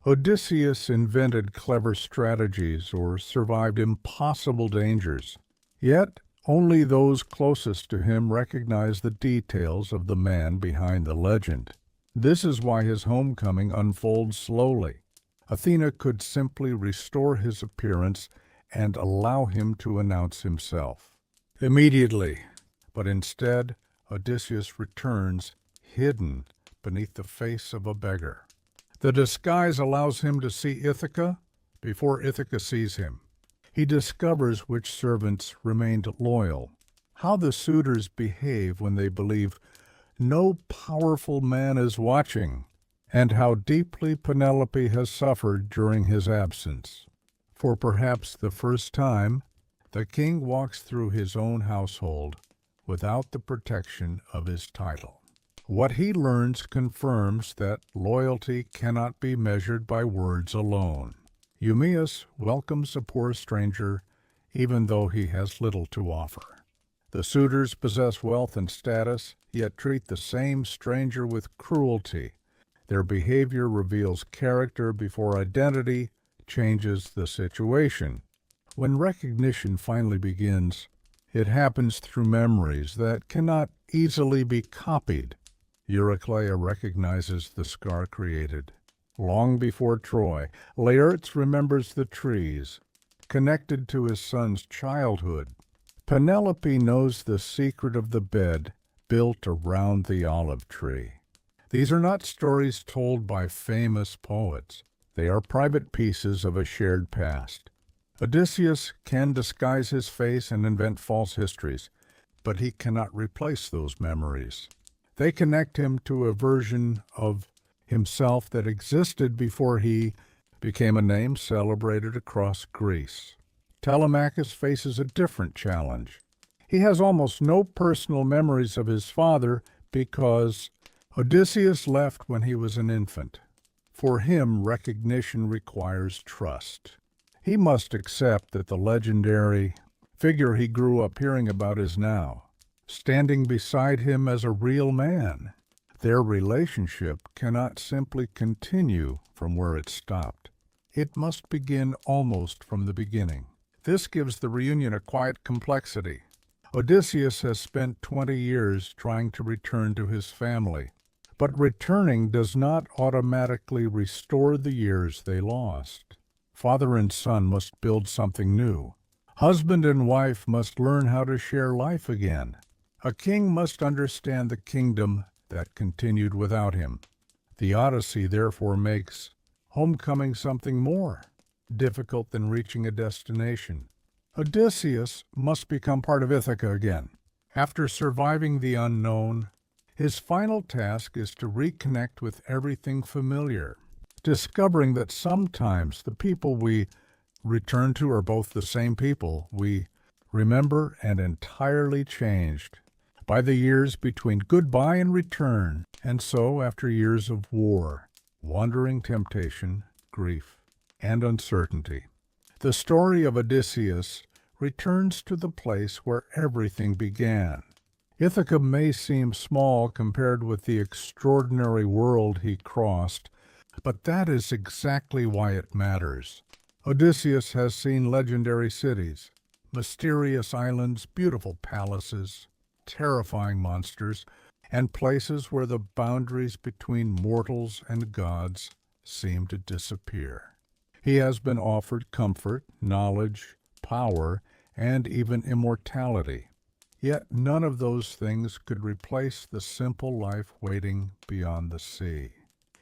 Odysseus invented clever strategies or survived impossible dangers, yet only those closest to him recognize the details of the man behind the legend. This is why his homecoming unfolds slowly. Athena could simply restore his appearance and allow him to announce himself immediately, but instead Odysseus returns hidden beneath the face of a beggar. The disguise allows him to see Ithaca before Ithaca sees him. He discovers which servants remained loyal, how the suitors behave when they believe no powerful man is watching, and how deeply Penelope has suffered during his absence. For perhaps the first time, the king walks through his own household without the protection of his title. What he learns confirms that loyalty cannot be measured by words alone. Eumaeus welcomes a poor stranger even though he has little to offer. The suitors possess wealth and status, yet treat the same stranger with cruelty. Their behavior reveals character before identity changes the situation. When recognition finally begins, it happens through memories that cannot easily be copied. Eurycleia recognizes the scar created. Long before Troy, Laertes remembers the trees, connected to his son's childhood. Penelope knows the secret of the bed built around the olive tree. These are not stories told by famous poets. They are private pieces of a shared past. Odysseus can disguise his face and invent false histories, but he cannot replace those memories. They connect him to a version of himself that existed before he became a name celebrated across Greece. Telemachus faces a different challenge. He has almost no personal memories of his father because Odysseus left when he was an infant. For him, recognition requires trust. He must accept that the legendary figure he grew up hearing about is now standing beside him as a real man. Their relationship cannot simply continue from where it stopped. It must begin almost from the beginning. This gives the reunion a quiet complexity. Odysseus has spent 20 years trying to return to his family, but returning does not automatically restore the years they lost. Father and son must build something new. Husband and wife must learn how to share life again. A king must understand the kingdom that continued without him. The Odyssey therefore makes homecoming something more difficult than reaching a destination. Odysseus must become part of Ithaca again. After surviving the unknown, his final task is to reconnect with everything familiar, discovering that sometimes the people we return to are both the same people we remember and entirely changed by the years between goodbye and return, and so after years of war, wandering, temptation, grief, and uncertainty. The story of Odysseus returns to the place where everything began. Ithaca may seem small compared with the extraordinary world he crossed, but that is exactly why it matters. Odysseus has seen legendary cities, mysterious islands, beautiful palaces, terrifying monsters, and places where the boundaries between mortals and gods seem to disappear. He has been offered comfort, knowledge, power, and even immortality. Yet none of those things could replace the simple life waiting beyond the sea.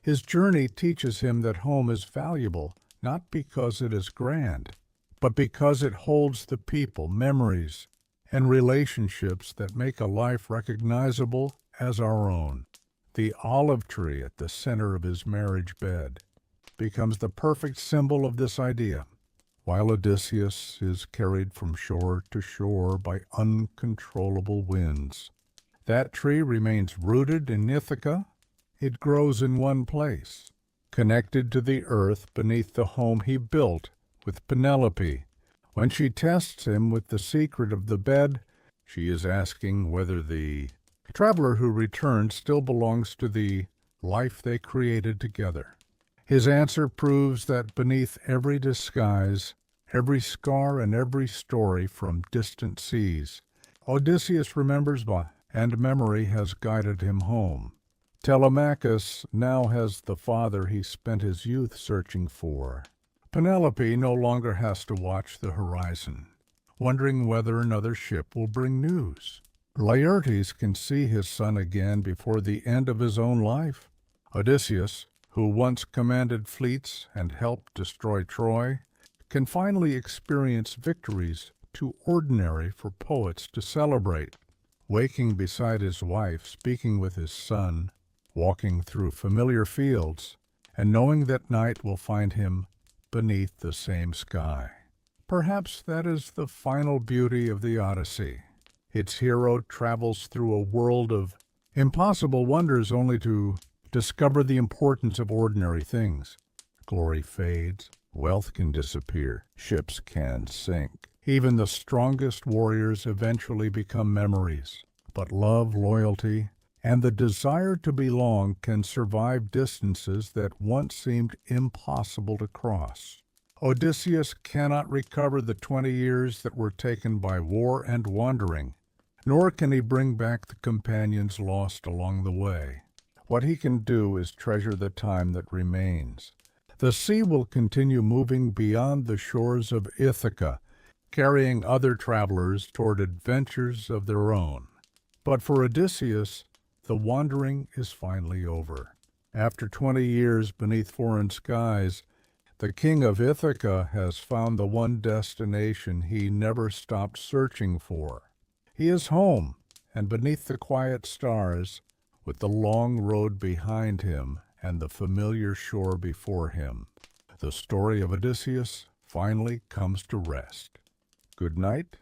His journey teaches him that home is valuable, not because it is grand, but because it holds the people, memories, and relationships that make a life recognizable as our own. The olive tree at the center of his marriage bed becomes the perfect symbol of this idea. While Odysseus is carried from shore to shore by uncontrollable winds, that tree remains rooted in Ithaca. It grows in one place, connected to the earth beneath the home he built with Penelope. When she tests him with the secret of the bed, she is asking whether the traveler who returned still belongs to the life they created together. His answer proves that beneath every disguise, every scar, and every story from distant seas, Odysseus remembers, and memory has guided him home. Telemachus now has the father he spent his youth searching for. Penelope no longer has to watch the horizon, wondering whether another ship will bring news. Laertes can see his son again before the end of his own life. Odysseus, who once commanded fleets and helped destroy Troy, can finally experience victories too ordinary for poets to celebrate. Waking beside his wife, speaking with his son, walking through familiar fields, and knowing that night will find him beneath the same sky. Perhaps that is the final beauty of the Odyssey. Its hero travels through a world of impossible wonders only to discover the importance of ordinary things. Glory fades, wealth can disappear, ships can sink. Even the strongest warriors eventually become memories. But love, loyalty, and the desire to belong can survive distances that once seemed impossible to cross. Odysseus cannot recover the 20 years that were taken by war and wandering, nor can he bring back the companions lost along the way. What he can do is treasure the time that remains. The sea will continue moving beyond the shores of Ithaca, carrying other travelers toward adventures of their own. But for Odysseus, the wandering is finally over. After 20 years beneath foreign skies, the king of Ithaca has found the one destination he never stopped searching for. He is home, and beneath the quiet stars, with the long road behind him and the familiar shore before him, the story of Odysseus finally comes to rest. Good night,